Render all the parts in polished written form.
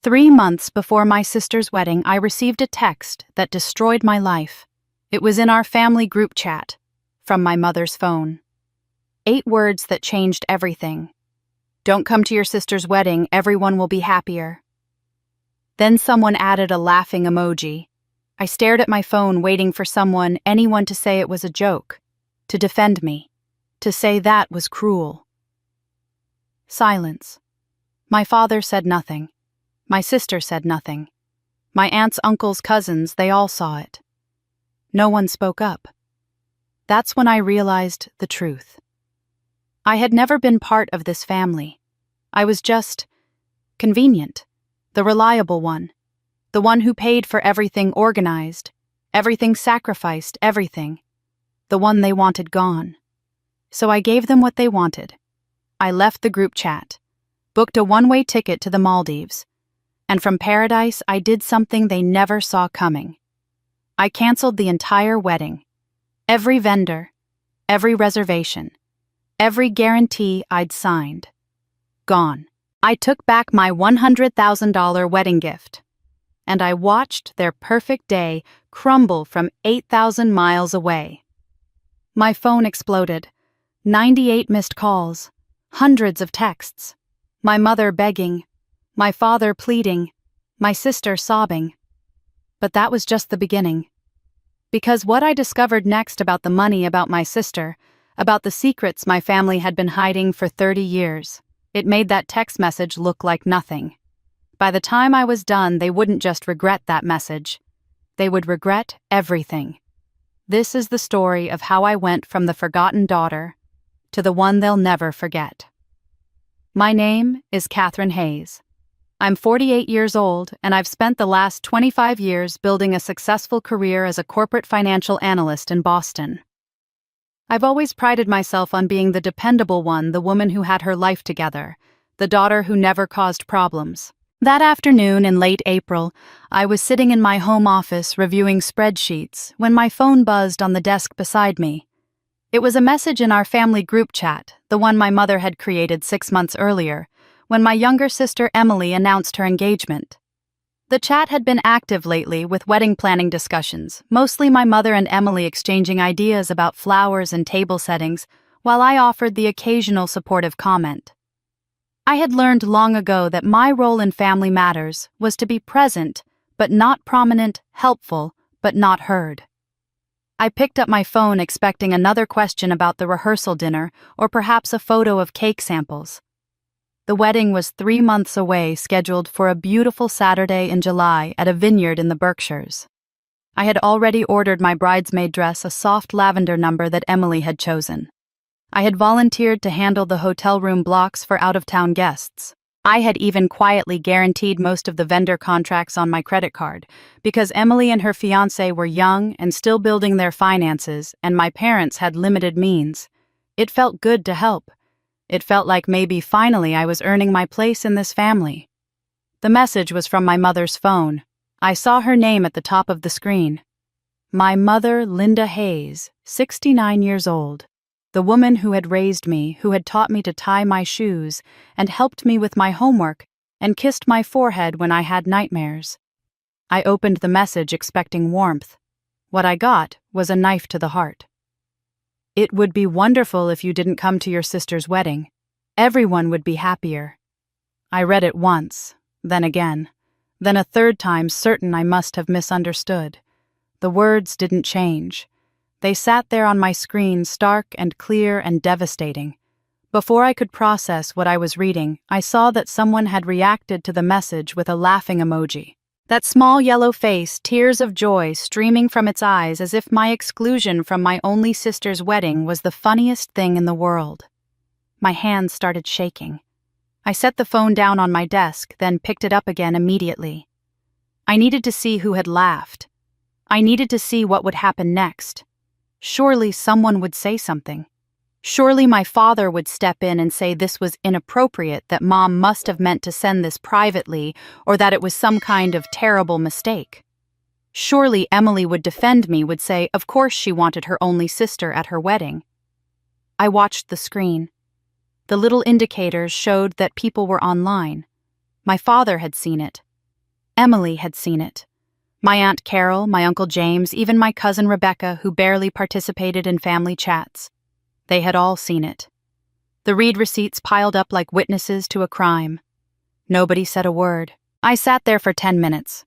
3 months before my sister's wedding, I received a text that destroyed my life. It was in our family group chat, from my mother's phone. 8 words that changed everything. Don't come to your sister's wedding, everyone will be happier. Then someone added a laughing emoji. I stared at my phone, waiting for anyone to say it was a joke, to defend me, to say that was cruel. Silence. My father said nothing. My sister said nothing. My aunts, uncles, cousins, they all saw it. No one spoke up. That's when I realized the truth. I had never been part of this family. I was just convenient, the reliable one, the one who paid for everything, organized, everything sacrificed, everything, the one they wanted gone. So I gave them what they wanted. I left the group chat, booked a one-way ticket to the Maldives, and from paradise I did something they never saw coming. I canceled the entire wedding, every vendor, every reservation, every guarantee I'd signed. Gone. I took back my $100,000 wedding gift, and I watched their perfect day crumble from 8,000 miles away. My phone exploded. 98 missed calls, hundreds of texts, my mother begging, my father pleading, my sister sobbing. But that was just the beginning. Because what I discovered next about the money, about my sister, about the secrets my family had been hiding for 30 years, it made that text message look like nothing. By the time I was done, they wouldn't just regret that message. They would regret everything. This is the story of how I went from the forgotten daughter to the one they'll never forget. My name is Catherine Hayes. I'm 48 years old, and I've spent the last 25 years building a successful career as a corporate financial analyst in Boston. I've always prided myself on being the dependable one, the woman who had her life together, the daughter who never caused problems. That afternoon in late April, I was sitting in my home office reviewing spreadsheets when my phone buzzed on the desk beside me. It was a message in our family group chat, the one my mother had created 6 months earlier, when my younger sister Emily announced her engagement. The chat had been active lately with wedding planning discussions, mostly my mother and Emily exchanging ideas about flowers and table settings, while I offered the occasional supportive comment. I had learned long ago that my role in family matters was to be present, but not prominent, helpful, but not heard. I picked up my phone expecting another question about the rehearsal dinner or perhaps a photo of cake samples. The wedding was 3 months away, scheduled for a beautiful Saturday in July at a vineyard in the Berkshires. I had already ordered my bridesmaid dress, a soft lavender number that Emily had chosen. I had volunteered to handle the hotel room blocks for out-of-town guests. I had even quietly guaranteed most of the vendor contracts on my credit card, because Emily and her fiancé were young and still building their finances, and my parents had limited means. It felt good to help. It felt like maybe finally I was earning my place in this family. The message was from my mother's phone. I saw her name at the top of the screen. My mother, Linda Hayes, 69 years old. The woman who had raised me, who had taught me to tie my shoes, and helped me with my homework, and kissed my forehead when I had nightmares. I opened the message expecting warmth. What I got was a knife to the heart. It would be wonderful if you didn't come to your sister's wedding. Everyone would be happier. I read it once, then again, then a third time, certain I must have misunderstood. The words didn't change. They sat there on my screen, stark and clear and devastating. Before I could process what I was reading, I saw that someone had reacted to the message with a laughing emoji. That small yellow face, tears of joy streaming from its eyes as if my exclusion from my only sister's wedding was the funniest thing in the world. My hands started shaking. I set the phone down on my desk, then picked it up again immediately. I needed to see who had laughed. I needed to see what would happen next. Surely someone would say something. Surely my father would step in and say this was inappropriate, that Mom must have meant to send this privately, or that it was some kind of terrible mistake. Surely Emily would defend me, would say, of course she wanted her only sister at her wedding. I watched the screen. The little indicators showed that people were online. My father had seen it. Emily had seen it. My Aunt Carol, my Uncle James, even my cousin Rebecca, who barely participated in family chats. They had all seen it. The read receipts piled up like witnesses to a crime. Nobody said a word. I sat there for 10 minutes,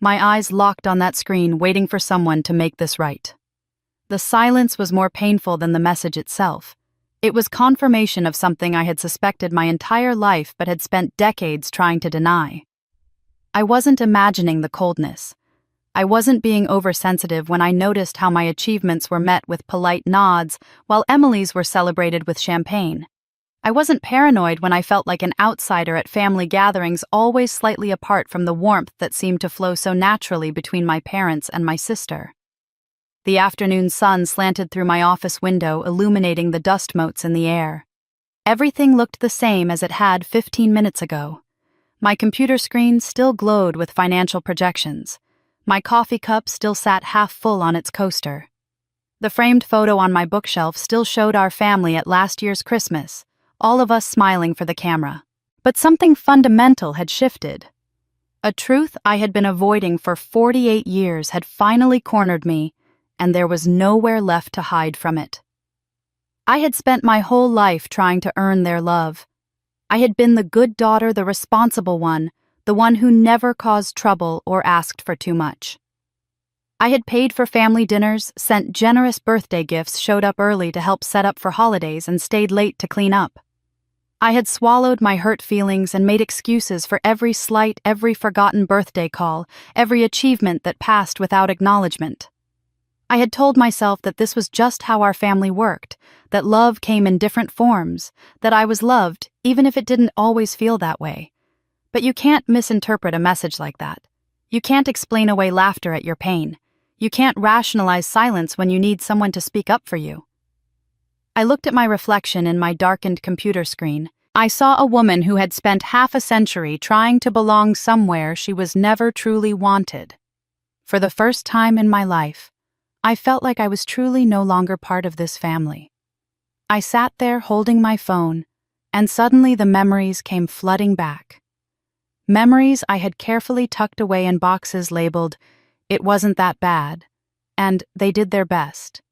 my eyes locked on that screen, waiting for someone to make this right. The silence was more painful than the message itself. It was confirmation of something I had suspected my entire life but had spent decades trying to deny. I wasn't imagining the coldness. I wasn't being oversensitive when I noticed how my achievements were met with polite nods while Emily's were celebrated with champagne. I wasn't paranoid when I felt like an outsider at family gatherings, always slightly apart from the warmth that seemed to flow so naturally between my parents and my sister. The afternoon sun slanted through my office window, illuminating the dust motes in the air. Everything looked the same as it had 15 minutes ago. My computer screen still glowed with financial projections. My coffee cup still sat half full on its coaster. The framed photo on my bookshelf still showed our family at last year's Christmas, all of us smiling for the camera. But something fundamental had shifted. A truth I had been avoiding for 48 years had finally cornered me, and there was nowhere left to hide from it. I had spent my whole life trying to earn their love. I had been the good daughter, the responsible one, the one who never caused trouble or asked for too much. I had paid for family dinners, sent generous birthday gifts, showed up early to help set up for holidays, and stayed late to clean up. I had swallowed my hurt feelings and made excuses for every slight, every forgotten birthday call, every achievement that passed without acknowledgement. I had told myself that this was just how our family worked, that love came in different forms, that I was loved, even if it didn't always feel that way. But you can't misinterpret a message like that. You can't explain away laughter at your pain. You can't rationalize silence when you need someone to speak up for you. I looked at my reflection in my darkened computer screen. I saw a woman who had spent half a century trying to belong somewhere she was never truly wanted. For the first time in my life, I felt like I was truly no longer part of this family. I sat there holding my phone, and suddenly the memories came flooding back. Memories I had carefully tucked away in boxes labeled, "It wasn't that bad," and "They did their best."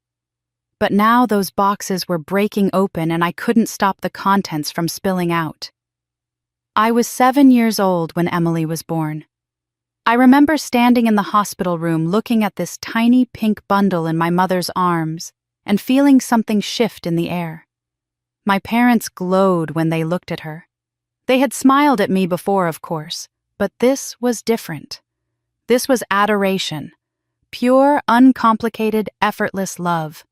But now those boxes were breaking open and I couldn't stop the contents from spilling out. I was 7 years old when Emily was born. I remember standing in the hospital room looking at this tiny pink bundle in my mother's arms and feeling something shift in the air. My parents glowed when they looked at her. They had smiled at me before, of course, but this was different. This was adoration. Pure, uncomplicated, effortless love.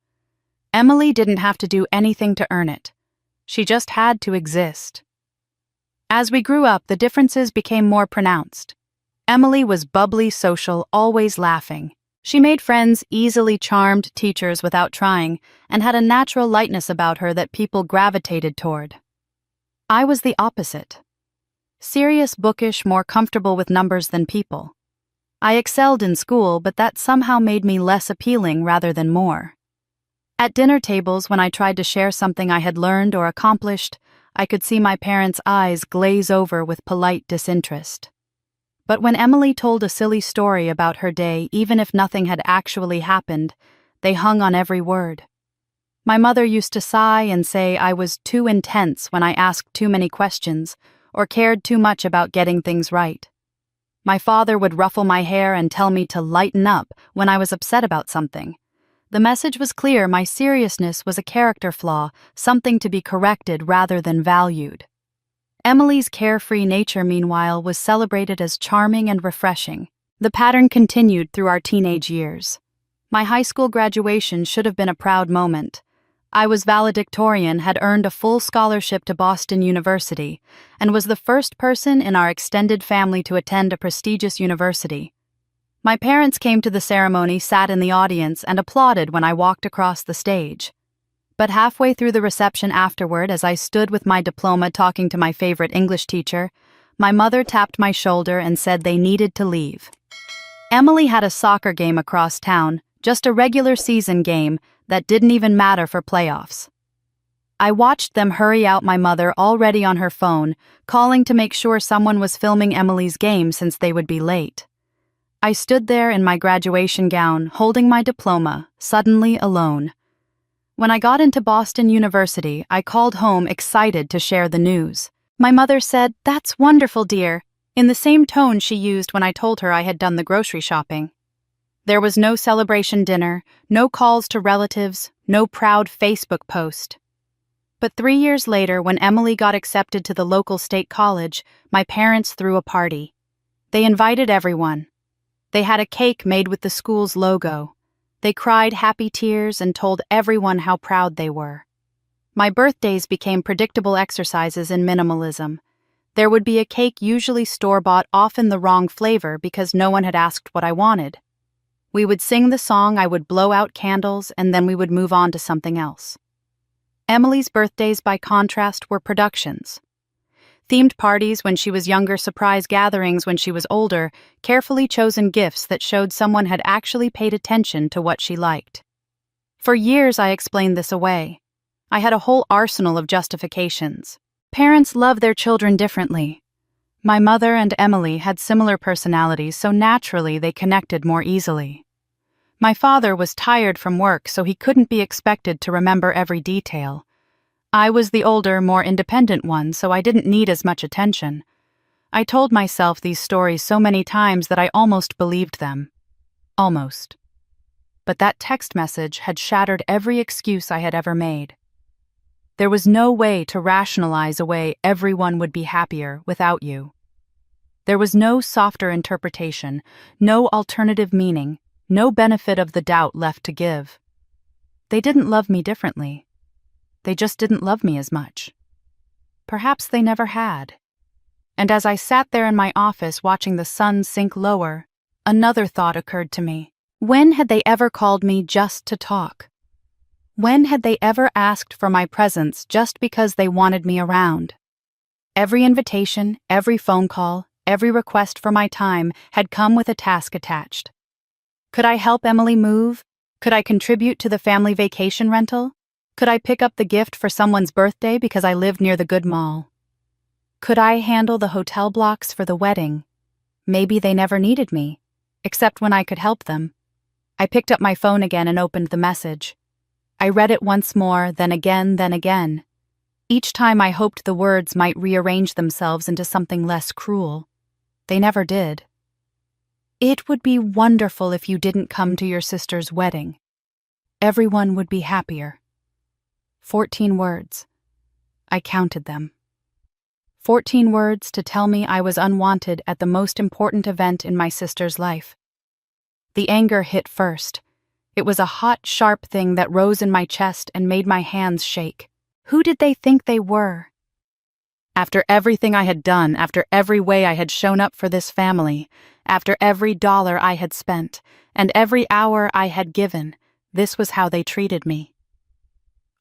Emily didn't have to do anything to earn it. She just had to exist. As we grew up, the differences became more pronounced. Emily was bubbly, social, always laughing. She made friends, easily charmed teachers without trying, and had a natural lightness about her that people gravitated toward. I was the opposite. Serious, bookish, more comfortable with numbers than people. I excelled in school, but that somehow made me less appealing rather than more. At dinner tables, when I tried to share something I had learned or accomplished, I could see my parents' eyes glaze over with polite disinterest. But when Emily told a silly story about her day, even if nothing had actually happened, they hung on every word. My mother used to sigh and say I was too intense when I asked too many questions or cared too much about getting things right. My father would ruffle my hair and tell me to lighten up when I was upset about something. The message was clear: my seriousness was a character flaw, something to be corrected rather than valued. Emily's carefree nature, meanwhile, was celebrated as charming and refreshing. The pattern continued through our teenage years. My high school graduation should have been a proud moment. I was valedictorian, had earned a full scholarship to Boston University, and was the first person in our extended family to attend a prestigious university. My parents came to the ceremony, sat in the audience, and applauded when I walked across the stage. But halfway through the reception afterward, as I stood with my diploma talking to my favorite English teacher, my mother tapped my shoulder and said they needed to leave. Emily had a soccer game across town, just a regular season game that didn't even matter for playoffs. I watched them hurry out, my mother already on her phone, calling to make sure someone was filming Emily's game since they would be late. I stood there in my graduation gown, holding my diploma, suddenly alone. When I got into Boston University, I called home excited to share the news. My mother said, "That's wonderful, dear," in the same tone she used when I told her I had done the grocery shopping. There was no celebration dinner, no calls to relatives, no proud Facebook post. But 3 years later, when Emily got accepted to the local state college, my parents threw a party. They invited everyone. They had a cake made with the school's logo. They cried happy tears and told everyone how proud they were. My birthdays became predictable exercises in minimalism. There would be a cake usually store-bought, often the wrong flavor because no one had asked what I wanted. We would sing the song, I would blow out candles, and then we would move on to something else. Emily's birthdays, by contrast, were productions. Themed parties when she was younger, surprise gatherings when she was older, carefully chosen gifts that showed someone had actually paid attention to what she liked. For years I explained this away. I had a whole arsenal of justifications. Parents love their children differently. My mother and Emily had similar personalities, so naturally they connected more easily. My father was tired from work, so he couldn't be expected to remember every detail. I was the older, more independent one, so I didn't need as much attention. I told myself these stories so many times that I almost believed them. Almost. But that text message had shattered every excuse I had ever made. There was no way to rationalize away everyone would be happier without you. There was no softer interpretation, no alternative meaning, no benefit of the doubt left to give. They didn't love me differently. They just didn't love me as much. Perhaps they never had. And as I sat there in my office watching the sun sink lower, another thought occurred to me. When had they ever called me just to talk? When had they ever asked for my presence just because they wanted me around? Every invitation, every phone call, every request for my time had come with a task attached. Could I help Emily move? Could I contribute to the family vacation rental? Could I pick up the gift for someone's birthday because I lived near the good mall? Could I handle the hotel blocks for the wedding? Maybe they never needed me, except when I could help them. I picked up my phone again and opened the message. I read it once more, then again, then again. Each time I hoped the words might rearrange themselves into something less cruel. They never did. It would be wonderful if you didn't come to your sister's wedding. Everyone would be happier. 14 words. I counted them. 14 words to tell me I was unwanted at the most important event in my sister's life. The anger hit first. It was a hot, sharp thing that rose in my chest and made my hands shake. Who did they think they were? After everything I had done, after every way I had shown up for this family, after every dollar I had spent, and every hour I had given, this was how they treated me.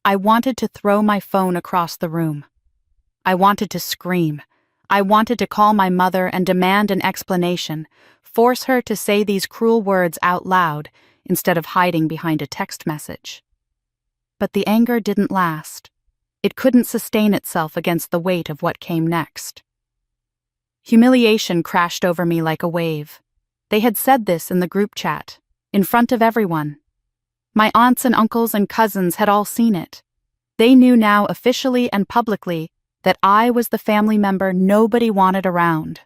I wanted to throw my phone across the room. I wanted to scream. I wanted to call my mother and demand an explanation, force her to say these cruel words out loud instead of hiding behind a text message. But the anger didn't last. It couldn't sustain itself against the weight of what came next. Humiliation crashed over me like a wave. They had said this in the group chat, in front of everyone. My aunts and uncles and cousins had all seen it. They knew now officially and publicly that I was the family member nobody wanted around.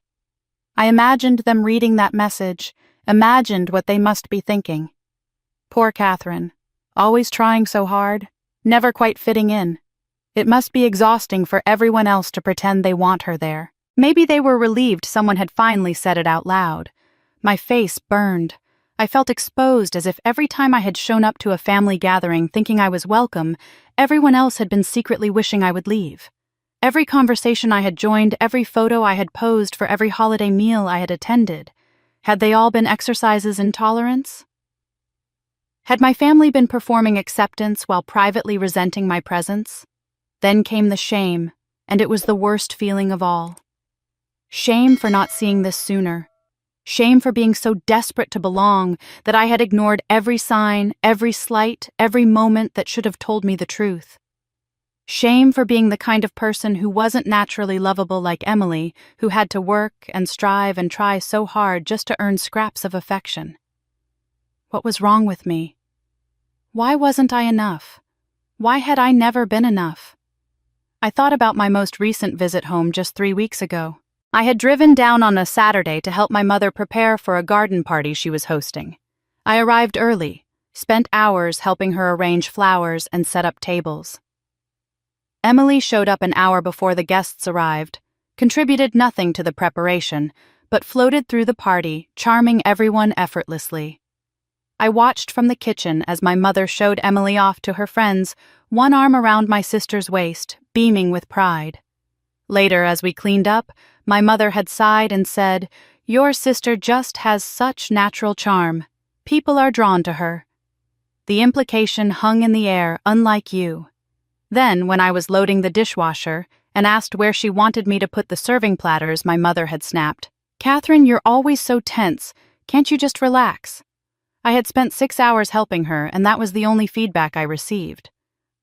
I imagined them reading that message, imagined what they must be thinking. Poor Catherine, always trying so hard, never quite fitting in. It must be exhausting for everyone else to pretend they want her there. Maybe they were relieved someone had finally said it out loud. My face burned. I felt exposed, as if every time I had shown up to a family gathering thinking I was welcome, everyone else had been secretly wishing I would leave. Every conversation I had joined, every photo I had posed for every holiday meal I had attended, had they all been exercises in tolerance? Had my family been performing acceptance while privately resenting my presence? Then came the shame, and it was the worst feeling of all. Shame for not seeing this sooner. Shame for being so desperate to belong that I had ignored every sign, every slight, every moment that should have told me the truth. Shame for being the kind of person who wasn't naturally lovable like Emily, who had to work and strive and try so hard just to earn scraps of affection. What was wrong with me? Why wasn't I enough? Why had I never been enough? I thought about my most recent visit home just 3 weeks ago. I had driven down on a Saturday to help my mother prepare for a garden party she was hosting. I arrived early, spent hours helping her arrange flowers and set up tables. Emily showed up an hour before the guests arrived, contributed nothing to the preparation, but floated through the party, charming everyone effortlessly. I watched from the kitchen as my mother showed Emily off to her friends, one arm around my sister's waist, beaming with pride. Later, as we cleaned up, my mother had sighed and said, "Your sister just has such natural charm. People are drawn to her." The implication hung in the air, unlike you. Then, when I was loading the dishwasher and asked where she wanted me to put the serving platters, my mother had snapped, "Catherine, you're always so tense. Can't you just relax?" I had spent 6 hours helping her, and that was the only feedback I received.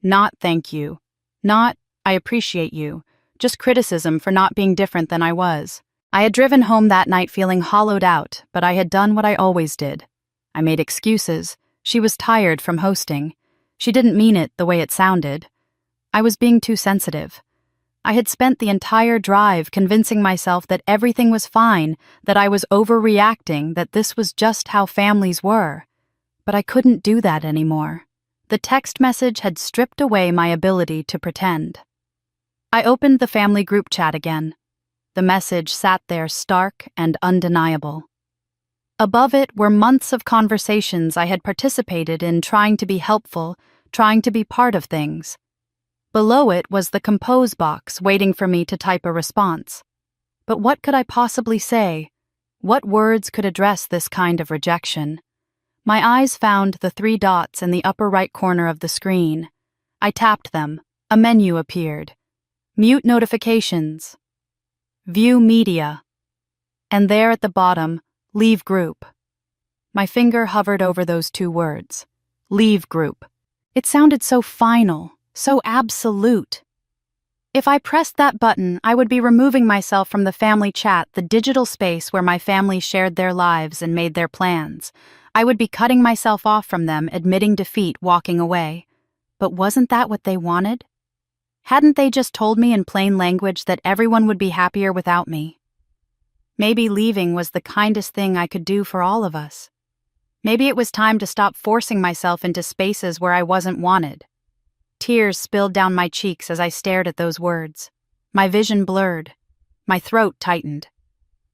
Not thank you. Not, I appreciate you. Just criticism for not being different than I was. I had driven home that night feeling hollowed out, but I had done what I always did. I made excuses. She was tired from hosting. She didn't mean it the way it sounded. I was being too sensitive. I had spent the entire drive convincing myself that everything was fine, that I was overreacting, that this was just how families were. But I couldn't do that anymore. The text message had stripped away my ability to pretend. I opened the family group chat again. The message sat there stark and undeniable. Above it were months of conversations I had participated in, trying to be helpful, trying to be part of things. Below it was the compose box waiting for me to type a response. But what could I possibly say? What words could address this kind of rejection? My eyes found the 3 dots in the upper right corner of the screen. I tapped them. A menu appeared. Mute notifications. View media. And there at the bottom, leave group. My finger hovered over those 2 words. Leave group. It sounded so final. So absolute. If I pressed that button, I would be removing myself from the family chat, the digital space where my family shared their lives and made their plans. I would be cutting myself off from them, admitting defeat, walking away. But wasn't that what they wanted? Hadn't they just told me in plain language that everyone would be happier without me? Maybe leaving was the kindest thing I could do for all of us. Maybe it was time to stop forcing myself into spaces where I wasn't wanted. Tears spilled down my cheeks as I stared at those words. My vision blurred. My throat tightened.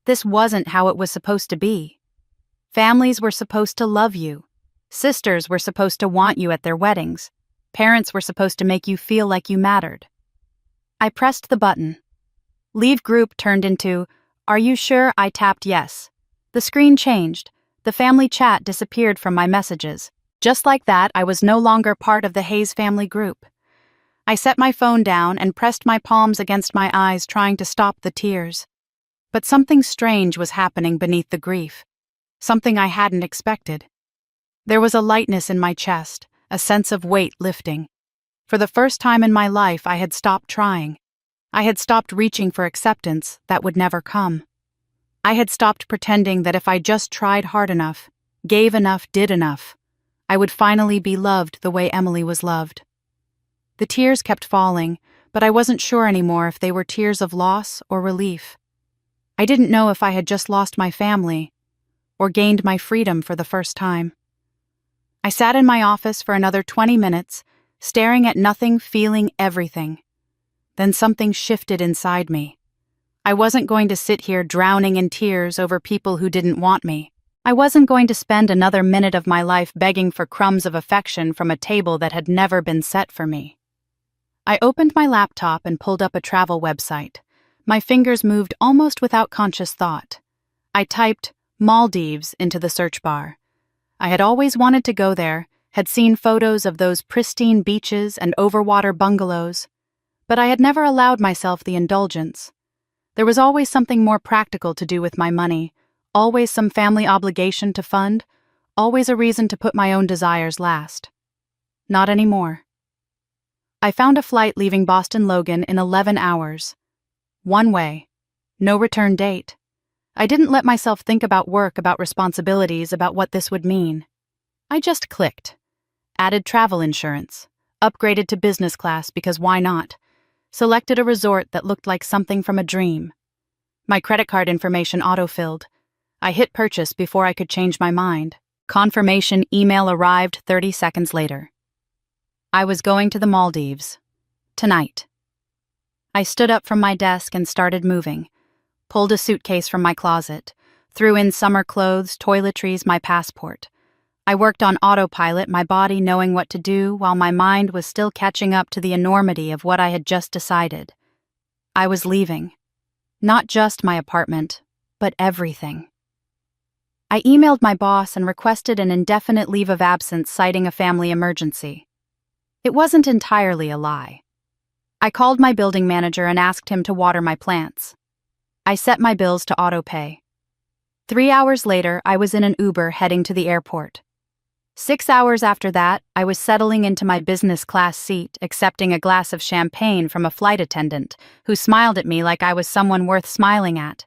This wasn't how it was supposed to be. Families were supposed to love you. Sisters were supposed to want you at their weddings. Parents were supposed to make you feel like you mattered. I pressed the button. Leave group turned into, "Are you sure?" I tapped yes. The screen changed. The family chat disappeared from my messages. Just like that, I was no longer part of the Hayes family group. I set my phone down and pressed my palms against my eyes, trying to stop the tears. But something strange was happening beneath the grief. Something I hadn't expected. There was a lightness in my chest, a sense of weight lifting. For the first time in my life, I had stopped trying. I had stopped reaching for acceptance that would never come. I had stopped pretending that if I just tried hard enough, gave enough, did enough, I would finally be loved the way Emily was loved. The tears kept falling, but I wasn't sure anymore if they were tears of loss or relief. I didn't know if I had just lost my family or gained my freedom for the first time. I sat in my office for another 20 minutes, staring at nothing, feeling everything. Then something shifted inside me. I wasn't going to sit here drowning in tears over people who didn't want me. I wasn't going to spend another minute of my life begging for crumbs of affection from a table that had never been set for me. I opened my laptop and pulled up a travel website. My fingers moved almost without conscious thought. I typed Maldives into the search bar. I had always wanted to go there, had seen photos of those pristine beaches and overwater bungalows, but I had never allowed myself the indulgence. There was always something more practical to do with my money, always some family obligation to fund, always a reason to put my own desires last. Not anymore. I found a flight leaving Boston Logan in 11 hours. One way. No return date. I didn't let myself think about work, about responsibilities, about what this would mean. I just clicked. Added travel insurance. Upgraded to business class because why not? Selected a resort that looked like something from a dream. My credit card information autofilled. I hit purchase before I could change my mind. Confirmation email arrived 30 seconds later. I was going to the Maldives. Tonight. I stood up from my desk and started moving. Pulled a suitcase from my closet. Threw in summer clothes, toiletries, my passport. I worked on autopilot, my body knowing what to do, while my mind was still catching up to the enormity of what I had just decided. I was leaving. Not just my apartment, but everything. I emailed my boss and requested an indefinite leave of absence citing a family emergency. It wasn't entirely a lie. I called my building manager and asked him to water my plants. I set my bills to autopay. 3 hours later, I was in an Uber heading to the airport. 6 hours after that, I was settling into my business class seat, accepting a glass of champagne from a flight attendant, who smiled at me like I was someone worth smiling at.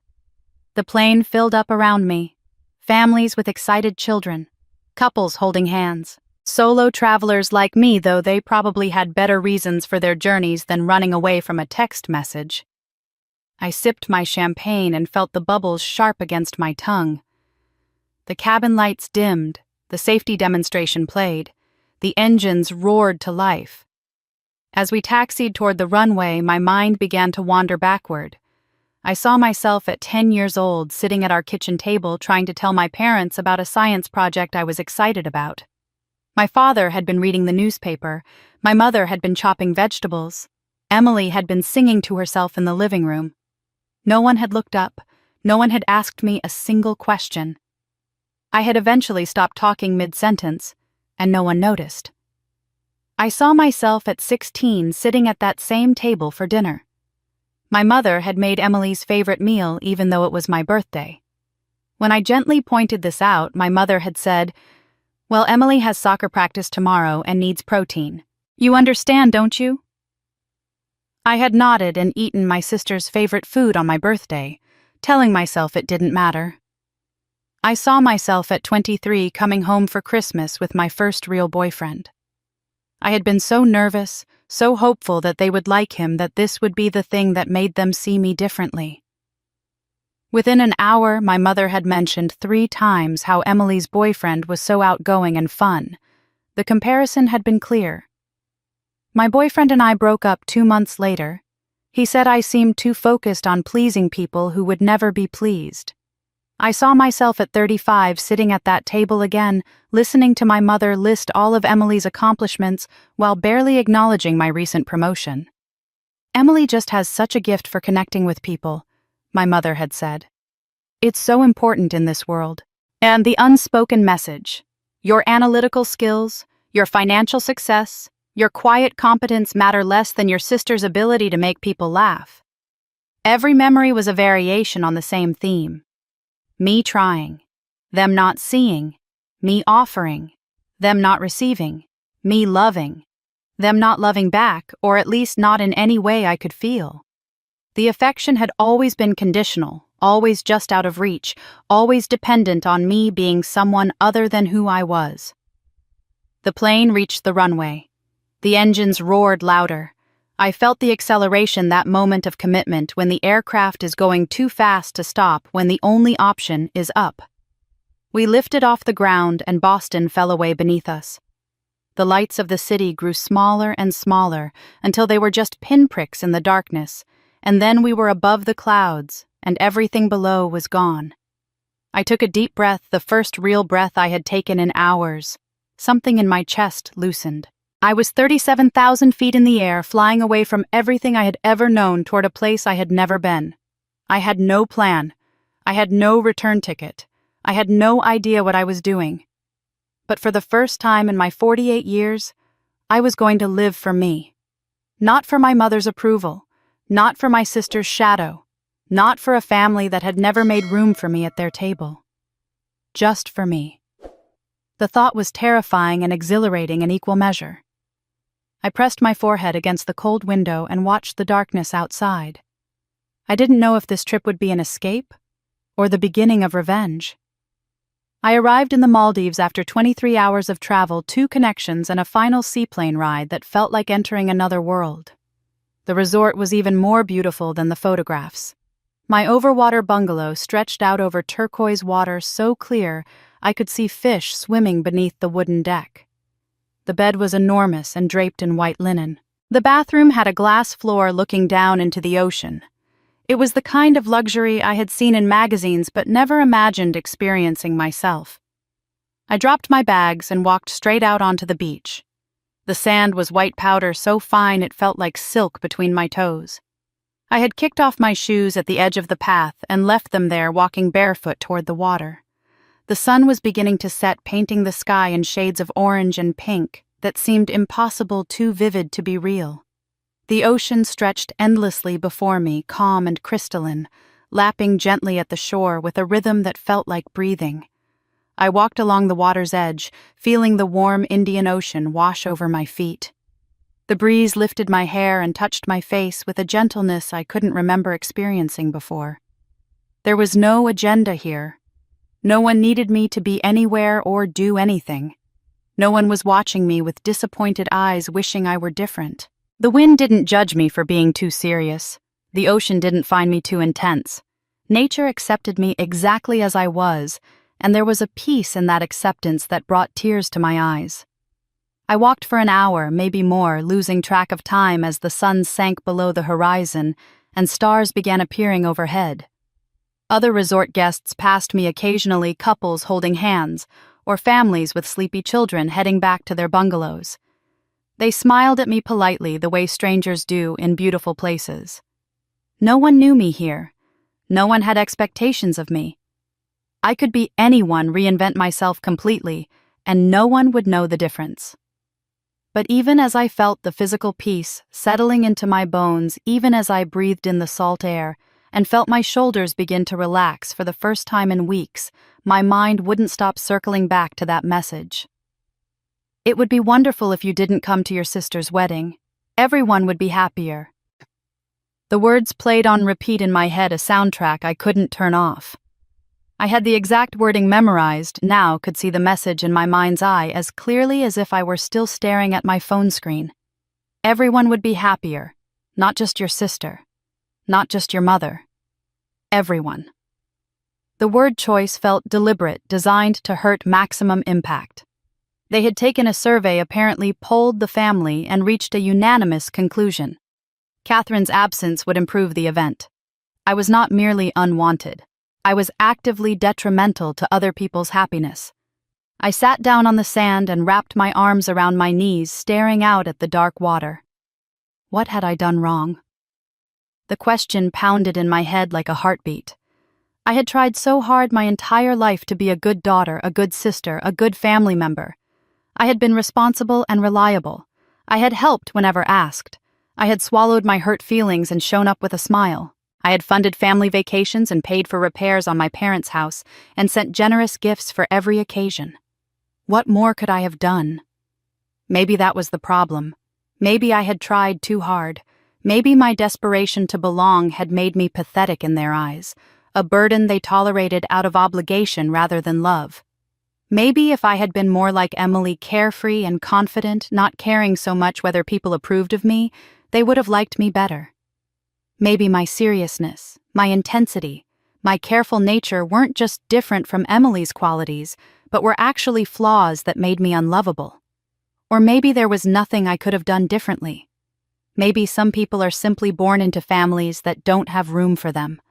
The plane filled up around me. Families with excited children. Couples holding hands. Solo travelers like me, though they probably had better reasons for their journeys than running away from a text message. I sipped my champagne and felt the bubbles sharp against my tongue. The cabin lights dimmed. The safety demonstration played. The engines roared to life. As we taxied toward the runway, my mind began to wander backward. I saw myself at 10 years old, sitting at our kitchen table trying to tell my parents about a science project I was excited about. My father had been reading the newspaper. My mother had been chopping vegetables. Emily had been singing to herself in the living room. No one had looked up. No one had asked me a single question. I had eventually stopped talking mid-sentence, and no one noticed. I saw myself at 16 sitting at that same table for dinner. My mother had made Emily's favorite meal even though it was my birthday. When I gently pointed this out, my mother had said, "Well, Emily has soccer practice tomorrow and needs protein. You understand, don't you?" I had nodded and eaten my sister's favorite food on my birthday, telling myself it didn't matter. I saw myself at 23 coming home for Christmas with my first real boyfriend. I had been so nervous, so hopeful that they would like him, that this would be the thing that made them see me differently. Within an hour, my mother had mentioned 3 times how Emily's boyfriend was so outgoing and fun. The comparison had been clear. My boyfriend and I broke up 2 months later. He said I seemed too focused on pleasing people who would never be pleased. I saw myself at 35 sitting at that table again, listening to my mother list all of Emily's accomplishments while barely acknowledging my recent promotion. "Emily just has such a gift for connecting with people," my mother had said. "It's so important in this world." And the unspoken message: your analytical skills, your financial success, your quiet competence matter less than your sister's ability to make people laugh. Every memory was a variation on the same theme. Me trying, them not seeing, me offering, them not receiving, me loving, them not loving back, or at least not in any way I could feel. The affection had always been conditional, always just out of reach, always dependent on me being someone other than who I was. The plane reached the runway. The engines roared louder. I felt the acceleration, that moment of commitment when the aircraft is going too fast to stop, when the only option is up. We lifted off the ground and Boston fell away beneath us. The lights of the city grew smaller and smaller until they were just pinpricks in the darkness, and then we were above the clouds and everything below was gone. I took a deep breath, the first real breath I had taken in hours. Something in my chest loosened. I was 37,000 feet in the air, flying away from everything I had ever known toward a place I had never been. I had no plan. I had no return ticket. I had no idea what I was doing. But for the first time in my 48 years, I was going to live for me. Not for my mother's approval. Not for my sister's shadow. Not for a family that had never made room for me at their table. Just for me. The thought was terrifying and exhilarating in equal measure. I pressed my forehead against the cold window and watched the darkness outside. I didn't know if this trip would be an escape or the beginning of revenge. I arrived in the Maldives after 23 hours of travel, 2 connections, and a final seaplane ride that felt like entering another world. The resort was even more beautiful than the photographs. My overwater bungalow stretched out over turquoise water so clear I could see fish swimming beneath the wooden deck. The bed was enormous and draped in white linen. The bathroom had a glass floor looking down into the ocean. It was the kind of luxury I had seen in magazines but never imagined experiencing myself. I dropped my bags and walked straight out onto the beach. The sand was white powder so fine it felt like silk between my toes. I had kicked off my shoes at the edge of the path and left them there, walking barefoot toward the water. The sun was beginning to set, painting the sky in shades of orange and pink that seemed impossible, too vivid to be real. The ocean stretched endlessly before me, calm and crystalline, lapping gently at the shore with a rhythm that felt like breathing. I walked along the water's edge, feeling the warm Indian Ocean wash over my feet. The breeze lifted my hair and touched my face with a gentleness I couldn't remember experiencing before. There was no agenda here. No one needed me to be anywhere or do anything. No one was watching me with disappointed eyes, wishing I were different. The wind didn't judge me for being too serious. The ocean didn't find me too intense. Nature accepted me exactly as I was, and there was a peace in that acceptance that brought tears to my eyes. I walked for an hour, maybe more, losing track of time as the sun sank below the horizon and stars began appearing overhead. Other resort guests passed me occasionally, couples holding hands, or families with sleepy children heading back to their bungalows. They smiled at me politely, the way strangers do in beautiful places. No one knew me here. No one had expectations of me. I could be anyone, reinvent myself completely, and no one would know the difference. But even as I felt the physical peace settling into my bones, even as I breathed in the salt air and felt my shoulders begin to relax for the first time in weeks, my mind wouldn't stop circling back to that message. It would be wonderful if you didn't come to your sister's wedding. Everyone would be happier. The words played on repeat in my head, a soundtrack I couldn't turn off. I had the exact wording memorized, now could see the message in my mind's eye as clearly as if I were still staring at my phone screen. Everyone would be happier, not just your sister, not just your mother. Everyone. The word choice felt deliberate, designed to hurt maximum impact. They had taken a survey, apparently polled the family, and reached a unanimous conclusion. Catherine's absence would improve the event. I was not merely unwanted. I was actively detrimental to other people's happiness. I sat down on the sand and wrapped my arms around my knees, staring out at the dark water. What had I done wrong? The question pounded in my head like a heartbeat. I had tried so hard my entire life to be a good daughter, a good sister, a good family member. I had been responsible and reliable. I had helped whenever asked. I had swallowed my hurt feelings and shown up with a smile. I had funded family vacations and paid for repairs on my parents' house and sent generous gifts for every occasion. What more could I have done? Maybe that was the problem. Maybe I had tried too hard. Maybe my desperation to belong had made me pathetic in their eyes, a burden they tolerated out of obligation rather than love. Maybe if I had been more like Emily, carefree and confident, not caring so much whether people approved of me, they would have liked me better. Maybe my seriousness, my intensity, my careful nature weren't just different from Emily's qualities, but were actually flaws that made me unlovable. Or maybe there was nothing I could have done differently. Maybe some people are simply born into families that don't have room for them.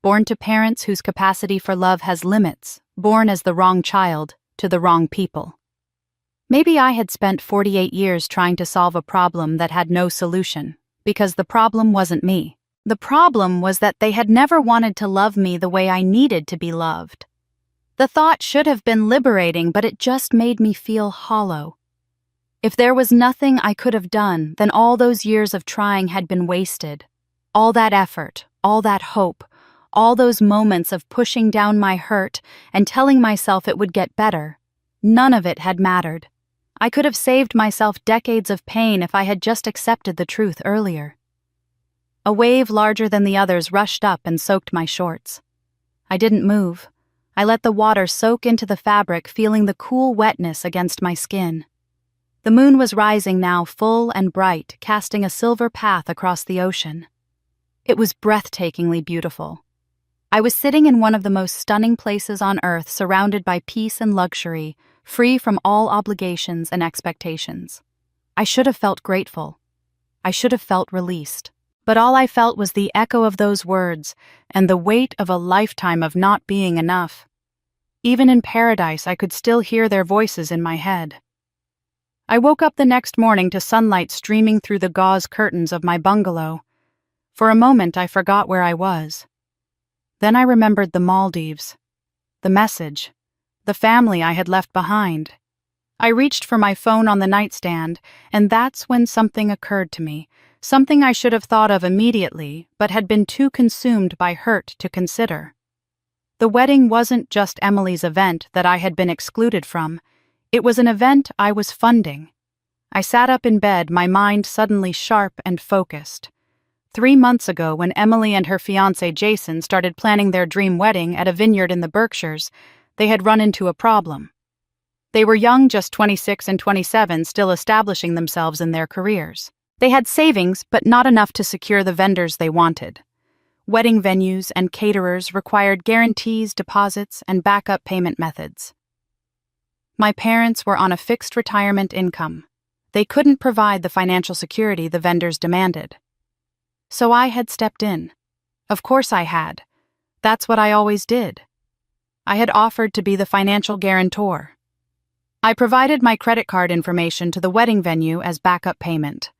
Born to parents whose capacity for love has limits, born as the wrong child to the wrong people. Maybe I had spent 48 years trying to solve a problem that had no solution, because the problem wasn't me. The problem was that they had never wanted to love me the way I needed to be loved. The thought should have been liberating, but it just made me feel hollow. If there was nothing I could have done, then all those years of trying had been wasted. All that effort, all that hope, all those moments of pushing down my hurt and telling myself it would get better, none of it had mattered. I could have saved myself decades of pain if I had just accepted the truth earlier. A wave larger than the others rushed up and soaked my shorts. I didn't move. I let the water soak into the fabric, feeling the cool wetness against my skin. The moon was rising now, full and bright, casting a silver path across the ocean. It was breathtakingly beautiful. I was sitting in one of the most stunning places on earth, surrounded by peace and luxury, free from all obligations and expectations. I should have felt grateful. I should have felt released. But all I felt was the echo of those words and the weight of a lifetime of not being enough. Even in paradise, I could still hear their voices in my head. I woke up the next morning to sunlight streaming through the gauze curtains of my bungalow. For a moment, I forgot where I was. Then I remembered the Maldives, the message, the family I had left behind. I reached for my phone on the nightstand, and that's when something occurred to me, something I should have thought of immediately, but had been too consumed by hurt to consider. The wedding wasn't just Emily's event that I had been excluded from. It was an event I was funding. I sat up in bed, my mind suddenly sharp and focused. 3 months ago, when Emily and her fiancé Jason started planning their dream wedding at a vineyard in the Berkshires, they had run into a problem. They were young, just 26 and 27, still establishing themselves in their careers. They had savings, but not enough to secure the vendors they wanted. Wedding venues and caterers required guarantees, deposits, and backup payment methods. My parents were on a fixed retirement income. They couldn't provide the financial security the vendors demanded. So I had stepped in. Of course I had. That's what I always did. I had offered to be the financial guarantor. I provided my credit card information to the wedding venue as backup payment.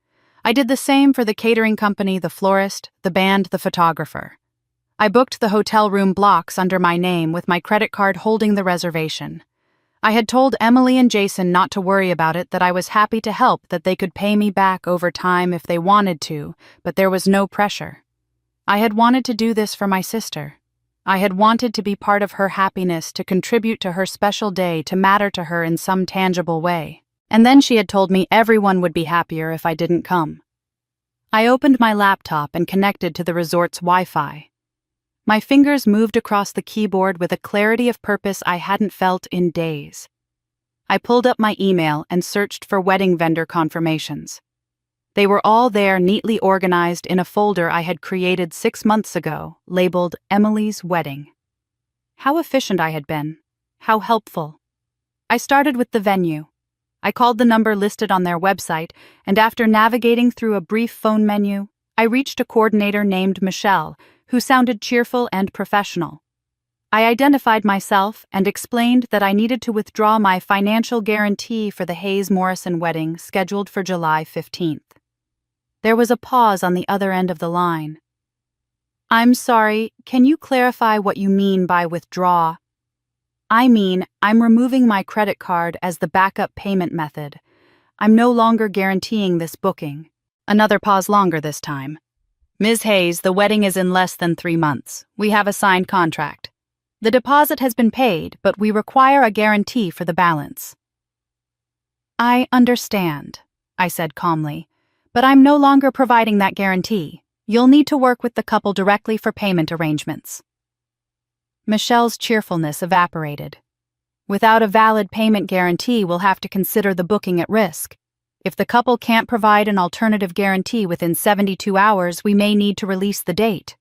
I did the same for the catering company, the florist, the band, the photographer. I booked the hotel room blocks under my name with my credit card holding the reservation. I had told Emily and Jason not to worry about it, that I was happy to help, that they could pay me back over time if they wanted to, but there was no pressure. I had wanted to do this for my sister. I had wanted to be part of her happiness, to contribute to her special day, to matter to her in some tangible way. And then she had told me everyone would be happier if I didn't come. I opened my laptop and connected to the resort's Wi-Fi. My fingers moved across the keyboard with a clarity of purpose I hadn't felt in days. I pulled up my email and searched for wedding vendor confirmations. They were all there, neatly organized in a folder I had created 6 months ago, labeled Emily's Wedding. How efficient I had been. How helpful. I started with the venue. I called the number listed on their website, and after navigating through a brief phone menu, I reached a coordinator named Michelle, who sounded cheerful and professional. I identified myself and explained that I needed to withdraw my financial guarantee for the Hayes Morrison wedding scheduled for July 15th. There was a pause on the other end of the line. "I'm sorry, can you clarify what you mean by withdraw?" "I mean, I'm removing my credit card as the backup payment method. I'm no longer guaranteeing this booking." Another pause, longer this time. "Ms. Hayes, the wedding is in less than 3 months. We have a signed contract. The deposit has been paid, but we require a guarantee for the balance." "I understand," I said calmly, "but I'm no longer providing that guarantee. You'll need to work with the couple directly for payment arrangements." Michelle's cheerfulness evaporated. "Without a valid payment guarantee, we'll have to consider the booking at risk. If the couple can't provide an alternative guarantee within 72 hours, we may need to release the date."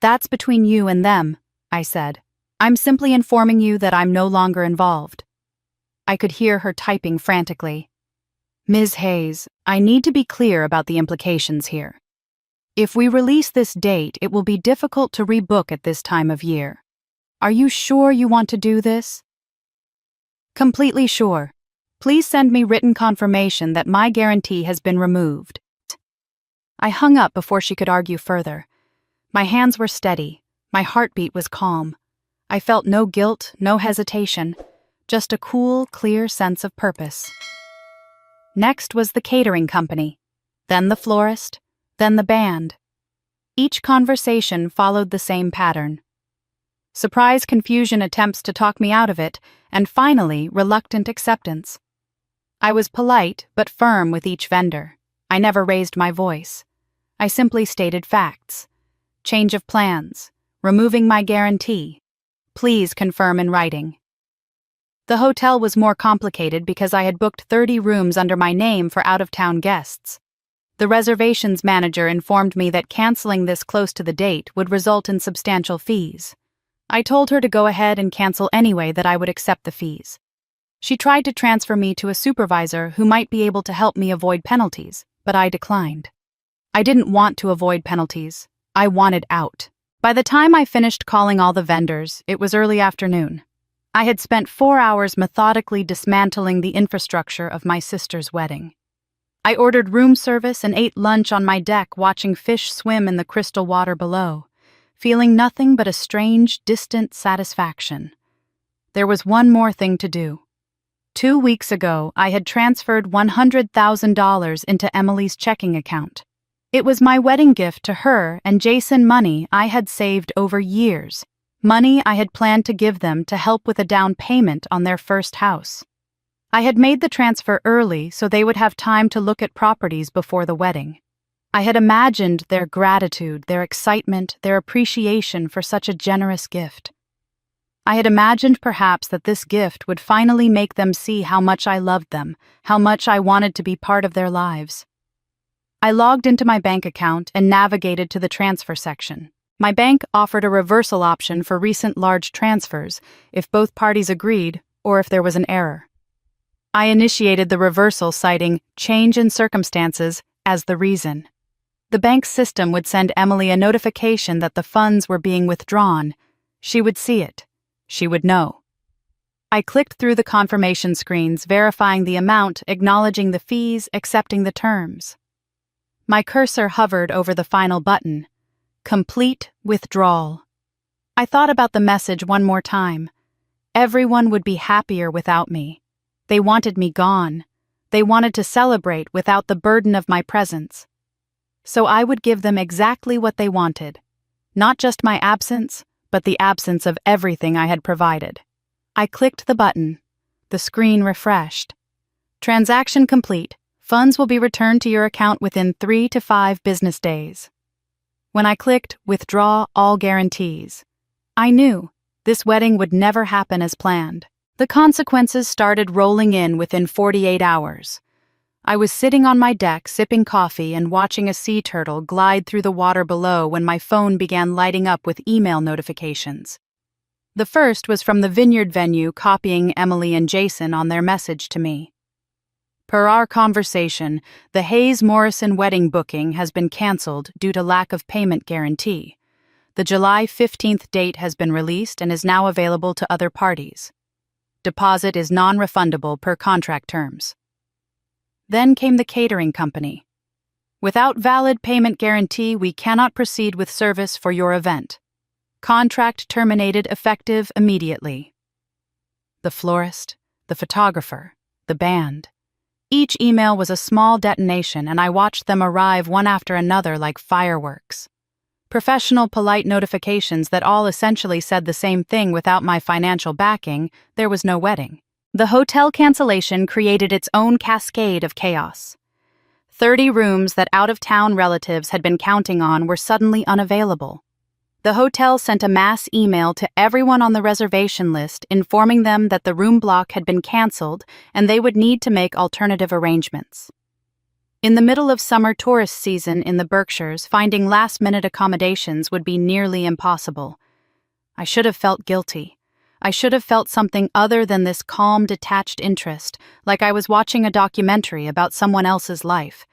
"That's between you and them," I said. "I'm simply informing you that I'm no longer involved." I could hear her typing frantically. "Ms. Hayes, I need to be clear about the implications here. If we release this date, it will be difficult to rebook at this time of year. Are you sure you want to do this?" "Completely sure. Please send me written confirmation that my guarantee has been removed." I hung up before she could argue further. My hands were steady. My heartbeat was calm. I felt no guilt, no hesitation, just a cool, clear sense of purpose. Next was the catering company, then the florist, then the band. Each conversation followed the same pattern. Surprise, confusion, attempts to talk me out of it, and finally, reluctant acceptance. I was polite but firm with each vendor. I never raised my voice. I simply stated facts. Change of plans. Removing my guarantee. Please confirm in writing. The hotel was more complicated because I had booked 30 rooms under my name for out-of-town guests. The reservations manager informed me that canceling this close to the date would result in substantial fees. I told her to go ahead and cancel anyway, that I would accept the fees. She tried to transfer me to a supervisor who might be able to help me avoid penalties, but I declined. I didn't want to avoid penalties. I wanted out. By the time I finished calling all the vendors, it was early afternoon. I had spent 4 hours methodically dismantling the infrastructure of my sister's wedding. I ordered room service and ate lunch on my deck, watching fish swim in the crystal water below, feeling nothing but a strange, distant satisfaction. There was one more thing to do. 2 weeks ago, I had transferred $100,000 into Emily's checking account. It was my wedding gift to her and Jason, money I had saved over years, money I had planned to give them to help with a down payment on their first house. I had made the transfer early so they would have time to look at properties before the wedding. I had imagined their gratitude, their excitement, their appreciation for such a generous gift. I had imagined perhaps that this gift would finally make them see how much I loved them, how much I wanted to be part of their lives. I logged into my bank account and navigated to the transfer section. My bank offered a reversal option for recent large transfers if both parties agreed or if there was an error. I initiated the reversal, citing change in circumstances as the reason. The bank's system would send Emily a notification that the funds were being withdrawn. She would see it. She would know. I clicked through the confirmation screens, verifying the amount, acknowledging the fees, accepting the terms. My cursor hovered over the final button. Complete withdrawal. I thought about the message one more time. Everyone would be happier without me. They wanted me gone. They wanted to celebrate without the burden of my presence. So I would give them exactly what they wanted. Not just my absence, but the absence of everything I had provided. I clicked the button. The screen refreshed. Transaction complete. Funds will be returned to your account within 3 to 5 business days. When I clicked Withdraw All Guarantees, I knew this wedding would never happen as planned. The consequences started rolling in within 48 hours. I was sitting on my deck sipping coffee and watching a sea turtle glide through the water below when my phone began lighting up with email notifications. The first was from the vineyard venue copying Emily and Jason on their message to me. Per our conversation, the Hayes Morrison wedding booking has been canceled due to lack of payment guarantee. The July 15th date has been released and is now available to other parties. Deposit is non-refundable per contract terms. Then came the catering company. Without valid payment guarantee, we cannot proceed with service for your event. Contract terminated effective immediately. The florist, the photographer, the band. Each email was a small detonation, and I watched them arrive one after another like fireworks. Professional, polite notifications that all essentially said the same thing. Without my financial backing, there was no wedding. The hotel cancellation created its own cascade of chaos. 30 rooms that out-of-town relatives had been counting on were suddenly unavailable. The hotel sent a mass email to everyone on the reservation list informing them that the room block had been canceled and they would need to make alternative arrangements. In the middle of summer tourist season in the Berkshires, finding last-minute accommodations would be nearly impossible. I should have felt guilty. I should have felt something other than this calm, detached interest, like I was watching a documentary about someone else's life.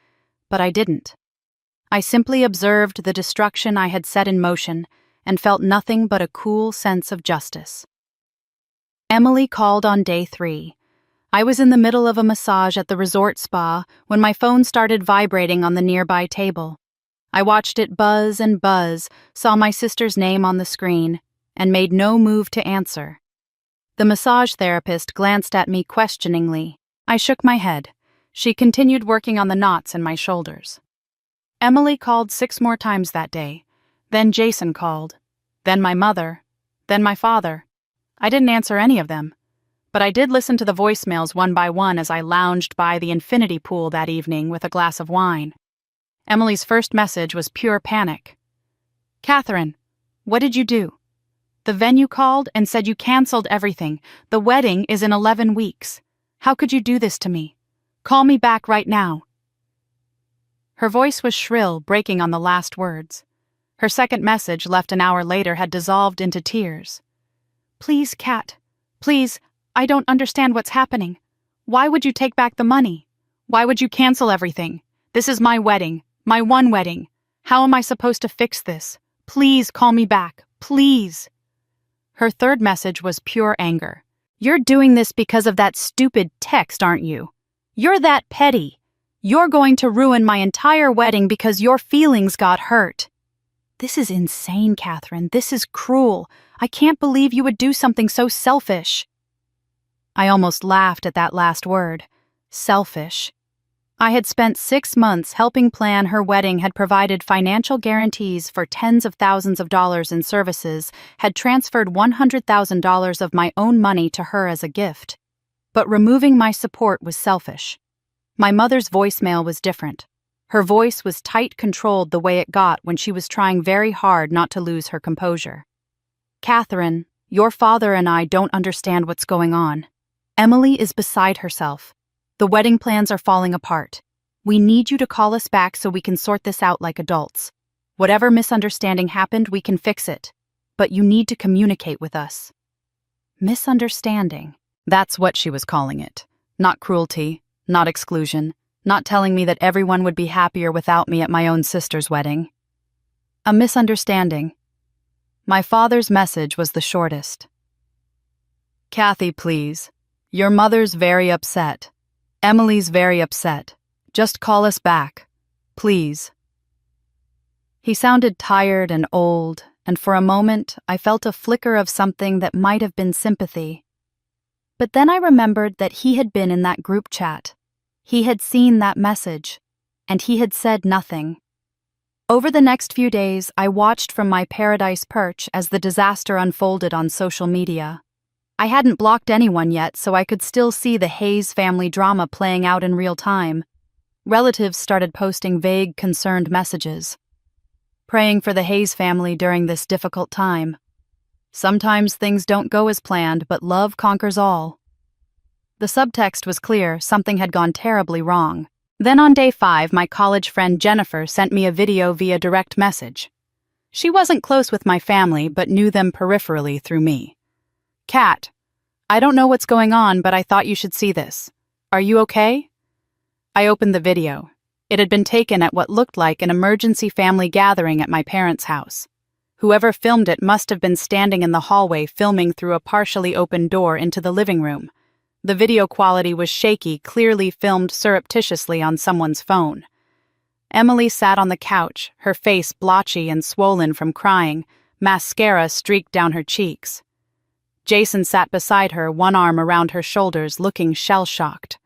But I didn't. I simply observed the destruction I had set in motion and felt nothing but a cool sense of justice. Emily called on day 3. I was in the middle of a massage at the resort spa when my phone started vibrating on the nearby table. I watched it buzz and buzz, saw my sister's name on the screen, and made no move to answer. The massage therapist glanced at me questioningly. I shook my head. She continued working on the knots in my shoulders. Emily called 6 more times that day. Then Jason called. Then my mother. Then my father. I didn't answer any of them. But I did listen to the voicemails one by one as I lounged by the infinity pool that evening with a glass of wine. Emily's first message was pure panic. "Catherine, what did you do? The venue called and said you canceled everything. The wedding is in 11 weeks. How could you do this to me? Call me back right now." Her voice was shrill, breaking on the last words. Her second message, left an hour later, had dissolved into tears. "Please, Kat. Please, I don't understand what's happening. Why would you take back the money? Why would you cancel everything? This is my wedding, my one wedding. How am I supposed to fix this? Please call me back, please." Her third message was pure anger. "You're doing this because of that stupid text, aren't you? You're that petty. You're going to ruin my entire wedding because your feelings got hurt." "This is insane, Catherine. This is cruel. I can't believe you would do something so selfish." I almost laughed at that last word. Selfish. I had spent 6 months helping plan her wedding, had provided financial guarantees for tens of thousands of dollars in services, had transferred $100,000 of my own money to her as a gift. But removing my support was selfish. My mother's voicemail was different. Her voice was tight, controlled the way it got when she was trying very hard not to lose her composure. "Catherine, your father and I don't understand what's going on. Emily is beside herself. The wedding plans are falling apart. We need you to call us back so we can sort this out like adults. Whatever misunderstanding happened, we can fix it. But you need to communicate with us." Misunderstanding. That's what she was calling it. Not cruelty, not exclusion, not telling me that everyone would be happier without me at my own sister's wedding. A misunderstanding. My father's message was the shortest. "Kathy, please. Your mother's very upset. Emily's very upset. Just call us back. Please." He sounded tired and old, and for a moment I felt a flicker of something that might have been sympathy. But then I remembered that he had been in that group chat. He had seen that message, and he had said nothing. Over the next few days, I watched from my paradise perch as the disaster unfolded on social media. I hadn't blocked anyone yet, so I could still see the Hayes family drama playing out in real time. Relatives started posting vague, concerned messages. "Praying for the Hayes family during this difficult time. Sometimes things don't go as planned, but love conquers all." The subtext was clear: something had gone terribly wrong. Then on day 5, my college friend Jennifer sent me a video via direct message. She wasn't close with my family, but knew them peripherally through me. "Kat, I don't know what's going on, but I thought you should see this. Are you okay?" I opened the video. It had been taken at what looked like an emergency family gathering at my parents' house. Whoever filmed it must have been standing in the hallway filming through a partially open door into the living room. The video quality was shaky, clearly filmed surreptitiously on someone's phone. Emily sat on the couch, her face blotchy and swollen from crying, mascara streaked down her cheeks. Jason sat beside her, one arm around her shoulders, looking shell-shocked.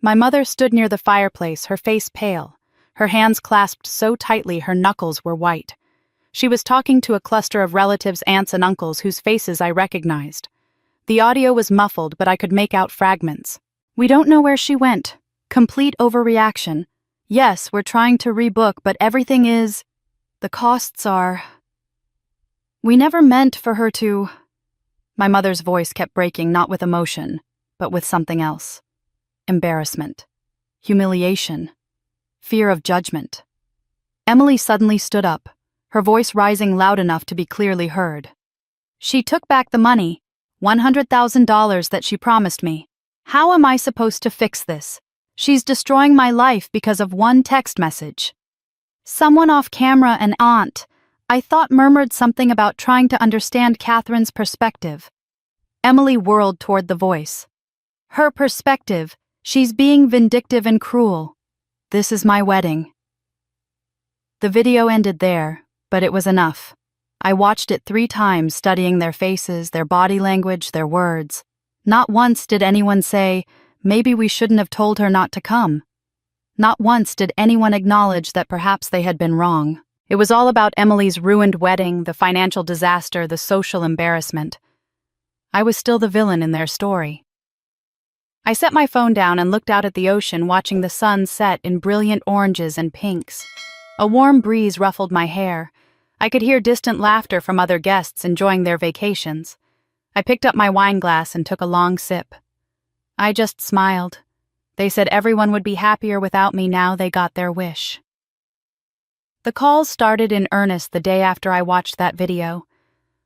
My mother stood near the fireplace, her face pale, her hands clasped so tightly her knuckles were white. She was talking to a cluster of relatives, aunts and uncles whose faces I recognized. The audio was muffled, but I could make out fragments. "We don't know where she went. Complete overreaction. Yes, we're trying to rebook, but everything is... The costs are... We never meant for her to..." My mother's voice kept breaking, not with emotion, but with something else. Embarrassment. Humiliation. Fear of judgment. Emily suddenly stood up, her voice rising loud enough to be clearly heard. "She took back the money, $100,000 that she promised me. How am I supposed to fix this? She's destroying my life because of one text message." Someone off camera, an aunt, I thought, murmured something about trying to understand Catherine's perspective. Emily whirled toward the voice. "Her perspective. She's being vindictive and cruel. This is my wedding." The video ended there, but it was enough. I watched it 3 times, studying their faces, their body language, their words. Not once did anyone say, "Maybe we shouldn't have told her not to come." Not once did anyone acknowledge that perhaps they had been wrong. It was all about Emily's ruined wedding, the financial disaster, the social embarrassment. I was still the villain in their story. I set my phone down and looked out at the ocean, watching the sun set in brilliant oranges and pinks. A warm breeze ruffled my hair. I could hear distant laughter from other guests enjoying their vacations. I picked up my wine glass and took a long sip. I just smiled. They said everyone would be happier without me now they got their wish. The calls started in earnest the day after I watched that video.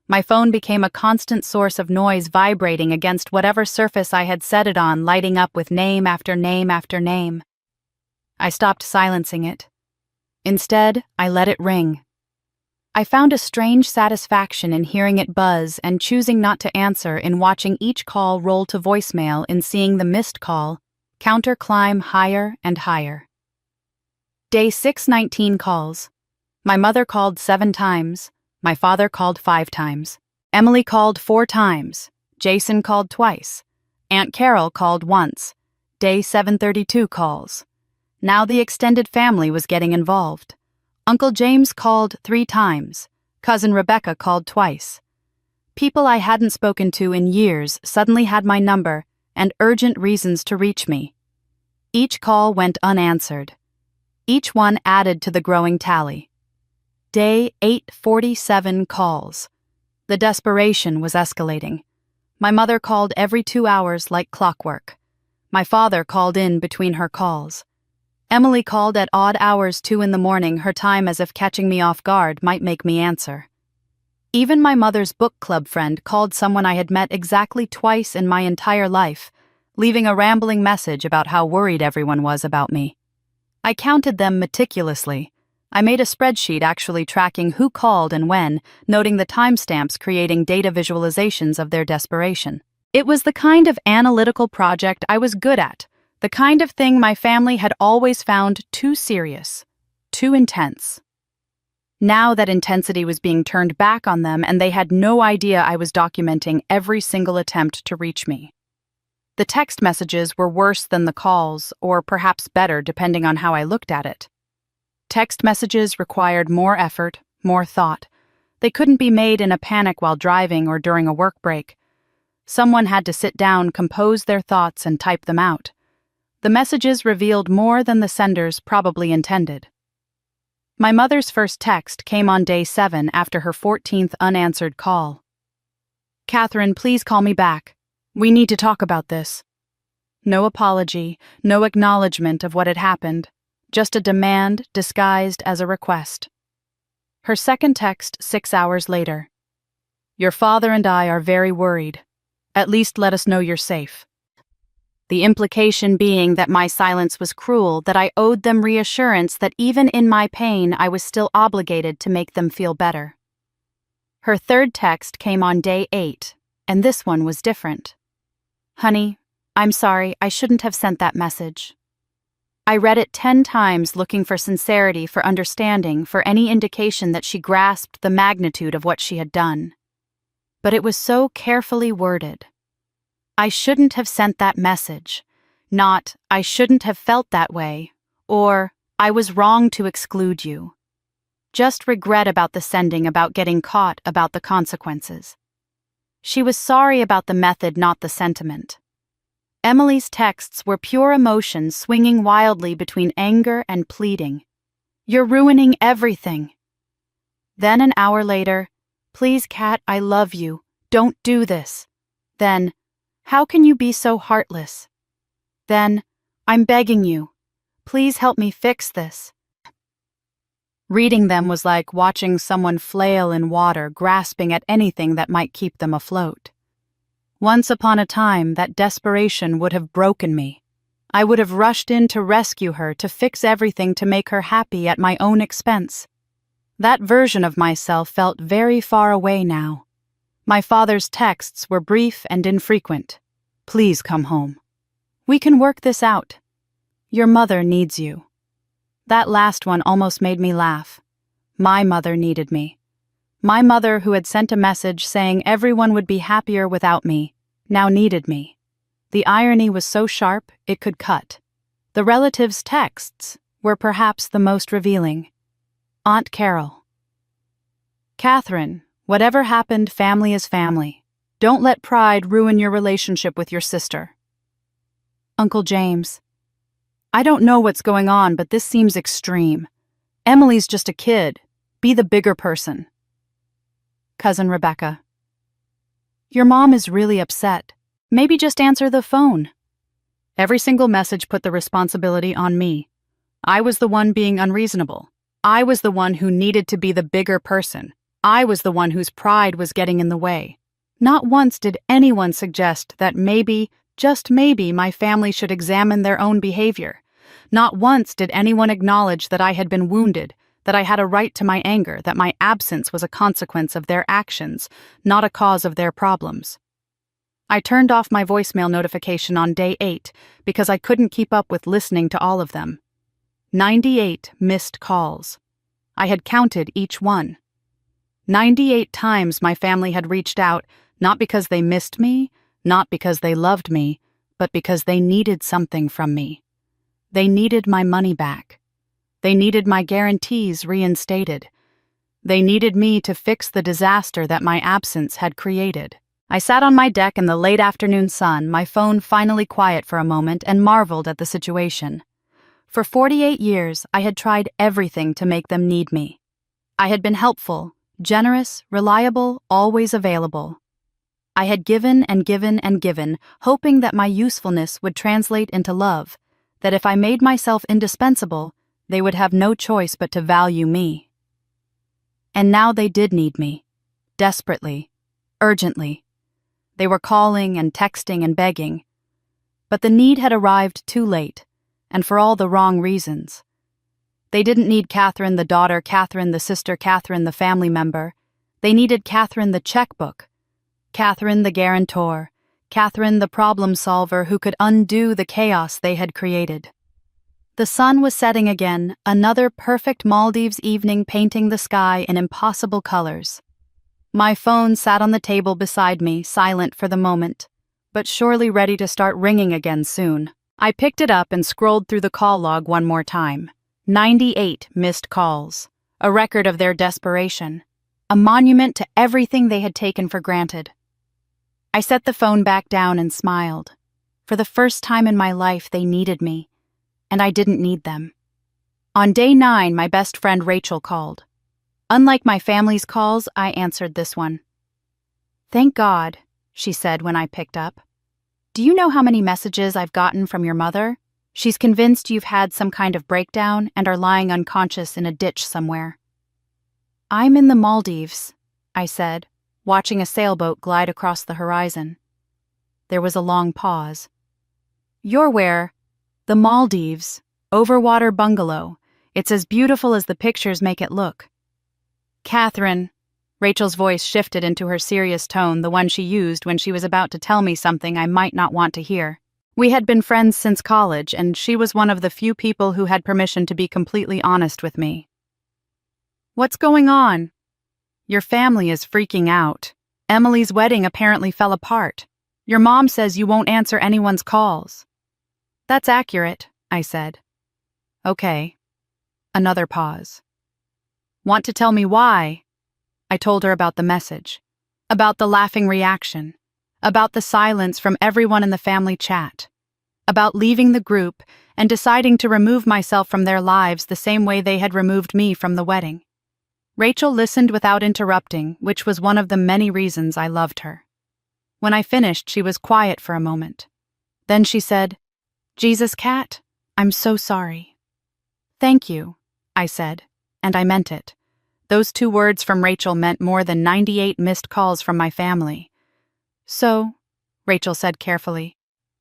My phone became a constant source of noise, vibrating against whatever surface I had set it on, lighting up with name after name after name. I stopped silencing it. Instead, I let it ring. I found a strange satisfaction in hearing it buzz and choosing not to answer, in watching each call roll to voicemail, in seeing the missed call counter climb higher and higher. Day 619 calls. My mother called 7 times. My father called 5 times. Emily called 4 times. Jason called twice. Aunt Carol called once. Day 732 calls. Now the extended family was getting involved. Uncle James called 3 times. Cousin Rebecca called twice. People I hadn't spoken to in years suddenly had my number and urgent reasons to reach me. Each call went unanswered. Each one added to the growing tally. Day 847 calls. The desperation was escalating. My mother called every 2 hours like clockwork. My father called in between her calls. Emily called at odd hours, 2 in the morning, her time as if catching me off guard might make me answer. Even my mother's book club friend called someone I had met exactly twice in my entire life, leaving a rambling message about how worried everyone was about me. I counted them meticulously. I made a spreadsheet actually tracking who called and when, noting the timestamps, creating data visualizations of their desperation. It was the kind of analytical project I was good at, the kind of thing my family had always found too serious, too intense. Now that intensity was being turned back on them, and they had no idea I was documenting every single attempt to reach me. The text messages were worse than the calls, or perhaps better depending on how I looked at it. Text messages required more effort, more thought. They couldn't be made in a panic while driving or during a work break. Someone had to sit down, compose their thoughts, and type them out. The messages revealed more than the senders probably intended. My mother's first text came on day 7 after her 14th unanswered call. "Catherine, please call me back. We need to talk about this." No apology, no acknowledgement of what had happened. Just a demand disguised as a request. Her second text 6 hours later. "Your father and I are very worried. At least let us know you're safe." The implication being that my silence was cruel, that I owed them reassurance that even in my pain I was still obligated to make them feel better. Her third text came on day 8, and this one was different. "Honey, I'm sorry, I shouldn't have sent that message." I read it 10 times, looking for sincerity, for understanding, for any indication that she grasped the magnitude of what she had done. But it was so carefully worded. I shouldn't have sent that message. Not, I shouldn't have felt that way, or I was wrong to exclude you. Just regret about the sending, about getting caught, about the consequences. She was sorry about the method, not the sentiment. Emily's texts were pure emotion, swinging wildly between anger and pleading. "You're ruining everything." Then an hour later, "Please, Kat, I love you. Don't do this." Then, "How can you be so heartless?" Then, "I'm begging you. Please help me fix this." Reading them was like watching someone flail in water, grasping at anything that might keep them afloat. Once upon a time, that desperation would have broken me. I would have rushed in to rescue her, to fix everything, to make her happy at my own expense. That version of myself felt very far away now. My father's texts were brief and infrequent. "Please come home. We can work this out. Your mother needs you." That last one almost made me laugh. My mother needed me. My mother, who had sent a message saying everyone would be happier without me, now needed me. The irony was so sharp it could cut. The relatives' texts were perhaps the most revealing. Aunt Carol. "Catherine, whatever happened, family is family. Don't let pride ruin your relationship with your sister. Uncle James, I don't know what's going on, but this seems extreme. Emily's just a kid. Be the bigger person. Cousin Rebecca, your mom is really upset. Maybe just answer the phone. Every single message put the responsibility on me. I was the one being unreasonable. I was the one who needed to be the bigger person. I was the one whose pride was getting in the way. Not once did anyone suggest that maybe, just maybe, my family should examine their own behavior. Not once did anyone acknowledge that I had been wounded, that I had a right to my anger, that my absence was a consequence of their actions, not a cause of their problems. I turned off my voicemail notification on day 8 because I couldn't keep up with listening to all of them. 98 missed calls. I had counted each one. 98 times my family had reached out, not because they missed me, not because they loved me, but because they needed something from me. They needed my money back. They needed my guarantees reinstated. They needed me to fix the disaster that my absence had created. I sat on my deck in the late afternoon sun, my phone finally quiet for a moment, and marveled at the situation. For 48 years, I had tried everything to make them need me. I had been helpful, generous, reliable, always available. I had given and given and given, hoping that my usefulness would translate into love, that if I made myself indispensable, they would have no choice but to value me. And now they did need me, desperately, urgently. They were calling and texting and begging. But the need had arrived too late, and for all the wrong reasons. They didn't need Catherine the daughter, Catherine the sister, Catherine the family member. They needed Catherine the checkbook, Catherine the guarantor, Catherine the problem solver who could undo the chaos they had created. The sun was setting again, another perfect Maldives evening painting the sky in impossible colors. My phone sat on the table beside me, silent for the moment, but surely ready to start ringing again soon. I picked it up and scrolled through the call log one more time. 98 missed calls, a record of their desperation, a monument to everything they had taken for granted. I set the phone back down and smiled. For the first time in my life, they needed me, and I didn't need them. On day 9, my best friend Rachel called. Unlike my family's calls, I answered this one. "Thank God," she said when I picked up. "Do you know how many messages I've gotten from your mother? She's convinced you've had some kind of breakdown and are lying unconscious in a ditch somewhere." "I'm in the Maldives," I said, watching a sailboat glide across the horizon. There was a long pause. "You're where?" "The Maldives, overwater bungalow. It's as beautiful as the pictures make it look." "Catherine," Rachel's voice shifted into her serious tone, the one she used when she was about to tell me something I might not want to hear. We had been friends since college, and she was one of the few people who had permission to be completely honest with me. "What's going on?" "Your family is freaking out. Emily's wedding apparently fell apart. Your mom says you won't answer anyone's calls." "That's accurate," I said. "Okay." Another pause. "Want to tell me why?" I told her about the message, about the laughing reaction, about the silence from everyone in the family chat, about leaving the group and deciding to remove myself from their lives the same way they had removed me from the wedding. Rachel listened without interrupting, which was one of the many reasons I loved her. When I finished, she was quiet for a moment. Then she said, "Jesus, Kat, I'm so sorry." "Thank you," I said, and I meant it. Those 2 words from Rachel meant more than 98 missed calls from my family. "So," Rachel said carefully,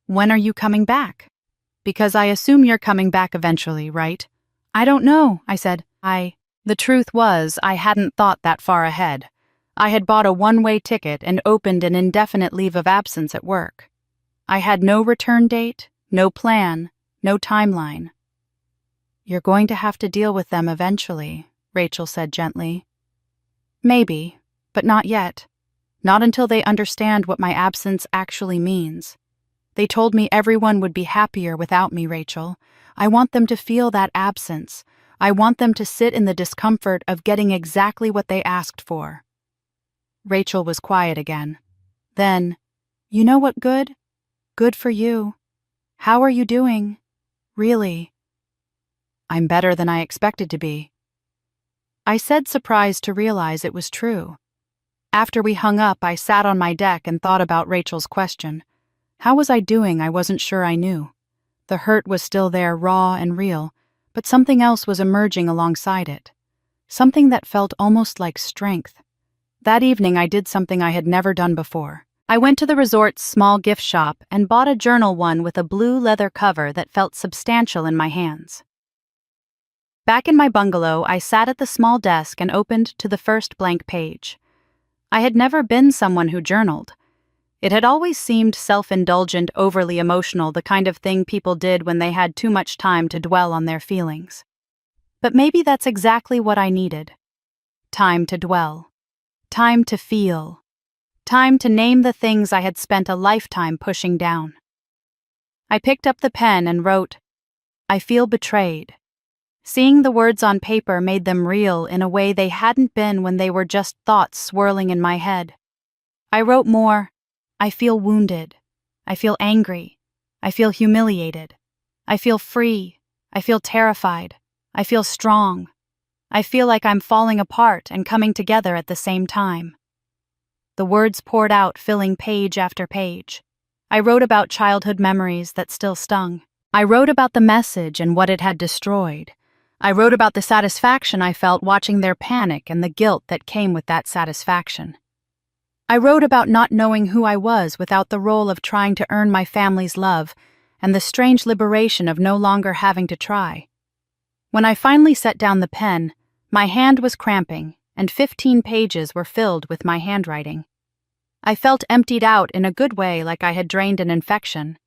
"when are you coming back? Because I assume you're coming back eventually, right?" "I don't know," I said. The truth was, I hadn't thought that far ahead. I had bought a one-way ticket and opened an indefinite leave of absence at work. I had no return date, no plan, no timeline. "You're going to have to deal with them eventually," Rachel said gently. "Maybe, but not yet. Not until they understand what my absence actually means. They told me everyone would be happier without me, Rachel. I want them to feel that absence. I want them to sit in the discomfort of getting exactly what they asked for." Rachel was quiet again. Then, "You know what, good? Good for you. How are you doing? Really?" "I'm better than I expected to be." I said, surprised to realize it was true. After we hung up, I sat on my deck and thought about Rachel's question. How was I doing? I wasn't sure I knew. The hurt was still there, raw and real, but something else was emerging alongside it. Something that felt almost like strength. That evening, I did something I had never done before. I went to the resort's small gift shop and bought a journal one with a blue leather cover that felt substantial in my hands. Back in my bungalow, I sat at the small desk and opened to the first blank page. I had never been someone who journaled. It had always seemed self-indulgent, overly emotional, the kind of thing people did when they had too much time to dwell on their feelings. But maybe that's exactly what I needed. Time to dwell. Time to feel. Time to name the things I had spent a lifetime pushing down. I picked up the pen and wrote, "I feel betrayed." Seeing the words on paper made them real in a way they hadn't been when they were just thoughts swirling in my head. I wrote more, "I feel wounded. I feel angry. I feel humiliated. I feel free. I feel terrified. I feel strong. I feel like I'm falling apart and coming together at the same time." The words poured out, filling page after page. I wrote about childhood memories that still stung. I wrote about the message and what it had destroyed. I wrote about the satisfaction I felt watching their panic and the guilt that came with that satisfaction. I wrote about not knowing who I was without the role of trying to earn my family's love and the strange liberation of no longer having to try. When I finally set down the pen, my hand was cramping and 15 pages were filled with my handwriting. I felt emptied out in a good way, like I had drained an infection.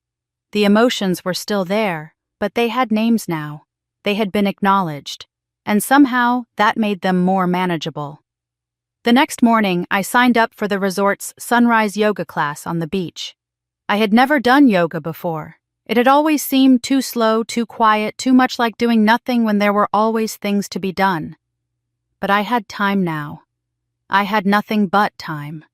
The emotions were still there, but they had names now. They had been acknowledged, and somehow that made them more manageable. The next morning, I signed up for the resort's sunrise yoga class on the beach. I had never done yoga before. It had always seemed too slow, too quiet, too much like doing nothing when there were always things to be done. But I had time now. I had nothing but time.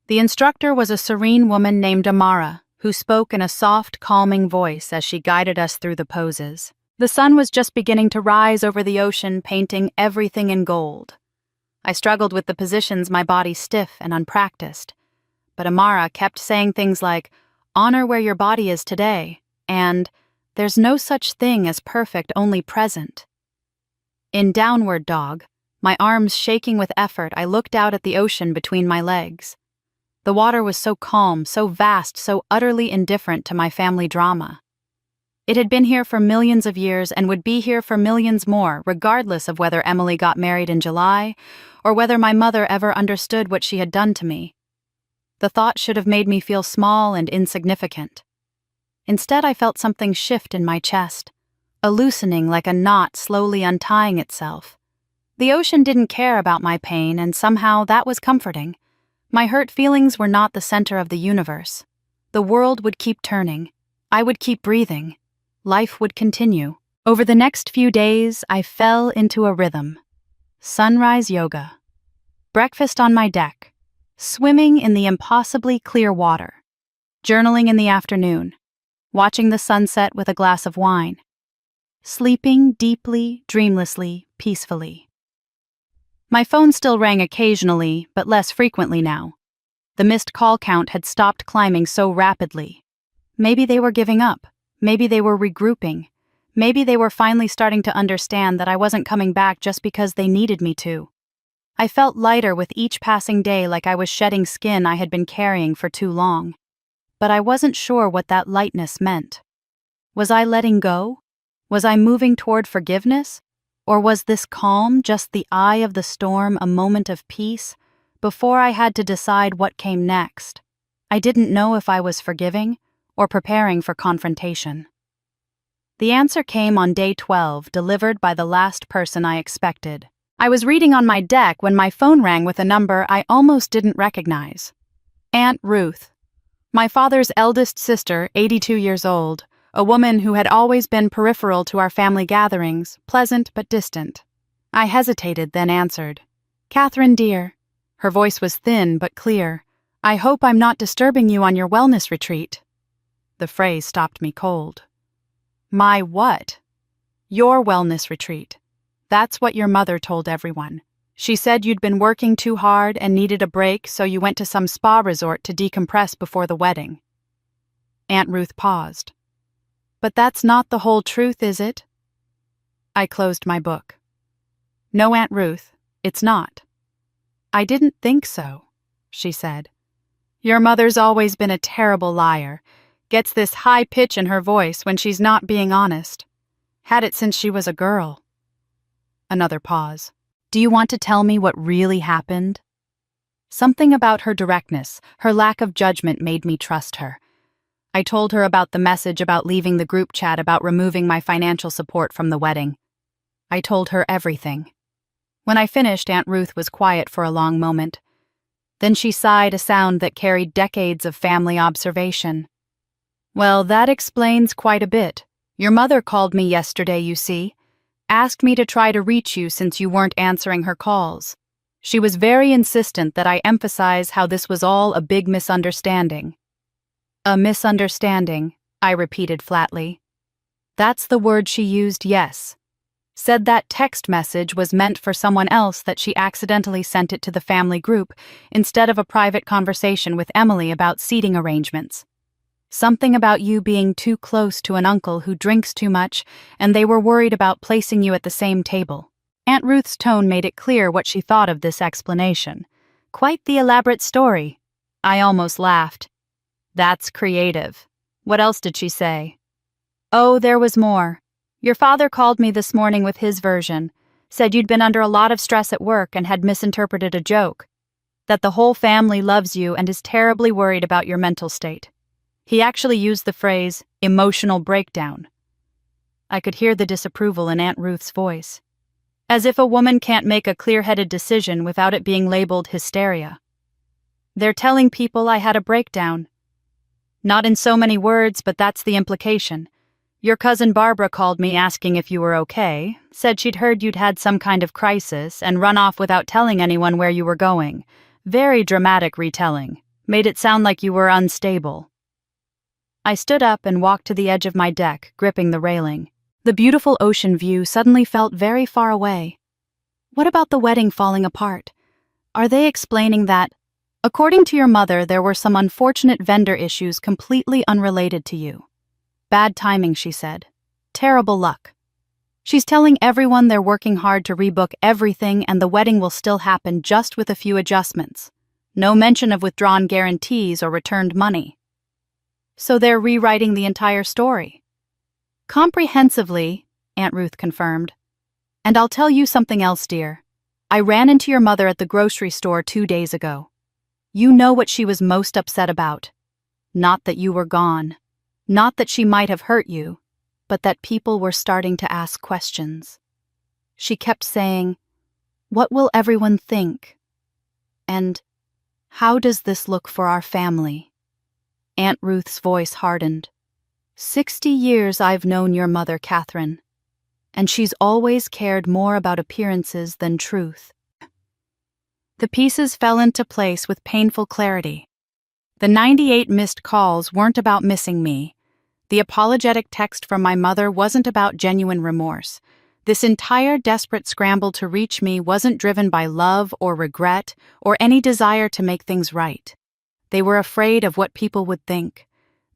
The instructor was a serene woman named Amara, who spoke in a soft, calming voice as she guided us through the poses. The sun was just beginning to rise over the ocean, painting everything in gold. I struggled with the positions, my body stiff and unpracticed. But Amara kept saying things like, "Honor where your body is today," and "There's no such thing as perfect, only present." In Downward Dog, my arms shaking with effort, I looked out at the ocean between my legs. The water was so calm, so vast, so utterly indifferent to my family drama. It had been here for millions of years and would be here for millions more, regardless of whether Emily got married in July or whether my mother ever understood what she had done to me. The thought should have made me feel small and insignificant. Instead, I felt something shift in my chest, a loosening like a knot slowly untying itself. The ocean didn't care about my pain, and somehow that was comforting. My hurt feelings were not the center of the universe. The world would keep turning. I would keep breathing. Life would continue. Over the next few days, I fell into a rhythm. Sunrise yoga. Breakfast on my deck. Swimming in the impossibly clear water. Journaling in the afternoon. Watching the sunset with a glass of wine. Sleeping deeply, dreamlessly, peacefully. My phone still rang occasionally, but less frequently now. The missed call count had stopped climbing so rapidly. Maybe they were giving up. Maybe they were regrouping. Maybe they were finally starting to understand that I wasn't coming back just because they needed me to. I felt lighter with each passing day, like I was shedding skin I had been carrying for too long. But I wasn't sure what that lightness meant. Was I letting go? Was I moving toward forgiveness? Or was this calm just the eye of the storm, a moment of peace, before I had to decide what came next? I didn't know if I was forgiving or preparing for confrontation. The answer came on day 12, delivered by the last person I expected. I was reading on my deck when my phone rang with a number I almost didn't recognize. Aunt Ruth. My father's eldest sister, 82 years old, a woman who had always been peripheral to our family gatherings, pleasant but distant. I hesitated, then answered. "Catherine, dear." Her voice was thin but clear. I hope I'm not disturbing you on your wellness retreat." The phrase stopped me cold. My what? Your wellness retreat. That's what your mother told everyone. She said you'd been working too hard and needed a break, so you went to some spa resort to decompress before the wedding. Aunt Ruth paused. But that's not the whole truth, is it? I closed my book. No, Aunt Ruth, it's not. I didn't think so, she said. Your mother's always been a terrible liar. Gets this high pitch in her voice when she's not being honest. Had it since she was a girl. Another pause. Do you want to tell me what really happened? Something about her directness, her lack of judgment made me trust her. I told her about the message about leaving the group chat about removing my financial support from the wedding. I told her everything. When I finished, Aunt Ruth was quiet for a long moment. Then she sighed, a sound that carried decades of family observation. Well, that explains quite a bit. Your mother called me yesterday, you see. Asked me to try to reach you since you weren't answering her calls. She was very insistent that I emphasize how this was all a big misunderstanding. A misunderstanding, I repeated flatly. That's the word she used, yes. Said that text message was meant for someone else, that she accidentally sent it to the family group instead of a private conversation with Emily about seating arrangements. Something about you being too close to an uncle who drinks too much, and they were worried about placing you at the same table. Aunt Ruth's tone made it clear what she thought of this explanation. Quite the elaborate story. I almost laughed. That's creative. What else did she say? Oh, there was more. Your father called me this morning with his version. Said you'd been under a lot of stress at work and had misinterpreted a joke. That the whole family loves you and is terribly worried about your mental state. He actually used the phrase, emotional breakdown. I could hear the disapproval in Aunt Ruth's voice. As if a woman can't make a clear-headed decision without it being labeled hysteria. They're telling people I had a breakdown. Not in so many words, but that's the implication. Your cousin Barbara called me asking if you were okay, said she'd heard you'd had some kind of crisis and run off without telling anyone where you were going. Very dramatic retelling. Made it sound like you were unstable. I stood up and walked to the edge of my deck, gripping the railing. The beautiful ocean view suddenly felt very far away. What about the wedding falling apart? Are they explaining that, according to your mother, there were some unfortunate vendor issues completely unrelated to you? Bad timing, she said. Terrible luck. She's telling everyone they're working hard to rebook everything and the wedding will still happen just with a few adjustments. No mention of withdrawn guarantees or returned money. So they're rewriting the entire story. Comprehensively, Aunt Ruth confirmed. And I'll tell you something else, dear. I ran into your mother at the grocery store 2 days ago. You know what she was most upset about. Not that you were gone. Not that she might have hurt you, but that people were starting to ask questions. She kept saying, "What will everyone think?" And, "How does this look for our family?" Aunt Ruth's voice hardened. 60 years I've known your mother, Catherine, and she's always cared more about appearances than truth. The pieces fell into place with painful clarity. The 98 missed calls weren't about missing me. The apologetic text from my mother wasn't about genuine remorse. This entire desperate scramble to reach me wasn't driven by love or regret or any desire to make things right. They were afraid of what people would think.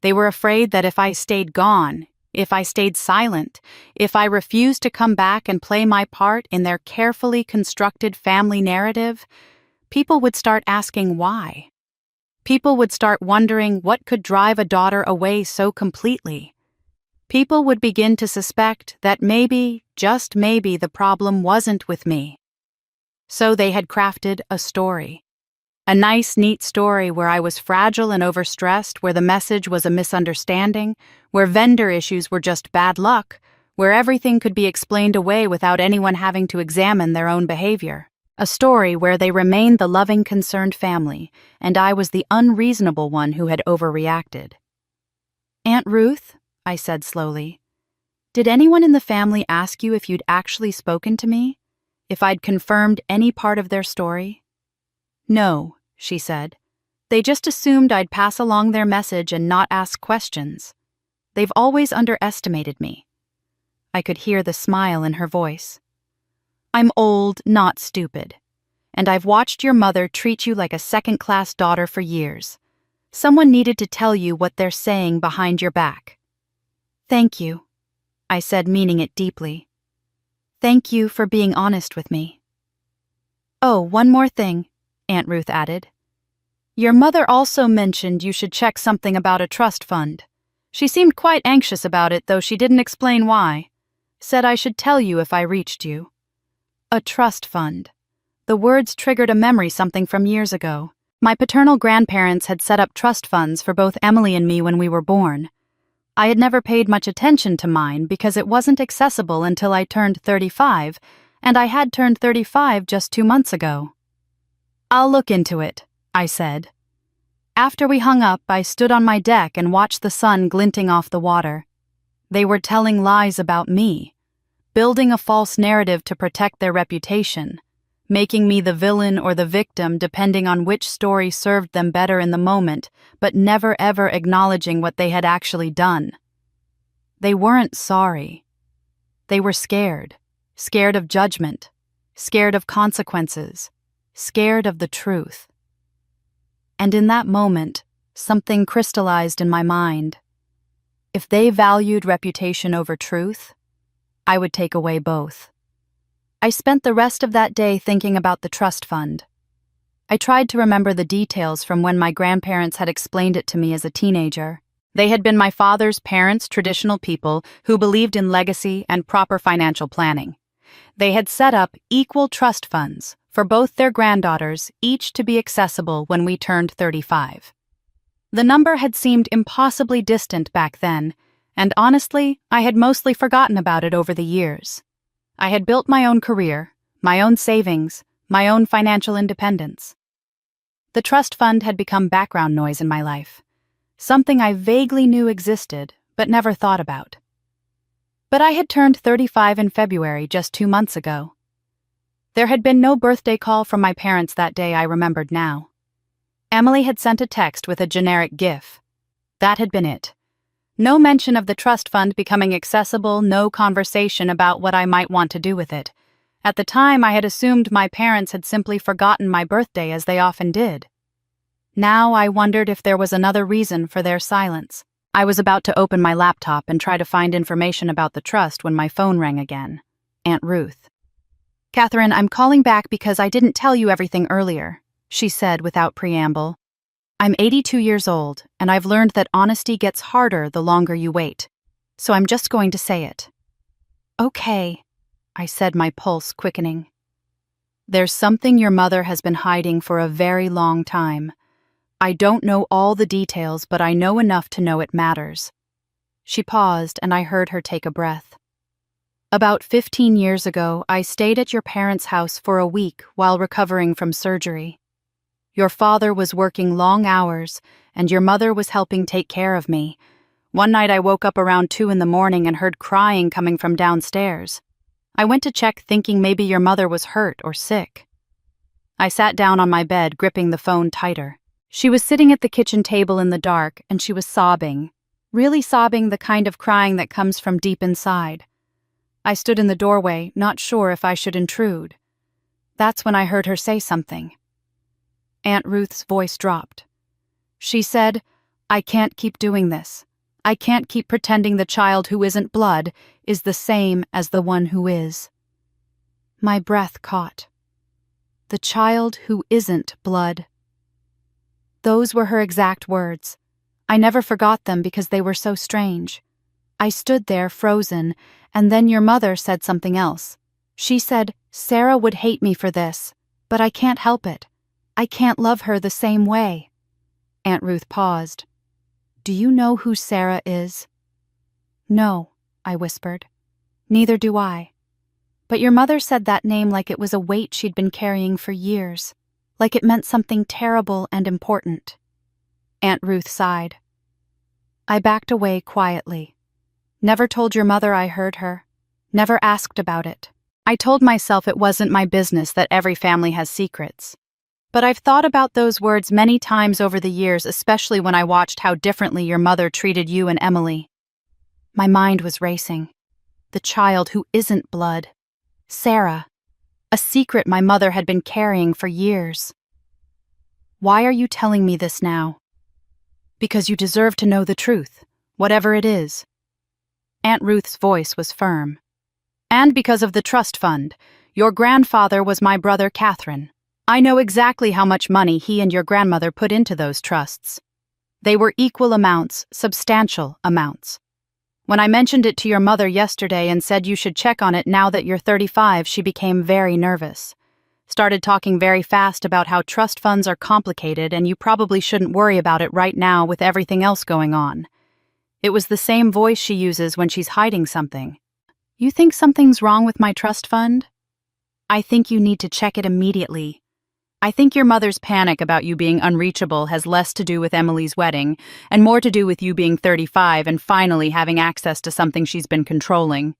They were afraid that if I stayed gone, if I stayed silent, if I refused to come back and play my part in their carefully constructed family narrative, people would start asking why. People would start wondering what could drive a daughter away so completely. People would begin to suspect that maybe, just maybe, the problem wasn't with me. So they had crafted a story. A nice, neat story where I was fragile and overstressed, where the message was a misunderstanding, where vendor issues were just bad luck, where everything could be explained away without anyone having to examine their own behavior. A story where they remained the loving, concerned family, and I was the unreasonable one who had overreacted. "Aunt Ruth," I said slowly, "did anyone in the family ask you if you'd actually spoken to me? If I'd confirmed any part of their story?" "No," she said. They just assumed I'd pass along their message and not ask questions. They've always underestimated me. I could hear the smile in her voice. I'm old, not stupid. And I've watched your mother treat you like a second-class daughter for years. Someone needed to tell you what they're saying behind your back. Thank you, I said, meaning it deeply. Thank you for being honest with me. Oh, one more thing, Aunt Ruth added. Your mother also mentioned you should check something about a trust fund. She seemed quite anxious about it, though she didn't explain why. Said I should tell you if I reached you. A trust fund. The words triggered a memory something from years ago. My paternal grandparents had set up trust funds for both Emily and me when we were born. I had never paid much attention to mine because it wasn't accessible until I turned 35, and I had turned 35 just 2 months ago. I'll look into it, I said. After we hung up, I stood on my deck and watched the sun glinting off the water. They were telling lies about me, building a false narrative to protect their reputation, making me the villain or the victim depending on which story served them better in the moment, but never ever acknowledging what they had actually done. They weren't sorry. They were scared. Scared of judgment. Scared of consequences. Scared of the truth. And in that moment, something crystallized in my mind. If they valued reputation over truth, I would take away both. I spent the rest of that day thinking about the trust fund. I tried to remember the details from when my grandparents had explained it to me as a teenager. They had been my father's parents' traditional people who believed in legacy and proper financial planning. They had set up equal trust funds for both their granddaughters, each to be accessible when we turned 35. The number had seemed impossibly distant back then, and honestly, I had mostly forgotten about it over the years. I had built my own career, my own savings, my own financial independence. The trust fund had become background noise in my life, something I vaguely knew existed but never thought about. But I had turned 35 in February just 2 months ago. There had been no birthday call from my parents that day, I remembered now. Emily had sent a text with a generic GIF. That had been it. No mention of the trust fund becoming accessible, no conversation about what I might want to do with it. At the time, I had assumed my parents had simply forgotten my birthday as they often did. Now I wondered if there was another reason for their silence. I was about to open my laptop and try to find information about the trust when my phone rang again. Aunt Ruth. Catherine, I'm calling back because I didn't tell you everything earlier, she said without preamble. I'm 82 years old, and I've learned that honesty gets harder the longer you wait. So I'm just going to say it. Okay, I said, my pulse quickening. There's something your mother has been hiding for a very long time. I don't know all the details, but I know enough to know it matters. She paused, and I heard her take a breath. About 15 years ago, I stayed at your parents' house for a week while recovering from surgery. Your father was working long hours, and your mother was helping take care of me. One night I woke up around 2 in the morning and heard crying coming from downstairs. I went to check thinking maybe your mother was hurt or sick. I sat down on my bed, gripping the phone tighter. She was sitting at the kitchen table in the dark, and she was sobbing. Really sobbing, the kind of crying that comes from deep inside. I stood in the doorway, not sure if I should intrude. That's when I heard her say something. Aunt Ruth's voice dropped. She said, I can't keep doing this. I can't keep pretending the child who isn't blood is the same as the one who is. My breath caught. The child who isn't blood. Those were her exact words. I never forgot them because they were so strange. I stood there frozen, and then your mother said something else. She said, Sarah would hate me for this, but I can't help it. I can't love her the same way. Aunt Ruth paused. Do you know who Sarah is? No, I whispered. Neither do I. But your mother said that name like it was a weight she'd been carrying for years, like it meant something terrible and important. Aunt Ruth sighed. I backed away quietly. Never told your mother I heard her. Never asked about it. I told myself it wasn't my business, that every family has secrets. But I've thought about those words many times over the years, especially when I watched how differently your mother treated you and Emily. My mind was racing. The child who isn't blood. Sarah. A secret my mother had been carrying for years. Why are you telling me this now? Because you deserve to know the truth, whatever it is. Aunt Ruth's voice was firm. And because of the trust fund. Your grandfather was my brother Catherine. I know exactly how much money he and your grandmother put into those trusts. They were equal amounts, substantial amounts. When I mentioned it to your mother yesterday and said you should check on it now that you're 35, she became very nervous. Started talking very fast about how trust funds are complicated and you probably shouldn't worry about it right now with everything else going on. It was the same voice she uses when she's hiding something. You think something's wrong with my trust fund? I think you need to check it immediately. I think your mother's panic about you being unreachable has less to do with Emily's wedding and more to do with you being 35 and finally having access to something she's been controlling.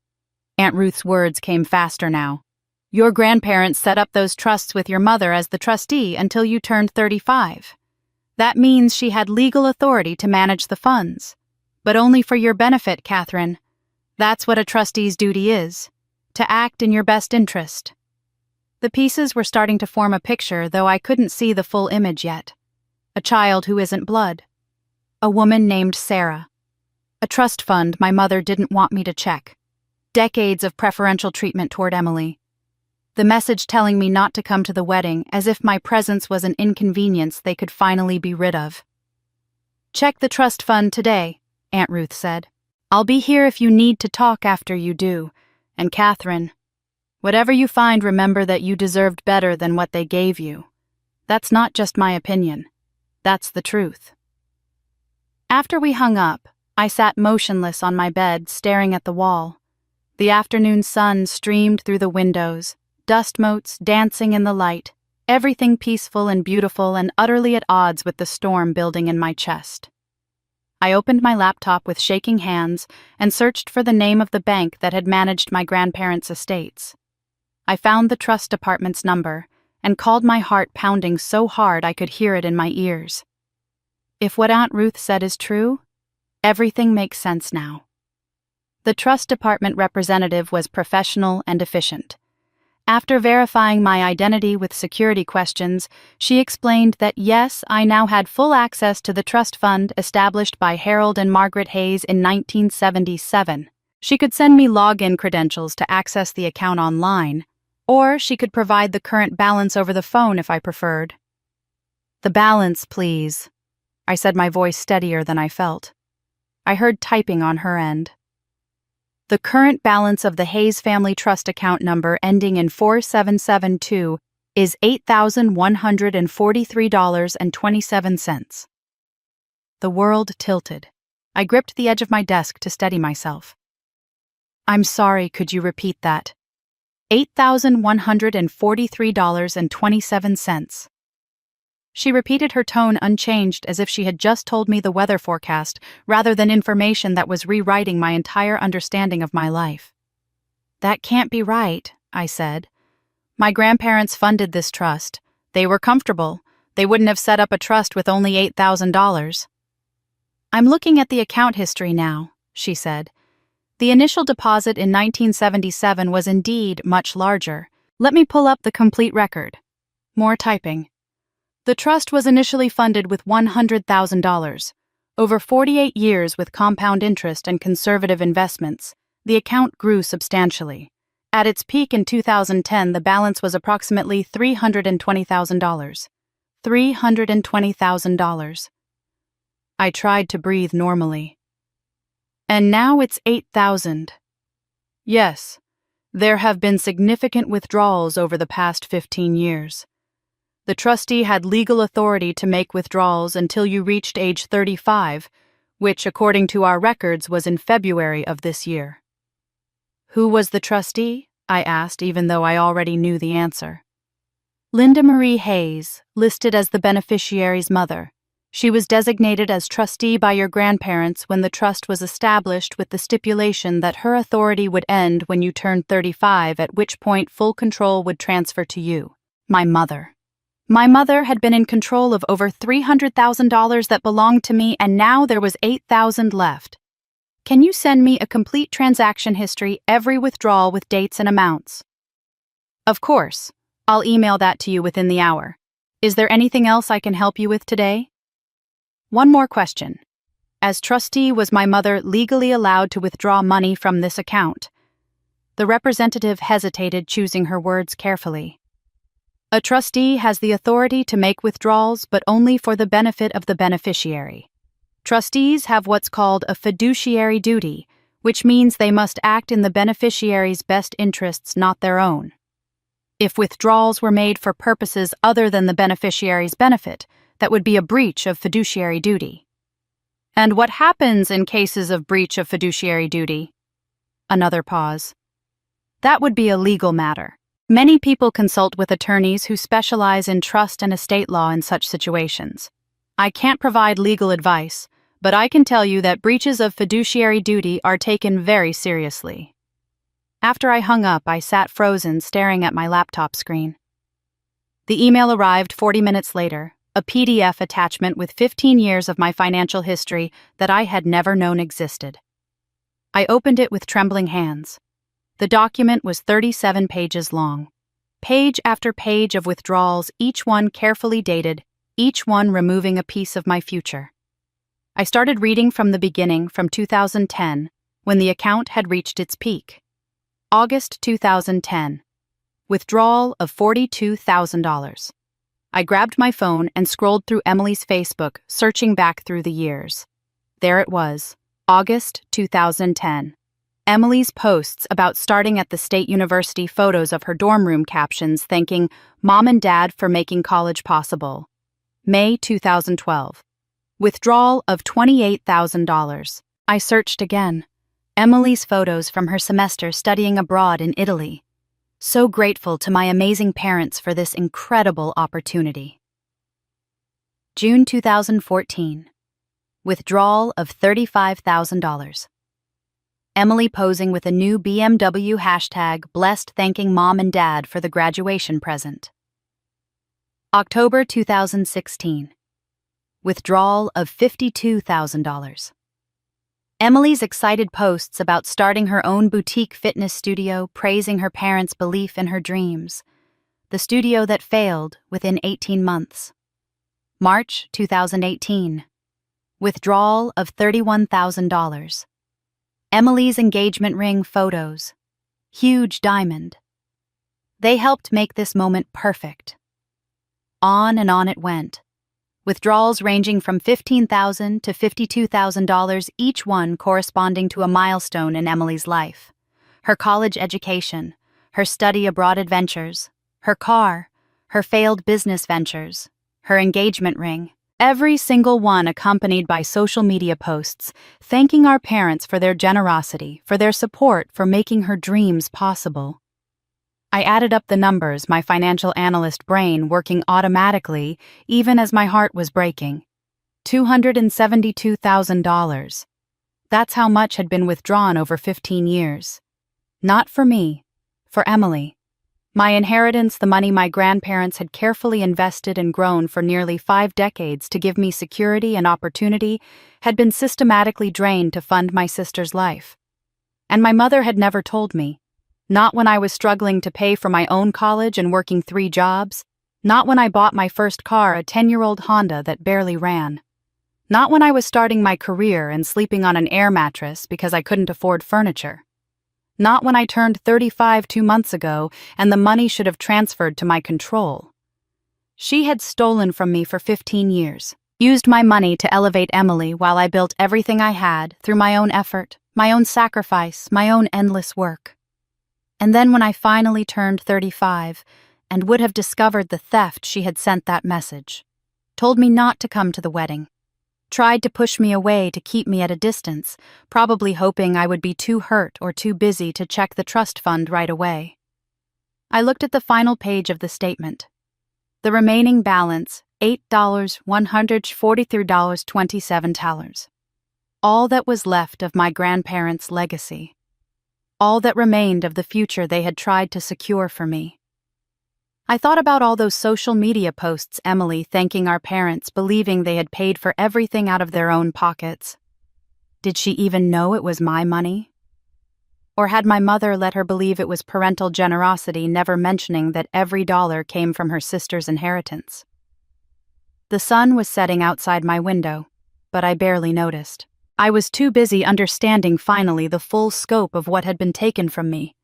Aunt Ruth's words came faster now. Your grandparents set up those trusts with your mother as the trustee until you turned 35. That means she had legal authority to manage the funds. But only for your benefit, Catherine. That's what a trustee's duty is, to act in your best interest. The pieces were starting to form a picture, though I couldn't see the full image yet. A child who isn't blood. A woman named Sarah. A trust fund my mother didn't want me to check. Decades of preferential treatment toward Emily. The message telling me not to come to the wedding, as if my presence was an inconvenience they could finally be rid of. Check the trust fund today, Aunt Ruth said. I'll be here if you need to talk after you do. And Catherine, whatever you find, remember that you deserved better than what they gave you. That's not just my opinion. That's the truth. After we hung up, I sat motionless on my bed, staring at the wall. The afternoon sun streamed through the windows, dust motes dancing in the light, everything peaceful and beautiful and utterly at odds with the storm building in my chest. I opened my laptop with shaking hands and searched for the name of the bank that had managed my grandparents' estates. I found the trust department's number and called, my heart pounding so hard I could hear it in my ears. If what Aunt Ruth said is true, everything makes sense now. The trust department representative was professional and efficient. After verifying my identity with security questions, she explained that yes, I now had full access to the trust fund established by Harold and Margaret Hayes in 1977. She could send me login credentials to access the account online, or she could provide the current balance over the phone if I preferred. The balance, please, I said, my voice steadier than I felt. I heard typing on her end. The current balance of the Hayes Family Trust account number ending in 4772 is $8,143.27. The world tilted. I gripped the edge of my desk to steady myself. I'm sorry, could you repeat that? $8,143.27. She repeated, her tone unchanged, as if she had just told me the weather forecast rather than information that was rewriting my entire understanding of my life. That can't be right, I said. My grandparents funded this trust. They were comfortable. They wouldn't have set up a trust with only $8,000. I'm looking at the account history now, she said. The initial deposit in 1977 was indeed much larger. Let me pull up the complete record. More typing. The trust was initially funded with $100,000. Over 48 years with compound interest and conservative investments, the account grew substantially. At its peak in 2010, the balance was approximately $320,000. $320,000. I tried to breathe normally. And now it's $8,000. Yes, there have been significant withdrawals over the past 15 years. The trustee had legal authority to make withdrawals until you reached age 35, which, according to our records, was in February of this year. Who was the trustee? I asked, even though I already knew the answer. Linda Marie Hayes, listed as the beneficiary's mother. She was designated as trustee by your grandparents when the trust was established, with the stipulation that her authority would end when you turned 35, at which point full control would transfer to you, my mother. My mother had been in control of over $300,000 that belonged to me, and now there was $8,000 left. Can you send me a complete transaction history, every withdrawal with dates and amounts? Of course. I'll email that to you within the hour. Is there anything else I can help you with today? One more question. As trustee, was my mother legally allowed to withdraw money from this account? The representative hesitated, choosing her words carefully. A trustee has the authority to make withdrawals, but only for the benefit of the beneficiary. Trustees have what's called a fiduciary duty, which means they must act in the beneficiary's best interests, not their own. If withdrawals were made for purposes other than the beneficiary's benefit, that would be a breach of fiduciary duty. And what happens in cases of breach of fiduciary duty? Another pause. That would be a legal matter. Many people consult with attorneys who specialize in trust and estate law in such situations. I can't provide legal advice, but I can tell you that breaches of fiduciary duty are taken very seriously. After I hung up, I sat frozen, staring at my laptop screen. The email arrived 40 minutes later, a PDF attachment with 15 years of my financial history that I had never known existed. I opened it with trembling hands. The document was 37 pages long. Page after page of withdrawals, each one carefully dated, each one removing a piece of my future. I started reading from the beginning, from 2010, when the account had reached its peak. August 2010. Withdrawal of $42,000. I grabbed my phone and scrolled through Emily's Facebook, searching back through the years. There it was, August 2010. Emily's posts about starting at the State University, photos of her dorm room, captions thanking Mom and Dad for making college possible. May 2012. Withdrawal of $28,000. I searched again. Emily's photos from her semester studying abroad in Italy. So grateful to my amazing parents for this incredible opportunity. June 2014. Withdrawal of $35,000. Emily posing with a new BMW hashtag blessed, thanking Mom and Dad for the graduation present. October 2016. Withdrawal of $52,000. Emily's excited posts about starting her own boutique fitness studio, praising her parents' belief in her dreams. The studio that failed within 18 months. March 2018. Withdrawal of $31,000. Emily's engagement ring photos. Huge diamond. They helped make this moment perfect. On and on it went. Withdrawals ranging from $15,000 to $52,000, each one corresponding to a milestone in Emily's life. Her college education, her study abroad adventures, her car, her failed business ventures, her engagement ring. Every single one accompanied by social media posts, thanking our parents for their generosity, for their support, for making her dreams possible. I added up the numbers, my financial analyst brain working automatically, even as my heart was breaking. $272,000. That's how much had been withdrawn over 15 years. Not for me, for Emily. My inheritance, the money my grandparents had carefully invested and grown for nearly 5 decades to give me security and opportunity, had been systematically drained to fund my sister's life. And my mother had never told me. Not when I was struggling to pay for my own college and working 3 jobs. Not when I bought my first car, a 10-year-old Honda that barely ran. Not when I was starting my career and sleeping on an air mattress because I couldn't afford furniture. Not when I turned 35 2 months ago and the money should have transferred to my control. She had stolen from me for 15 years, used my money to elevate Emily while I built everything I had through my own effort, my own sacrifice, my own endless work. And then when I finally turned 35 and would have discovered the theft, she had sent that message, told me not to come to the wedding, tried to push me away to keep me at a distance, probably hoping I would be too hurt or too busy to check the trust fund right away. I looked at the final page of the statement. The remaining balance, $8,143.27. All that was left of my grandparents' legacy. All that remained of the future they had tried to secure for me. I thought about all those social media posts, Emily thanking our parents, believing they had paid for everything out of their own pockets. Did she even know it was my money? Or had my mother let her believe it was parental generosity, never mentioning that every dollar came from her sister's inheritance? The sun was setting outside my window, but I barely noticed. I was too busy understanding finally the full scope of what had been taken from me.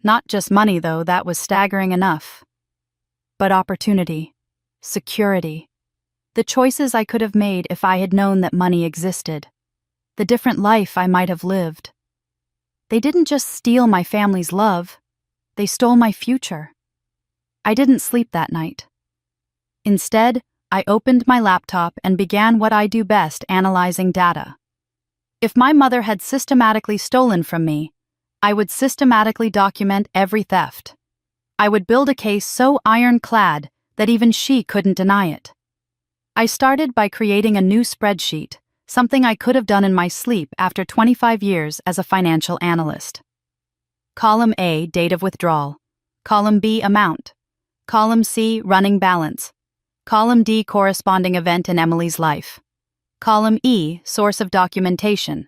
Not just money, though, that was staggering enough. But opportunity, security, the choices I could have made if I had known that money existed, the different life I might have lived. They didn't just steal my family's love, they stole my future. I didn't sleep that night. Instead, I opened my laptop and began what I do best, analyzing data. If my mother had systematically stolen from me, I would systematically document every theft. I would build a case so ironclad that even she couldn't deny it. I started by creating a new spreadsheet, something I could have done in my sleep after 25 years as a financial analyst. Column A, date of withdrawal. Column B, amount. Column C, running balance. Column D, corresponding event in Emily's life. Column E, source of documentation.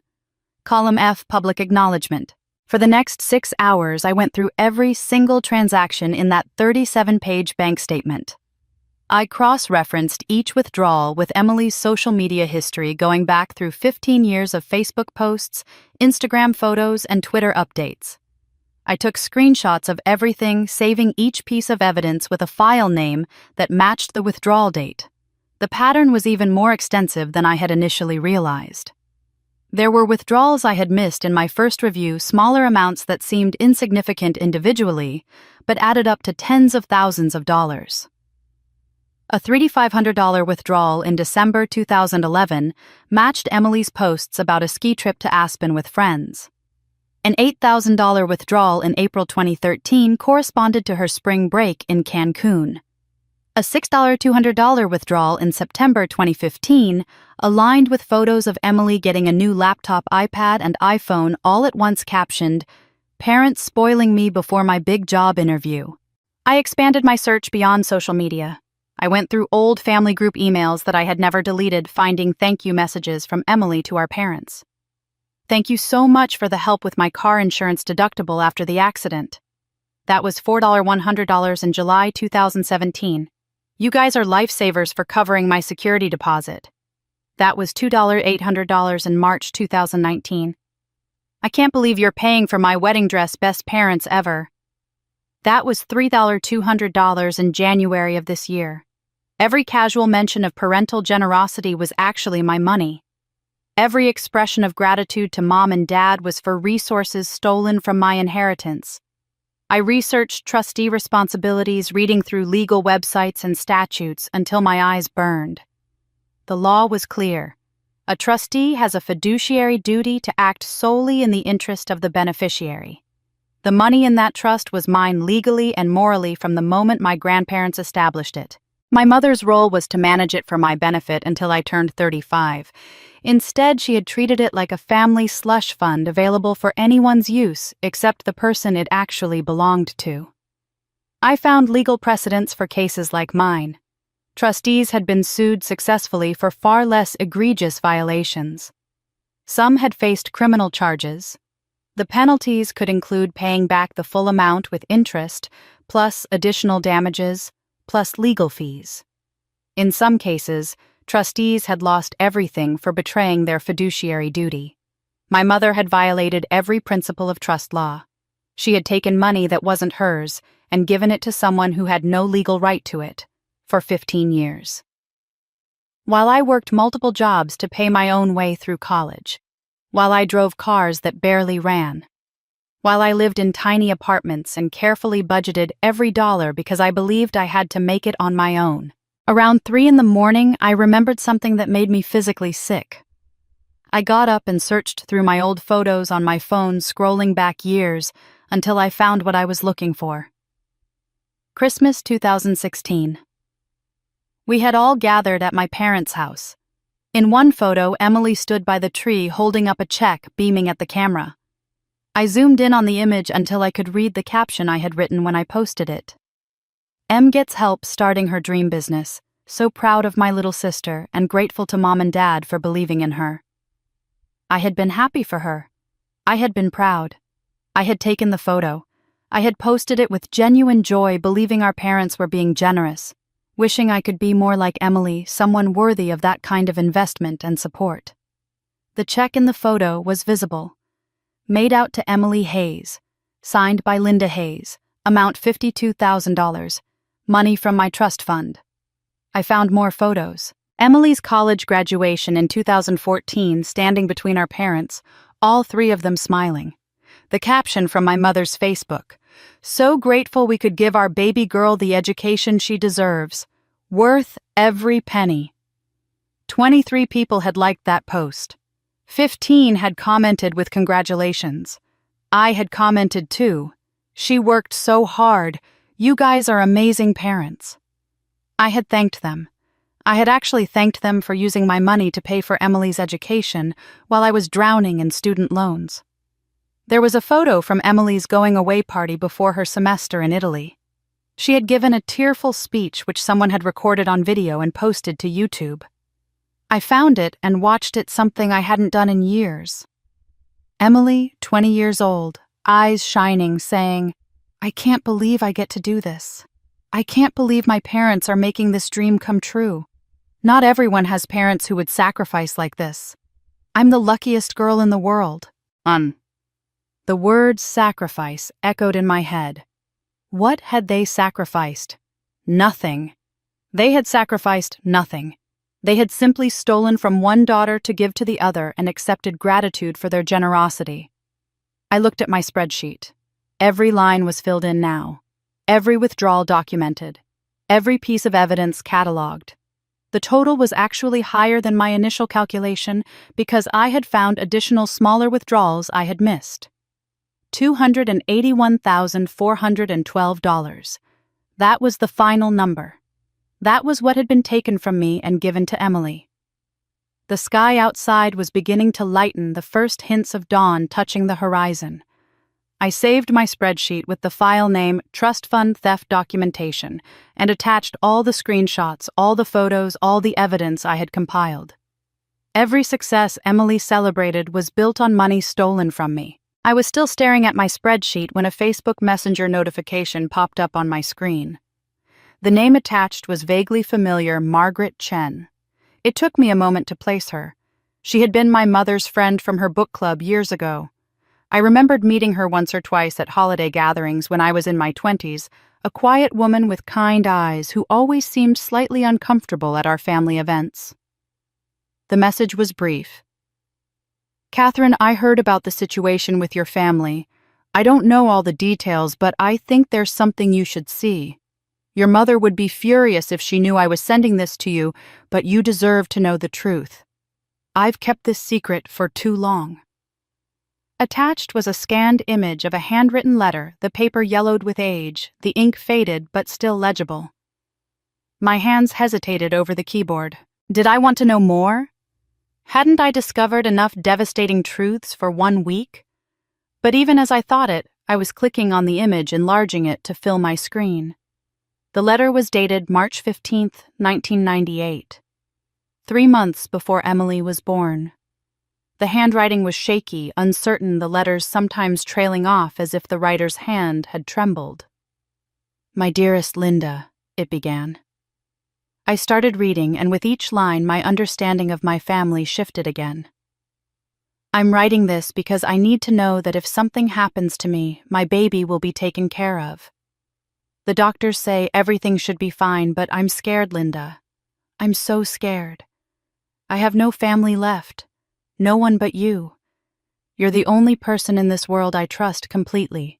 Column F, public acknowledgement. For the next 6 hours, I went through every single transaction in that 37-page bank statement. I cross-referenced each withdrawal with Emily's social media history, going back through 15 years of Facebook posts, Instagram photos, and Twitter updates. I took screenshots of everything, saving each piece of evidence with a file name that matched the withdrawal date. The pattern was even more extensive than I had initially realized. There were withdrawals I had missed in my first review, smaller amounts that seemed insignificant individually, but added up to tens of thousands of dollars. A $3,500 withdrawal in December 2011 matched Emily's posts about a ski trip to Aspen with friends. An $8,000 withdrawal in April 2013 corresponded to her spring break in Cancun. A $6,200 withdrawal in September 2015 aligned with photos of Emily getting a new laptop, iPad, and iPhone, all at once captioned, "Parents spoiling me before my big job interview." I expanded my search beyond social media. I went through old family group emails that I had never deleted, finding thank you messages from Emily to our parents. "Thank you so much for the help with my car insurance deductible after the accident. That was $4,100 in July 2017. You guys are lifesavers for covering my security deposit. That was $2,800 in March 2019. I can't believe you're paying for my wedding dress, best parents ever. That was $3,200 in January of this year. Every casual mention of parental generosity was actually my money. Every expression of gratitude to mom and dad was for resources stolen from my inheritance. I researched trustee responsibilities, reading through legal websites and statutes until my eyes burned. The law was clear. A trustee has a fiduciary duty to act solely in the interest of the beneficiary. The money in that trust was mine legally and morally from the moment my grandparents established it. My mother's role was to manage it for my benefit until I turned 35. Instead, she had treated it like a family slush fund available for anyone's use except the person it actually belonged to. I found legal precedents for cases like mine. Trustees had been sued successfully for far less egregious violations. Some had faced criminal charges. The penalties could include paying back the full amount with interest, plus additional damages, plus legal fees. In some cases, trustees had lost everything for betraying their fiduciary duty. My mother had violated every principle of trust law. She had taken money that wasn't hers and given it to someone who had no legal right to it, for 15 years. While I worked multiple jobs to pay my own way through college, while I drove cars that barely ran, while I lived in tiny apartments and carefully budgeted every dollar because I believed I had to make it on my own. Around 3 a.m, I remembered something that made me physically sick. I got up and searched through my old photos on my phone, scrolling back years until I found what I was looking for. Christmas 2016. We had all gathered at my parents' house. In one photo, Emily stood by the tree holding up a check, beaming at the camera. I zoomed in on the image until I could read the caption I had written when I posted it. Em gets help starting her dream business, so proud of my little sister and grateful to Mom and Dad for believing in her. I had been happy for her. I had been proud. I had taken the photo. I had posted it with genuine joy, believing our parents were being generous, wishing I could be more like Emily, someone worthy of that kind of investment and support. The check in the photo was visible. Made out to Emily Hayes, signed by Linda Hayes, amount $52,000, money from my trust fund. I found more photos. Emily's college graduation in 2014 standing between our parents, all three of them smiling. The caption from my mother's Facebook, "So grateful we could give our baby girl the education she deserves. Worth every penny." 23 people had liked that post. 15 had commented with congratulations. I had commented too. "She worked so hard. You guys are amazing parents." I had thanked them. I had actually thanked them for using my money to pay for Emily's education while I was drowning in student loans. There was a photo from Emily's going-away party before her semester in Italy. She had given a tearful speech which someone had recorded on video and posted to YouTube. I found it and watched it, something I hadn't done in years. Emily, 20 years old, eyes shining, saying, "I can't believe I get to do this. I can't believe my parents are making this dream come true. Not everyone has parents who would sacrifice like this. I'm the luckiest girl in the world." The word sacrifice echoed in my head. What had they sacrificed? Nothing. They had sacrificed nothing. They had simply stolen from one daughter to give to the other and accepted gratitude for their generosity. I looked at my spreadsheet. Every line was filled in now. Every withdrawal documented. Every piece of evidence cataloged. The total was actually higher than my initial calculation because I had found additional smaller withdrawals I had missed. $281,412. That was the final number. That was what had been taken from me and given to Emily. The sky outside was beginning to lighten, the first hints of dawn touching the horizon. I saved my spreadsheet with the file name Trust Fund Theft Documentation and attached all the screenshots, all the photos, all the evidence I had compiled. Every success Emily celebrated was built on money stolen from me. I was still staring at my spreadsheet when a Facebook Messenger notification popped up on my screen. The name attached was vaguely familiar, Margaret Chen. It took me a moment to place her. She had been my mother's friend from her book club years ago. I remembered meeting her once or twice at holiday gatherings when I was in my 20s, a quiet woman with kind eyes who always seemed slightly uncomfortable at our family events. The message was brief. "Catherine, I heard about the situation with your family. I don't know all the details, but I think there's something you should see. Your mother would be furious if she knew I was sending this to you, but you deserve to know the truth. I've kept this secret for too long." Attached was a scanned image of a handwritten letter, the paper yellowed with age, the ink faded but still legible. My hands hesitated over the keyboard. Did I want to know more? Hadn't I discovered enough devastating truths for 1 week? But even as I thought it, I was clicking on the image, enlarging it to fill my screen. The letter was dated March 15th, 1998. 3 months before Emily was born. The handwriting was shaky, uncertain, the letters sometimes trailing off as if the writer's hand had trembled. "My dearest Linda," it began. I started reading, and with each line, my understanding of my family shifted again. "I'm writing this because I need to know that if something happens to me, my baby will be taken care of. The doctors say everything should be fine, but I'm scared, Linda. I'm so scared. I have no family left. No one but you. You're the only person in this world I trust completely.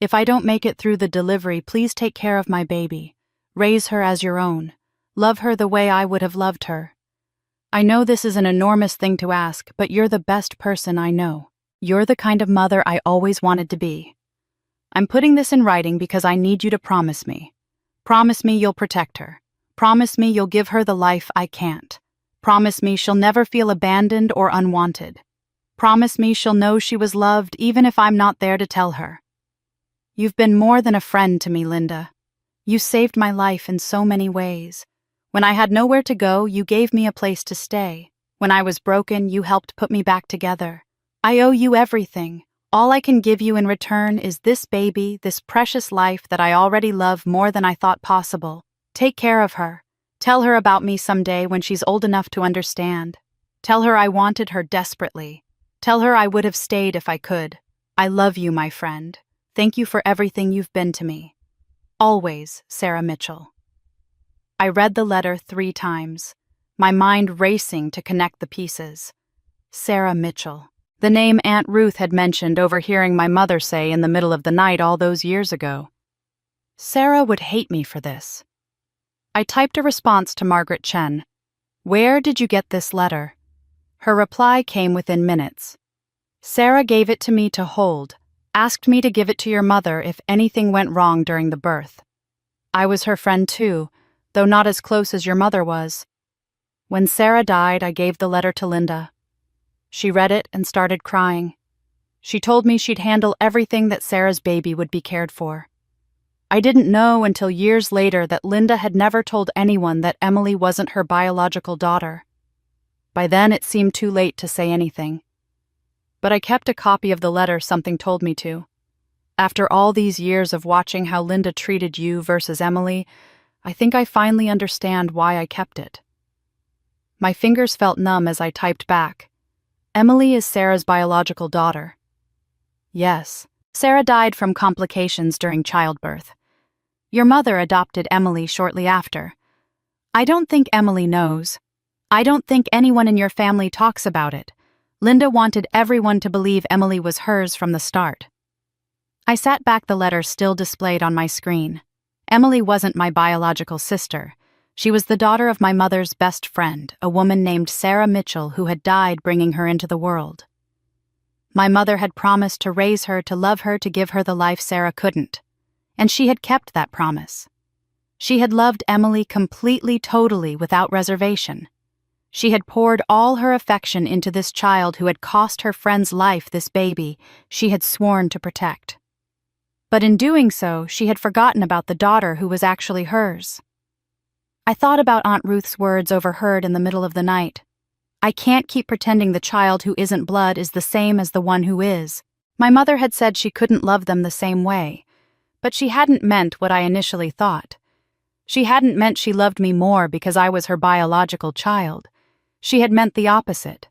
If I don't make it through the delivery, please take care of my baby. Raise her as your own. Love her the way I would have loved her. I know this is an enormous thing to ask, but you're the best person I know. You're the kind of mother I always wanted to be. I'm putting this in writing because I need you to promise me. Promise me you'll protect her. Promise me you'll give her the life I can't. Promise me she'll never feel abandoned or unwanted. Promise me she'll know she was loved even if I'm not there to tell her. You've been more than a friend to me, Linda. You saved my life in so many ways. When I had nowhere to go, you gave me a place to stay. When I was broken, you helped put me back together. I owe you everything. All I can give you in return is this baby, this precious life that I already love more than I thought possible. Take care of her. Tell her about me someday when she's old enough to understand. Tell her I wanted her desperately. Tell her I would have stayed if I could. I love you, my friend. Thank you for everything you've been to me. Always, Sarah Mitchell. I read the letter 3 times, my mind racing to connect the pieces. Sarah Mitchell. The name Aunt Ruth had mentioned overhearing my mother say in the middle of the night all those years ago. Sarah would hate me for this. I typed a response to Margaret Chen. Where did you get this letter? Her reply came within minutes. Sarah gave it to me to hold, asked me to give it to your mother if anything went wrong during the birth. I was her friend too, though not as close as your mother was. When Sarah died, I gave the letter to Linda. She read it and started crying. She told me she'd handle everything that Sarah's baby would be cared for. I didn't know until years later that Linda had never told anyone that Emily wasn't her biological daughter. By then it seemed too late to say anything. But I kept a copy of the letter something told me to. After all these years of watching how Linda treated you versus Emily, I think I finally understand why I kept it. My fingers felt numb as I typed back. Emily is Sarah's biological daughter. Yes, Sarah died from complications during childbirth. Your mother adopted Emily shortly after. I don't think Emily knows. I don't think anyone in your family talks about it. Linda wanted everyone to believe Emily was hers from the start. I sat back, the letter still displayed on my screen. Emily wasn't my biological sister. She was the daughter of my mother's best friend, a woman named Sarah Mitchell who had died bringing her into the world. My mother had promised to raise her, to love her, to give her the life Sarah couldn't. And she had kept that promise. She had loved Emily completely, totally, without reservation. She had poured all her affection into this child who had cost her friend's life, this baby she had sworn to protect. But in doing so, she had forgotten about the daughter who was actually hers. I thought about Aunt Ruth's words overheard in the middle of the night. I can't keep pretending the child who isn't blood is the same as the one who is. My mother had said she couldn't love them the same way, but she hadn't meant what I initially thought. She hadn't meant she loved me more because I was her biological child. She had meant the opposite.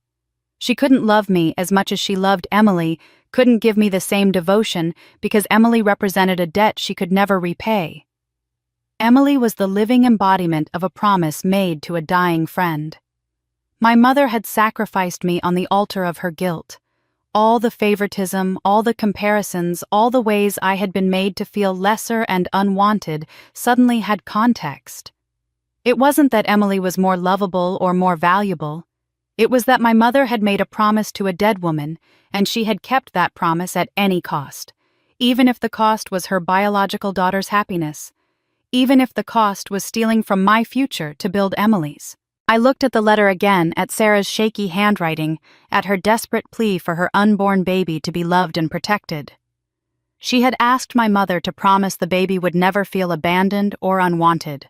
She couldn't love me as much as she loved Emily, couldn't give me the same devotion because Emily represented a debt she could never repay. Emily was the living embodiment of a promise made to a dying friend. My mother had sacrificed me on the altar of her guilt. All the favoritism, all the comparisons, all the ways I had been made to feel lesser and unwanted suddenly had context. It wasn't that Emily was more lovable or more valuable. It was that my mother had made a promise to a dead woman, and she had kept that promise at any cost, even if the cost was her biological daughter's happiness. Even if the cost was stealing from my future to build Emily's. I looked at the letter again, at Sarah's shaky handwriting, at her desperate plea for her unborn baby to be loved and protected. She had asked my mother to promise the baby would never feel abandoned or unwanted.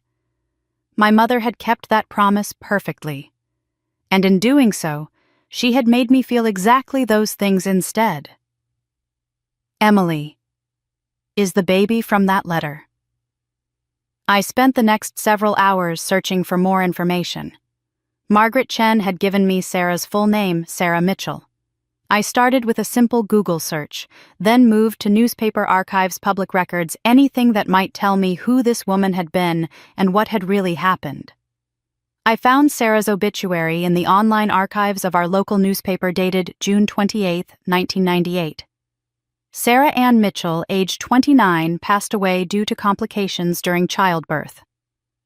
My mother had kept that promise perfectly. And in doing so, she had made me feel exactly those things instead. Emily is the baby from that letter. I spent the next several hours searching for more information. Margaret Chen had given me Sarah's full name, Sarah Mitchell. I started with a simple Google search, then moved to newspaper archives, public records, anything that might tell me who this woman had been and what had really happened. I found Sarah's obituary in the online archives of our local newspaper dated June 28, 1998. Sarah Ann Mitchell, aged 29, passed away due to complications during childbirth.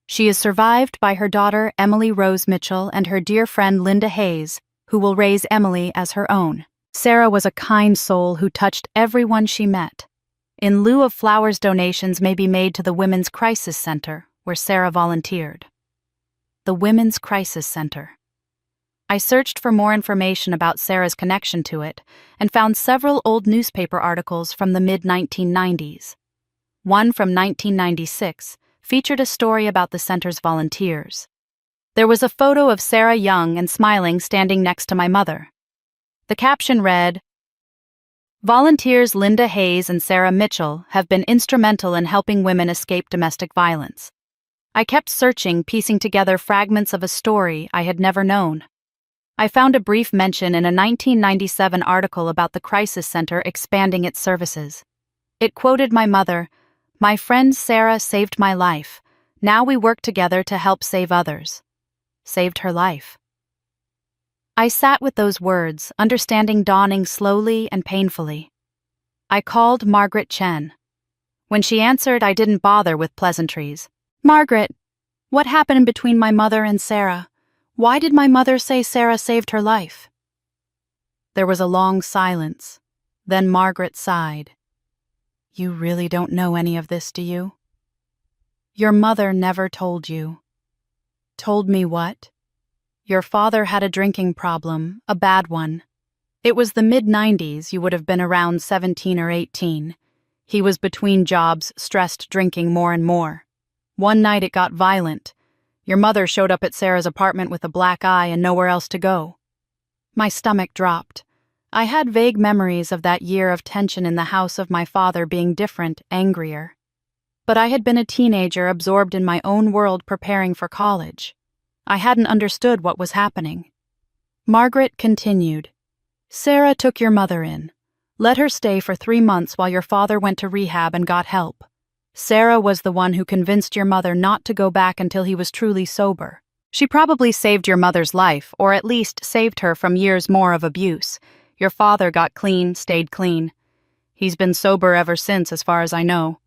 She is survived by her daughter Emily Rose Mitchell and her dear friend Linda Hayes, who will raise Emily as her own. Sarah was a kind soul who touched everyone she met. In lieu of flowers, donations may be made to the Women's Crisis Center, where Sarah volunteered. The Women's Crisis Center. I searched for more information about Sarah's connection to it and found several old newspaper articles from the mid-1990s. One from 1996 featured a story about the center's volunteers. There was a photo of Sarah young and smiling standing next to my mother. The caption read, "Volunteers Linda Hayes and Sarah Mitchell have been instrumental in helping women escape domestic violence." I kept searching, piecing together fragments of a story I had never known. I found a brief mention in a 1997 article about the Crisis Center expanding its services. It quoted my mother, "My friend Sarah saved my life. Now we work together to help save others." Saved her life. I sat with those words, understanding dawning slowly and painfully. I called Margaret Chen. When she answered, I didn't bother with pleasantries. "Margaret, what happened between my mother and Sarah? Why did my mother say Sarah saved her life?" There was a long silence. Then Margaret sighed. "You really don't know any of this, do you? Your mother never told you." "Told me what?" "Your father had a drinking problem, a bad one. It was the mid-90s, you would have been around 17 or 18. He was between jobs, stressed, drinking more and more. One night it got violent. Your mother showed up at Sarah's apartment with a black eye and nowhere else to go." My stomach dropped. I had vague memories of that year of tension in the house of my father being different, angrier. But I had been a teenager absorbed in my own world preparing for college. I hadn't understood what was happening. Margaret continued, "Sarah took your mother in. Let her stay for 3 months while your father went to rehab and got help. Sarah was the one who convinced your mother not to go back until he was truly sober. She probably saved your mother's life, or at least saved her from years more of abuse. Your father got clean, stayed clean. He's been sober ever since, as far as I know.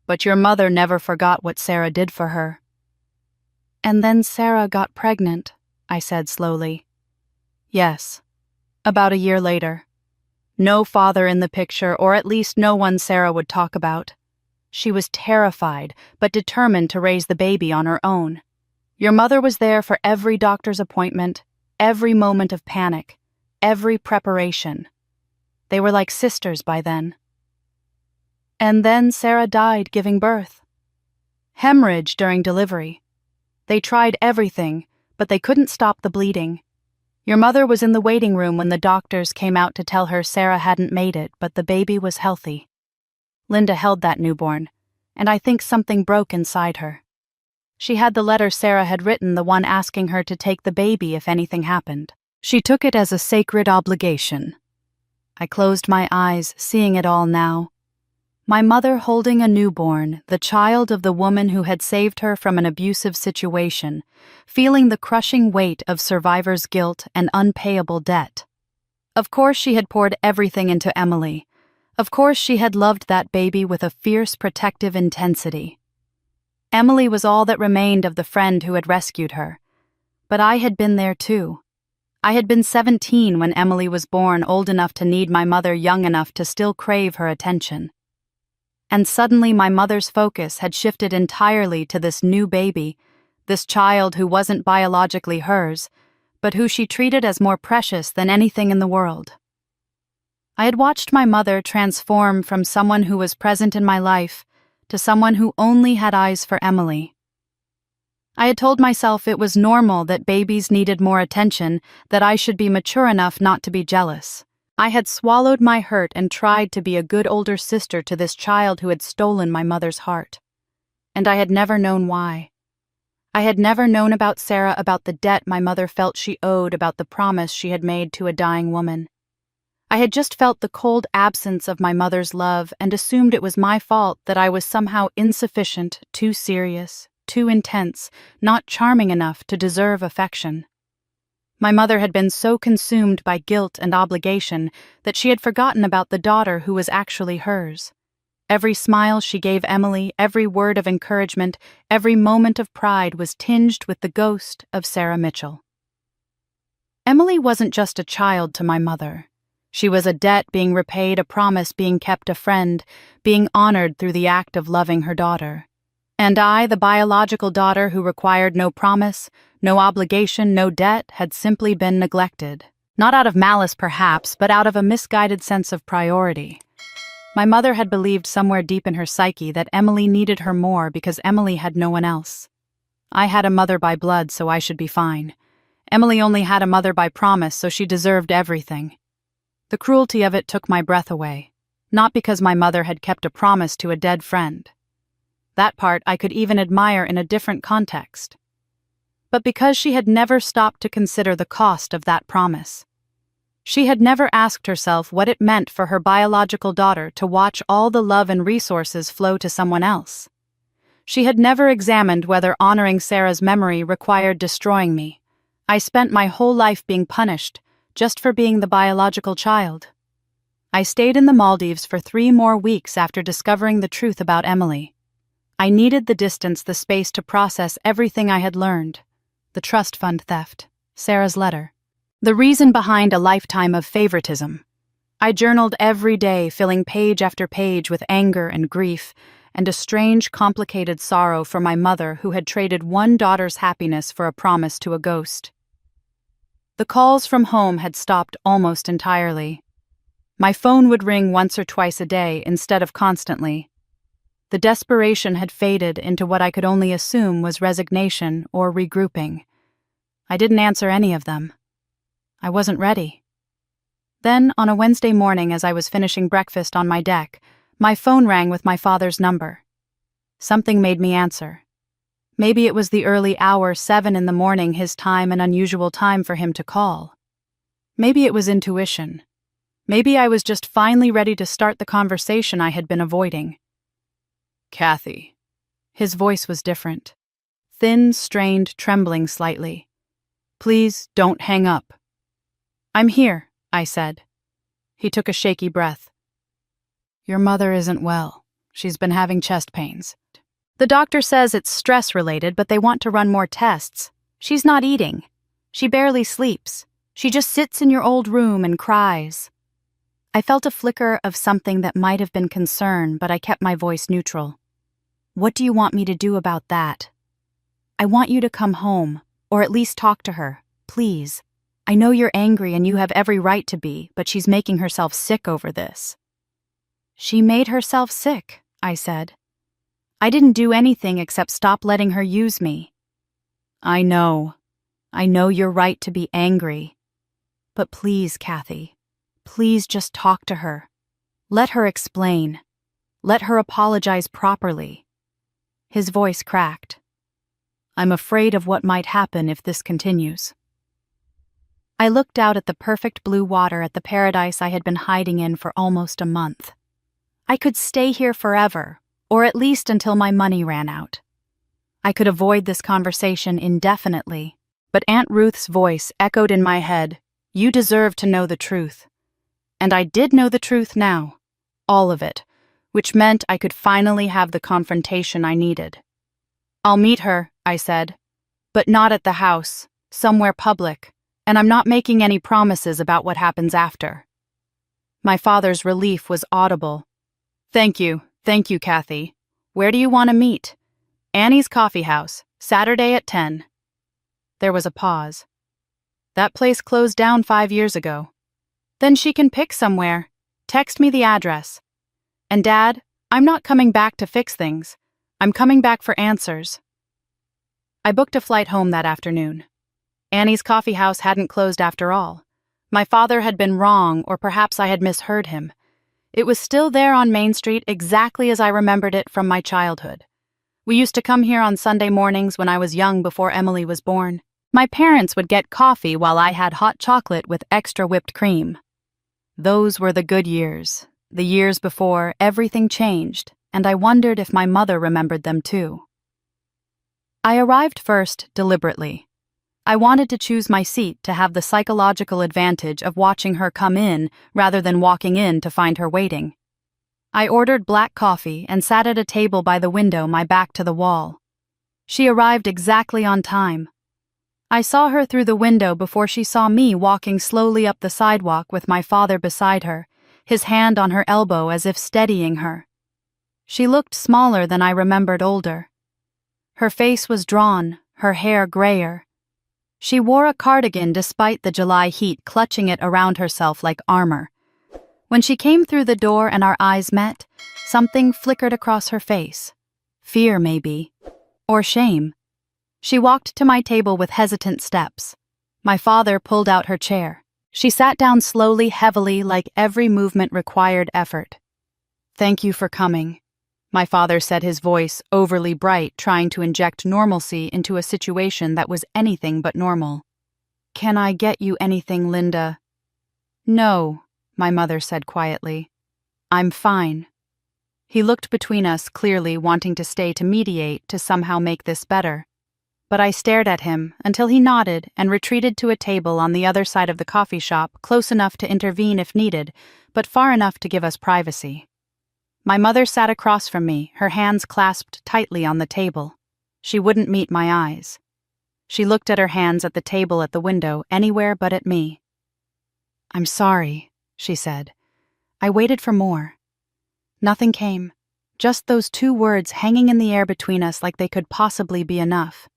But your mother never forgot what Sarah did for her." "And then Sarah got pregnant," I said slowly. "Yes. About a year later. No father in the picture, or at least no one Sarah would talk about. She was terrified, but determined to raise the baby on her own. Your mother was there for every doctor's appointment, every moment of panic, every preparation. They were like sisters by then. And then Sarah died giving birth. Hemorrhage during delivery. They tried everything, but they couldn't stop the bleeding. Your mother was in the waiting room when the doctors came out to tell her Sarah hadn't made it, but the baby was healthy. Linda held that newborn, and I think something broke inside her. She had the letter Sarah had written, the one asking her to take the baby if anything happened. She took it as a sacred obligation. I closed my eyes, seeing it all now. My mother holding a newborn, the child of the woman who had saved her from an abusive situation, feeling the crushing weight of survivor's guilt and unpayable debt. Of course she had poured everything into Emily. Of course she had loved that baby with a fierce protective intensity. Emily was all that remained of the friend who had rescued her. But I had been there too. I had been 17 when Emily was born, old enough to need my mother, young enough to still crave her attention. And suddenly my mother's focus had shifted entirely to this new baby, this child who wasn't biologically hers, but who she treated as more precious than anything in the world. I had watched my mother transform from someone who was present in my life to someone who only had eyes for Emily. I had told myself it was normal that babies needed more attention, that I should be mature enough not to be jealous. I had swallowed my hurt and tried to be a good older sister to this child who had stolen my mother's heart. And I had never known why. I had never known about Sarah, about the debt my mother felt she owed, about the promise she had made to a dying woman. I had just felt the cold absence of my mother's love and assumed it was my fault, that I was somehow insufficient, too serious, too intense, not charming enough to deserve affection. My mother had been so consumed by guilt and obligation that she had forgotten about the daughter who was actually hers. Every smile she gave Emily, every word of encouragement, every moment of pride was tinged with the ghost of Sarah Mitchell. Emily wasn't just a child to my mother. She was a debt being repaid, a promise being kept, a friend being honored through the act of loving her daughter. And I, the biological daughter who required no promise, no obligation, no debt, had simply been neglected. Not out of malice perhaps, but out of a misguided sense of priority. My mother had believed somewhere deep in her psyche that Emily needed her more because Emily had no one else. I had a mother by blood, so I should be fine. Emily only had a mother by promise, so she deserved everything. The cruelty of it took my breath away, not because my mother had kept a promise to a dead friend. That part I could even admire in a different context. But because she had never stopped to consider the cost of that promise. She had never asked herself what it meant for her biological daughter to watch all the love and resources flow to someone else. She had never examined whether honoring Sarah's memory required destroying me. I spent my whole life being punished, just for being the biological child. I stayed in the Maldives for 3 more weeks after discovering the truth about Emily. I needed the distance, the space to process everything I had learned. The trust fund theft, Sarah's letter. The reason behind a lifetime of favoritism. I journaled every day, filling page after page with anger and grief, and a strange, complicated sorrow for my mother who had traded one daughter's happiness for a promise to a ghost. The calls from home had stopped almost entirely. My phone would ring once or twice a day instead of constantly. The desperation had faded into what I could only assume was resignation or regrouping. I didn't answer any of them. I wasn't ready. Then, on a Wednesday morning as I was finishing breakfast on my deck, my phone rang with my father's number. Something made me answer. Maybe it was the early hour, 7 in the morning, his time, an unusual time for him to call. Maybe it was intuition. Maybe I was just finally ready to start the conversation I had been avoiding. "Kathy." His voice was different. Thin, strained, trembling slightly. "Please, don't hang up." "I'm here," I said. He took a shaky breath. "Your mother isn't well. She's been having chest pains. The doctor says it's stress-related, but they want to run more tests. She's not eating. She barely sleeps. She just sits in your old room and cries." I felt a flicker of something that might have been concern, but I kept my voice neutral. "What do you want me to do about that?" "I want you to come home, or at least talk to her, please. I know you're angry and you have every right to be, but she's making herself sick over this." "She made herself sick," I said. "I didn't do anything except stop letting her use me." I know you're right to be angry. But please, Kathy, please just talk to her. Let her explain. Let her apologize properly." His voice cracked. "I'm afraid of what might happen if this continues." I looked out at the perfect blue water at the paradise I had been hiding in for almost a month. I could stay here forever, or at least until my money ran out. I could avoid this conversation indefinitely, but Aunt Ruth's voice echoed in my head, "You deserve to know the truth." And I did know the truth now, all of it, which meant I could finally have the confrontation I needed. "I'll meet her," I said, "but not at the house, somewhere public, and I'm not making any promises about what happens after." My father's relief was audible. Thank you, Kathy. Where do you want to meet?" "Annie's Coffee House, Saturday at 10. There was a pause. "That place closed down 5 years ago." "Then she can pick somewhere. Text me the address." "And Dad, I'm not coming back to fix things. I'm coming back for answers." I booked a flight home that afternoon. Annie's Coffee House hadn't closed after all. My father had been wrong, or perhaps I had misheard him. It was still there on Main Street exactly as I remembered it from my childhood. We used to come here on Sunday mornings when I was young before Emily was born. My parents would get coffee while I had hot chocolate with extra whipped cream. Those were the good years, the years before everything changed, and I wondered if my mother remembered them too. I arrived first deliberately. I wanted to choose my seat to have the psychological advantage of watching her come in rather than walking in to find her waiting. I ordered black coffee and sat at a table by the window, my back to the wall. She arrived exactly on time. I saw her through the window before she saw me walking slowly up the sidewalk with my father beside her, his hand on her elbow as if steadying her. She looked smaller than I remembered older. Her face was drawn, her hair grayer. She wore a cardigan despite the July heat clutching it around herself like armor. When she came through the door and our eyes met, something flickered across her face. Fear, maybe. Or shame. She walked to my table with hesitant steps. My father pulled out her chair. She sat down slowly, heavily, like every movement required effort. "Thank you for coming," my father said, his voice overly bright, trying to inject normalcy into a situation that was anything but normal. "Can I get you anything, Linda?" "No," my mother said quietly. "I'm fine." He looked between us, clearly wanting to stay to mediate, to somehow make this better. But I stared at him until he nodded and retreated to a table on the other side of the coffee shop, close enough to intervene if needed, but far enough to give us privacy. My mother sat across from me, her hands clasped tightly on the table. She wouldn't meet my eyes. She looked at her hands at the table at the window, anywhere but at me. "I'm sorry," she said. I waited for more. Nothing came, just those two words hanging in the air between us like they could possibly be enough.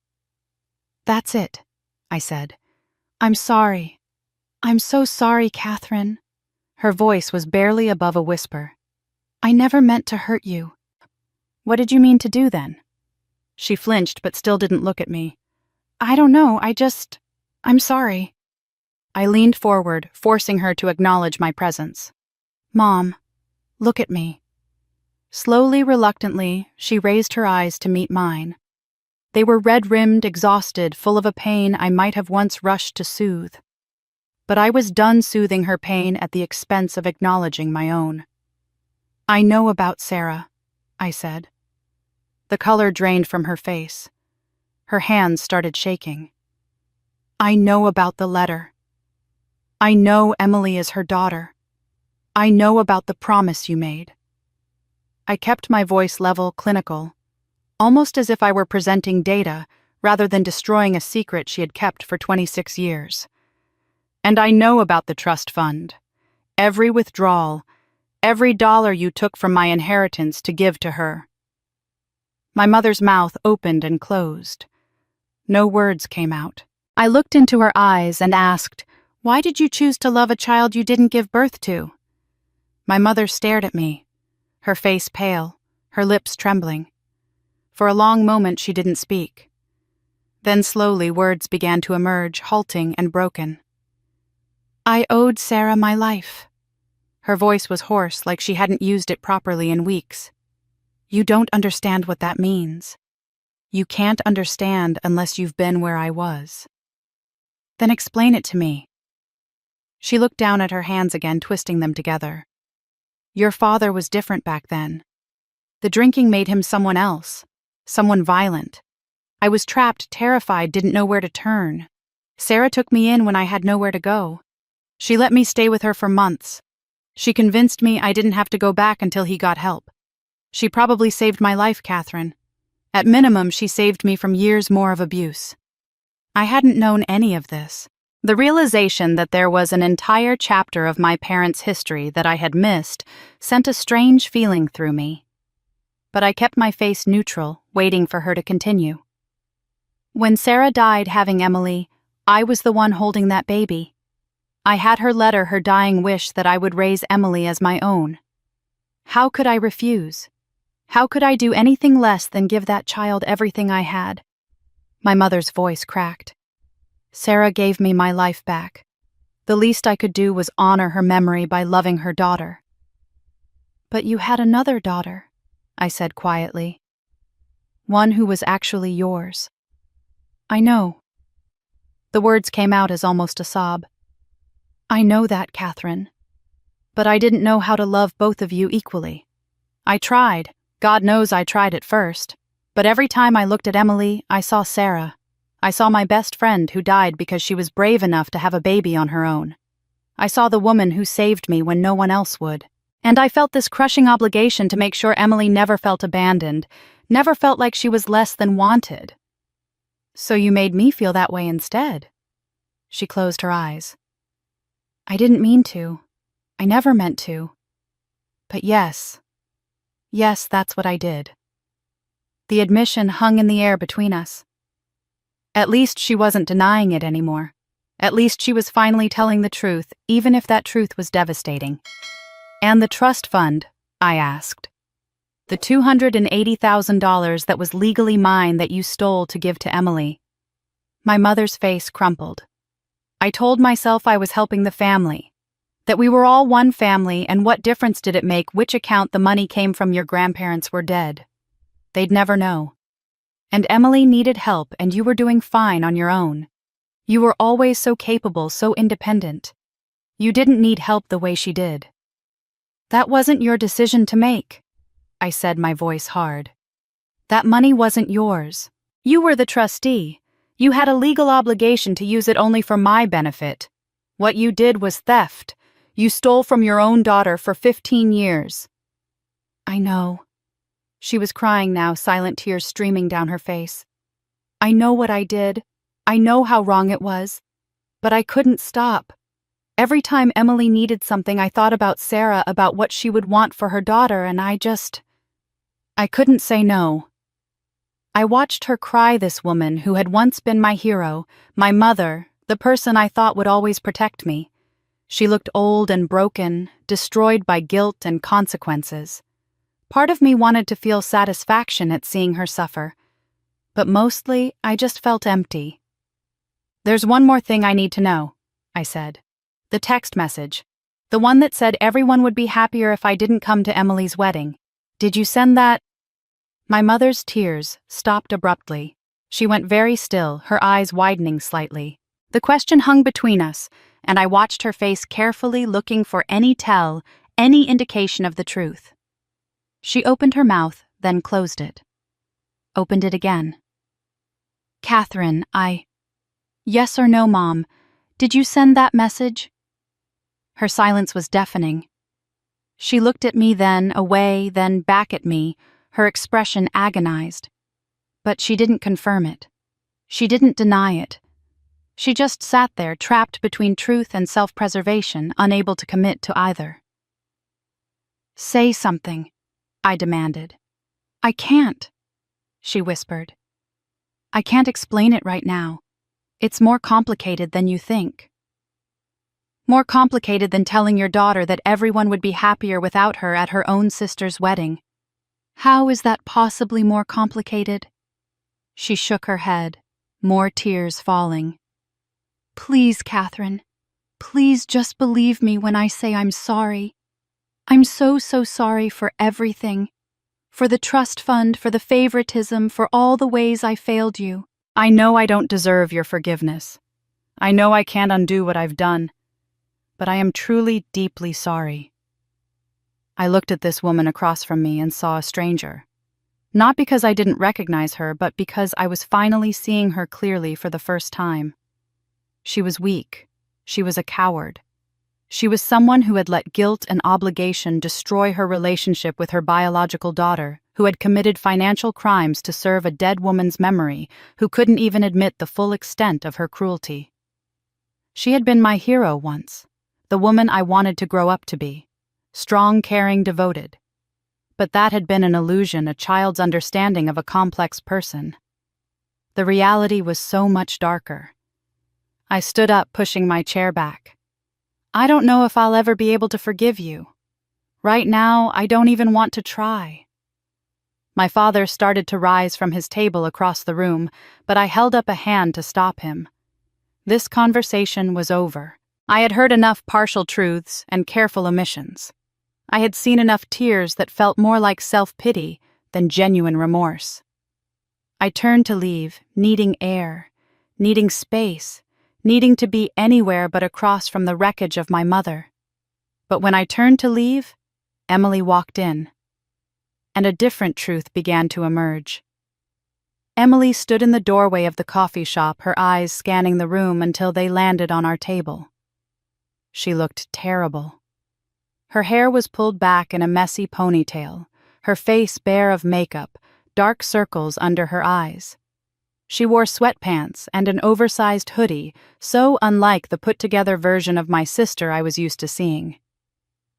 "That's it," I said. "I'm sorry. I'm so sorry, Catherine." Her voice was barely above a whisper. "I never meant to hurt you." "What did you mean to do then?" She flinched but still didn't look at me. "I don't know, I'm sorry." I leaned forward, forcing her to acknowledge my presence. "Mom, look at me." Slowly, reluctantly, she raised her eyes to meet mine. They were red-rimmed, exhausted, full of a pain I might have once rushed to soothe. But I was done soothing her pain at the expense of acknowledging my own. "I know about Sarah," I said. The color drained from her face. Her hands started shaking. "I know about the letter. I know Emily is her daughter. I know about the promise you made." I kept my voice level, clinical, almost as if I were presenting data rather than destroying a secret she had kept for 26 years. "And I know about the trust fund. Every withdrawal, every dollar you took from my inheritance to give to her." My mother's mouth opened and closed. No words came out. I looked into her eyes and asked, "Why did you choose to love a child you didn't give birth to?" My mother stared at me, her face pale, her lips trembling. For a long moment she didn't speak. Then slowly words began to emerge, halting and broken. "I owed Sarah my life." Her voice was hoarse, like she hadn't used it properly in weeks. "You don't understand what that means. You can't understand unless you've been where I was." "Then explain it to me." She looked down at her hands again, twisting them together. "Your father was different back then. The drinking made him someone else, someone violent. I was trapped, terrified, didn't know where to turn. Sarah took me in when I had nowhere to go. She let me stay with her for months. She convinced me I didn't have to go back until he got help. She probably saved my life, Catherine. At minimum, she saved me from years more of abuse." I hadn't known any of this. The realization that there was an entire chapter of my parents' history that I had missed sent a strange feeling through me. But I kept my face neutral, waiting for her to continue. "When Sarah died having Emily, I was the one holding that baby. I had her letter, her dying wish that I would raise Emily as my own. How could I refuse? How could I do anything less than give that child everything I had?" My mother's voice cracked. "Sarah gave me my life back. The least I could do was honor her memory by loving her daughter." "But you had another daughter," I said quietly. "One who was actually yours." "I know." The words came out as almost a sob. "I know that, Catherine. But I didn't know how to love both of you equally. I tried. God knows I tried at first. But every time I looked at Emily, I saw Sarah. I saw my best friend who died because she was brave enough to have a baby on her own. I saw the woman who saved me when no one else would. And I felt this crushing obligation to make sure Emily never felt abandoned, never felt like she was less than wanted." "So you made me feel that way instead." She closed her eyes. "I didn't mean to. I never meant to. But yes, that's what I did." The admission hung in the air between us. At least she wasn't denying it anymore. At least she was finally telling the truth, even if that truth was devastating. "And the trust fund?" I asked. "The $280,000 that was legally mine that you stole to give to Emily." My mother's face crumpled. I told myself I was helping the family, that we were all one family, and what difference did it make which account the money came from? Your grandparents were dead. They'd never know. And Emily needed help, and you were doing fine on your own. You were always so capable, so independent. You didn't need help the way she did. "That wasn't your decision to make," I said, my voice hard. "That money wasn't yours. You were the trustee. You had a legal obligation to use it only for my benefit. What you did was theft. You stole from your own daughter for 15 years. "I know." She was crying now, silent tears streaming down her face. "I know what I did. I know how wrong it was. But I couldn't stop. Every time Emily needed something, I thought about Sarah, about what she would want for her daughter, and I couldn't say no." I watched her cry, this woman who had once been my hero, my mother, the person I thought would always protect me. She looked old and broken, destroyed by guilt and consequences. Part of me wanted to feel satisfaction at seeing her suffer, but mostly I just felt empty. "There's one more thing I need to know," I said. "The text message. The one that said everyone would be happier if I didn't come to Emily's wedding. Did you send that?" My mother's tears stopped abruptly. She went very still, her eyes widening slightly. The question hung between us, and I watched her face carefully, looking for any indication of the truth. She opened her mouth, then closed it. Opened it again. "Catherine, Yes or no, Mom? Did you send that message?" Her silence was deafening. She looked at me, then away, then back at me, her expression agonized. But she didn't confirm it. She didn't deny it. She just sat there, trapped between truth and self-preservation, unable to commit to either. "Say something," I demanded. "I can't," she whispered. "I can't explain it right now. It's more complicated than you think. More complicated than telling your daughter that everyone would be happier without her at her own sister's wedding. How is that possibly more complicated?" She shook her head, more tears falling. "Please, Catherine, please just believe me when I say I'm sorry. I'm so sorry for everything. For the trust fund, for the favoritism, for all the ways I failed you. I know I don't deserve your forgiveness. I know I can't undo what I've done. But I am truly, deeply sorry." I looked at this woman across from me and saw a stranger. Not because I didn't recognize her, but because I was finally seeing her clearly for the first time. She was weak. She was a coward. She was someone who had let guilt and obligation destroy her relationship with her biological daughter, who had committed financial crimes to serve a dead woman's memory, who couldn't even admit the full extent of her cruelty. She had been my hero once, the woman I wanted to grow up to be. Strong, caring, devoted. But that had been an illusion, a child's understanding of a complex person. The reality was so much darker. I stood up, pushing my chair back. "I don't know if I'll ever be able to forgive you. Right now, I don't even want to try." My father started to rise from his table across the room, but I held up a hand to stop him. This conversation was over. I had heard enough partial truths and careful omissions. I had seen enough tears that felt more like self-pity than genuine remorse. I turned to leave, needing air, needing space, needing to be anywhere but across from the wreckage of my mother. But when I turned to leave, Emily walked in. And a different truth began to emerge. Emily stood in the doorway of the coffee shop, her eyes scanning the room until they landed on our table. She looked terrible. Her hair was pulled back in a messy ponytail, her face bare of makeup, dark circles under her eyes. She wore sweatpants and an oversized hoodie, so unlike the put-together version of my sister I was used to seeing.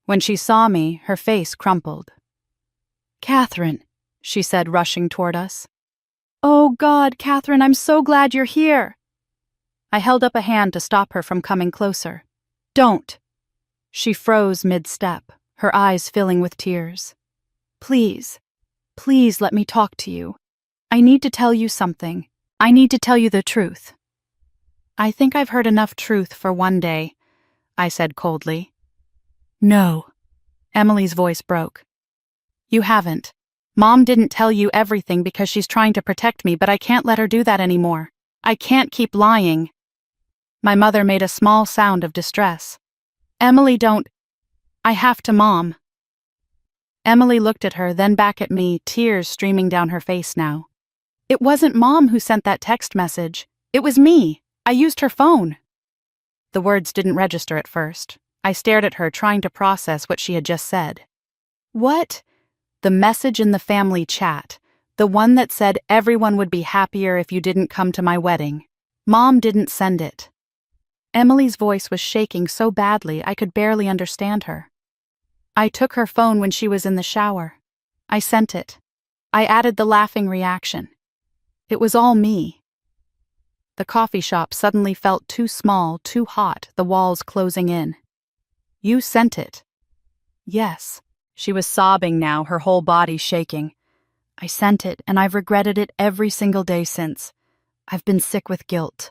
When she saw me, her face crumpled. "Catherine," she said, rushing toward us. "Oh God, Catherine, I'm so glad you're here." I held up a hand to stop her from coming closer. "Don't." She froze mid-step, her eyes filling with tears. "Please, please let me talk to you. I need to tell you something. I need to tell you the truth." "I think I've heard enough truth for one day," I said coldly. "No." Emily's voice broke. "You haven't. Mom didn't tell you everything because she's trying to protect me, but I can't let her do that anymore. I can't keep lying." My mother made a small sound of distress. "Emily, don't. I have to, Mom." Emily looked at her, then back at me, tears streaming down her face now. "It wasn't Mom who sent that text message. It was me. I used her phone." The words didn't register at first. I stared at her, trying to process what she had just said. "What?" "The message in the family chat. The one that said everyone would be happier if you didn't come to my wedding. Mom didn't send it." Emily's voice was shaking so badly I could barely understand her. "I took her phone when she was in the shower. I sent it. I added the laughing reaction. It was all me." The coffee shop suddenly felt too small, too hot, the walls closing in. "You sent it?" "Yes." She was sobbing now, her whole body shaking. "I sent it, and I've regretted it every single day since. I've been sick with guilt.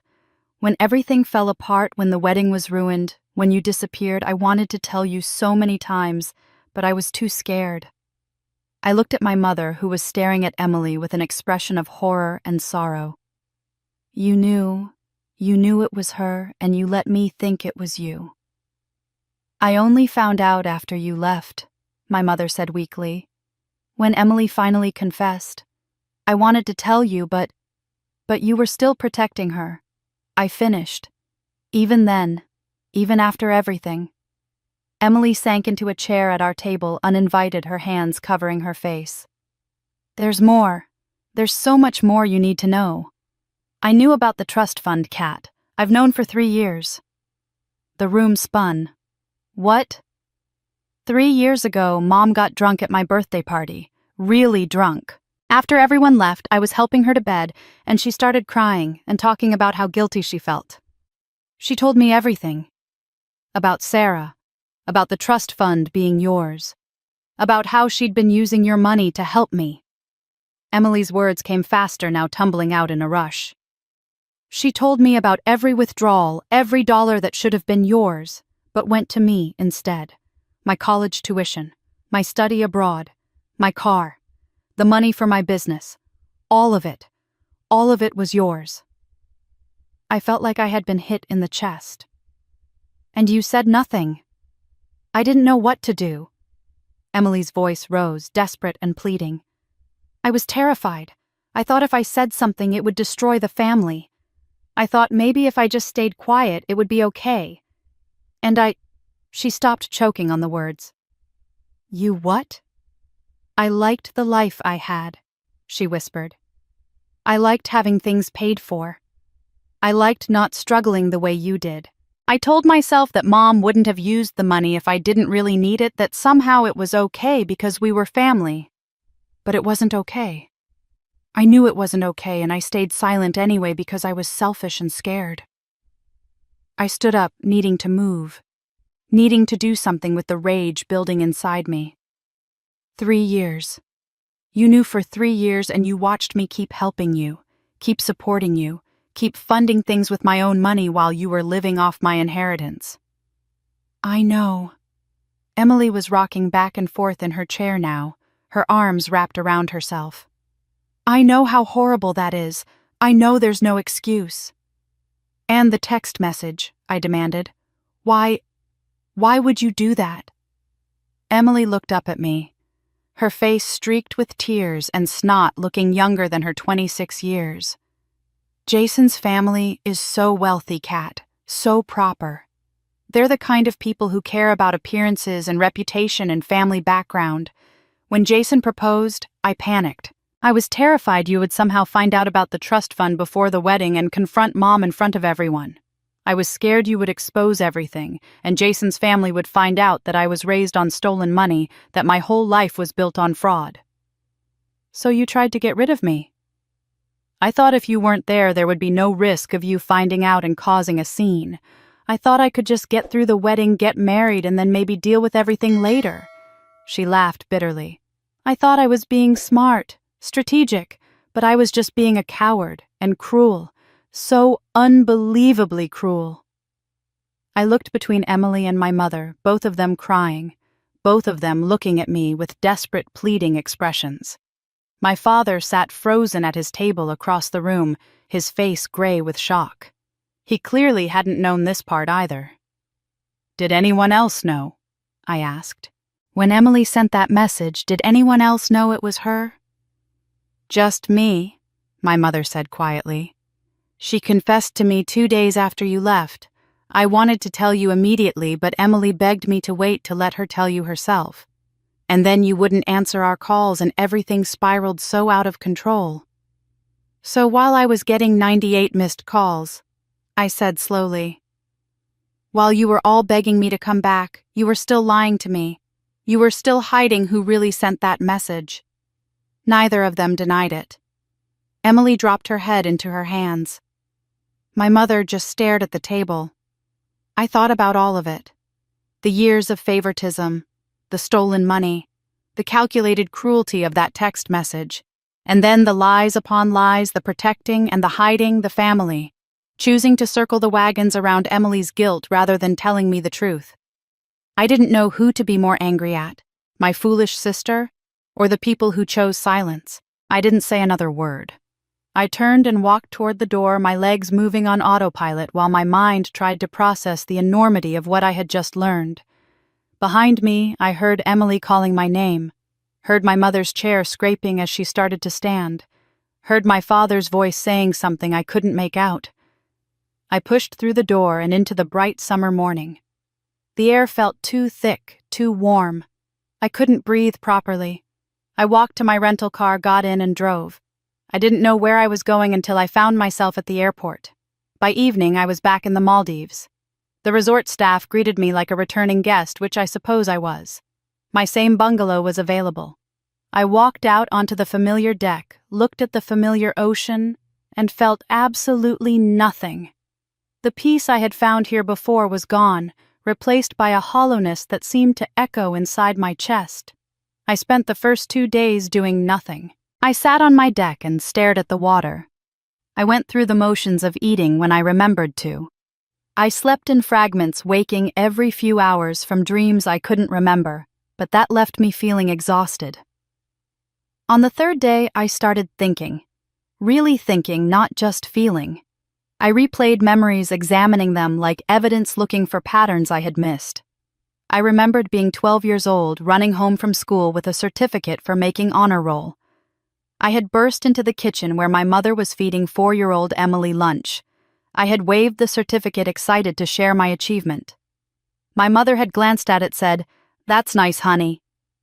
When everything fell apart, when the wedding was ruined, when you disappeared, I wanted to tell you so many times, but I was too scared." I looked at my mother, who was staring at Emily with an expression of horror and sorrow. You knew it was her, and you let me think it was you." "I only found out after you left," my mother said weakly. "When Emily finally confessed. I wanted to tell you, but you were still protecting her. I finished. Even then, even after everything." Emily sank into a chair at our table, uninvited, her hands covering her face. "There's more. There's so much more you need to know. I knew about the trust fund, Kat. I've known for 3 years." The room spun. "What?" 3 years ago, Mom got drunk at my birthday party. Really drunk. After everyone left, I was helping her to bed, and she started crying and talking about how guilty she felt. She told me everything. About Sarah. About the trust fund being yours. About how she'd been using your money to help me. Emily's words came faster now, tumbling out in a rush. "She told me about every withdrawal, every dollar that should have been yours, but went to me instead. My college tuition, my study abroad, my car, the money for my business. All of it was yours." I felt like I had been hit in the chest. "And you said nothing." "I didn't know what to do." Emily's voice rose, desperate and pleading. "I was terrified. I thought if I said something, it would destroy the family. I thought maybe if I just stayed quiet, it would be okay. And She stopped, choking on the words. "You what?" "I liked the life I had," she whispered. "I liked having things paid for. I liked not struggling the way you did. I told myself that Mom wouldn't have used the money if I didn't really need it, that somehow it was okay because we were family. But it wasn't okay. I knew it wasn't okay, and I stayed silent anyway because I was selfish and scared." I stood up, needing to move, needing to do something with the rage building inside me. 3 years. You knew for 3 years, and you watched me keep helping you, keep supporting you, keep funding things with my own money while you were living off my inheritance. "I know." Emily was rocking back and forth in her chair now, her arms wrapped around herself. "I know how horrible that is. I know there's no excuse." "And the text message," I demanded. Why would you do that?" Emily looked up at me, her face streaked with tears and snot, looking younger than her 26 years. "Jason's family is so wealthy, Kat, so proper. They're the kind of people who care about appearances and reputation and family background. When Jason proposed, I panicked. I was terrified you would somehow find out about the trust fund before the wedding and confront Mom in front of everyone. I was scared you would expose everything, and Jason's family would find out that I was raised on stolen money, that my whole life was built on fraud." "So you tried to get rid of me?" "I thought if you weren't there would be no risk of you finding out and causing a scene. I thought I could just get through the wedding, get married, and then maybe deal with everything later. She laughed bitterly. I thought I was being smart, strategic, but I was just being a coward and cruel. So unbelievably cruel. I looked between Emily and my mother, both of them crying, both of them looking at me with desperate, pleading expressions. My father sat frozen at his table across the room, his face gray with shock. He clearly hadn't known this part either. Did anyone else know? I asked. When Emily sent that message, did anyone else know it was her? Just me, my mother said quietly. She confessed to me 2 days after you left. I wanted to tell you immediately, but Emily begged me to wait to let her tell you herself. And then you wouldn't answer our calls and everything spiraled so out of control. So while I was getting 98 missed calls, I said slowly, while you were all begging me to come back, you were still lying to me. You were still hiding who really sent that message. Neither of them denied it. Emily dropped her head into her hands. My mother just stared at the table. I thought about all of it. The years of favoritism, the stolen money, the calculated cruelty of that text message, and then the lies upon lies, the protecting and the hiding, the family, choosing to circle the wagons around Emily's guilt rather than telling me the truth. I didn't know who to be more angry at, my foolish sister, or the people who chose silence. I didn't say another word. I turned and walked toward the door, my legs moving on autopilot while my mind tried to process the enormity of what I had just learned. Behind me, I heard Emily calling my name, heard my mother's chair scraping as she started to stand, heard my father's voice saying something I couldn't make out. I pushed through the door and into the bright summer morning. The air felt too thick, too warm. I couldn't breathe properly. I walked to my rental car, got in, and drove. I didn't know where I was going until I found myself at the airport. By evening, I was back in the Maldives. The resort staff greeted me like a returning guest, which I suppose I was. My same bungalow was available. I walked out onto the familiar deck, looked at the familiar ocean, and felt absolutely nothing. The peace I had found here before was gone, replaced by a hollowness that seemed to echo inside my chest. I spent the first 2 days doing nothing. I sat on my deck and stared at the water. I went through the motions of eating when I remembered to. I slept in fragments, waking every few hours from dreams I couldn't remember, but that left me feeling exhausted. On the 3rd day, I started thinking. Really thinking, not just feeling. I replayed memories, examining them like evidence, looking for patterns I had missed. I remembered being 12 years old, running home from school with a certificate for making honor roll. I had burst into the kitchen where my mother was feeding 4-year-old Emily lunch. I had waved the certificate, excited to share my achievement. My mother had glanced at it, said, "That's nice, honey,"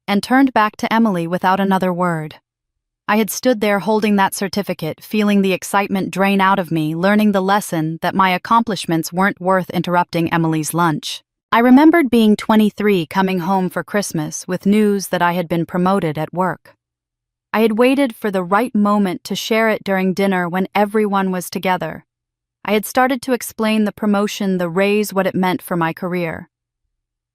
and turned back to Emily without another word. I had stood there holding that certificate, feeling the excitement drain out of me, learning the lesson that my accomplishments weren't worth interrupting Emily's lunch. I remembered being 23, coming home for Christmas with news that I had been promoted at work. I had waited for the right moment to share it during dinner when everyone was together. I had started to explain the promotion, the raise, what it meant for my career.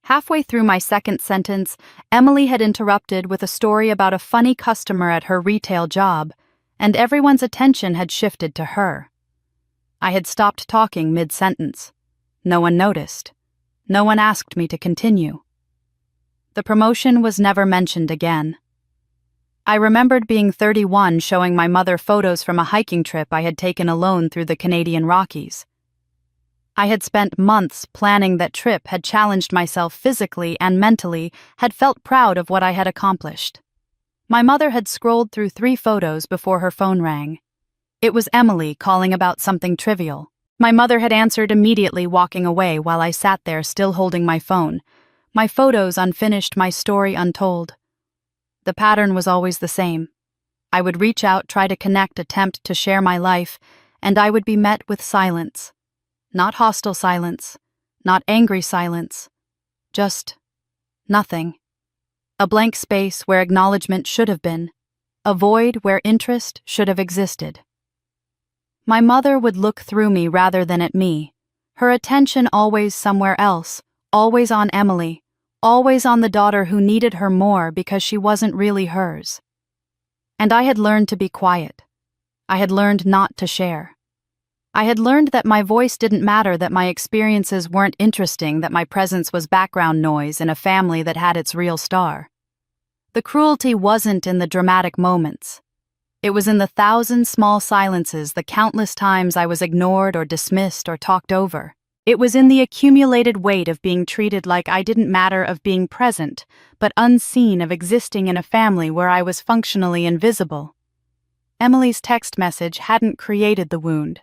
Halfway through my second sentence, Emily had interrupted with a story about a funny customer at her retail job, and everyone's attention had shifted to her. I had stopped talking mid-sentence. No one noticed. No one asked me to continue. The promotion was never mentioned again. I remembered being 31, showing my mother photos from a hiking trip I had taken alone through the Canadian Rockies. I had spent months planning that trip, had challenged myself physically and mentally, had felt proud of what I had accomplished. My mother had scrolled through 3 photos before her phone rang. It was Emily calling about something trivial. My mother had answered immediately, walking away while I sat there still holding my phone. My photos unfinished, my story untold. The pattern was always the same. I would reach out, try to connect, attempt to share my life, and I would be met with silence. Not hostile silence, not angry silence, just nothing. A blank space where acknowledgement should have been, a void where interest should have existed. My mother would look through me rather than at me, her attention always somewhere else, always on Emily, always on the daughter who needed her more because she wasn't really hers. And I had learned to be quiet. I had learned not to share. I had learned that my voice didn't matter, that my experiences weren't interesting, that my presence was background noise in a family that had its real star. The cruelty wasn't in the dramatic moments. It was in the thousand small silences, the countless times I was ignored or dismissed or talked over. It was in the accumulated weight of being treated like I didn't matter, of being present, but unseen, of existing in a family where I was functionally invisible. Emily's text message hadn't created the wound.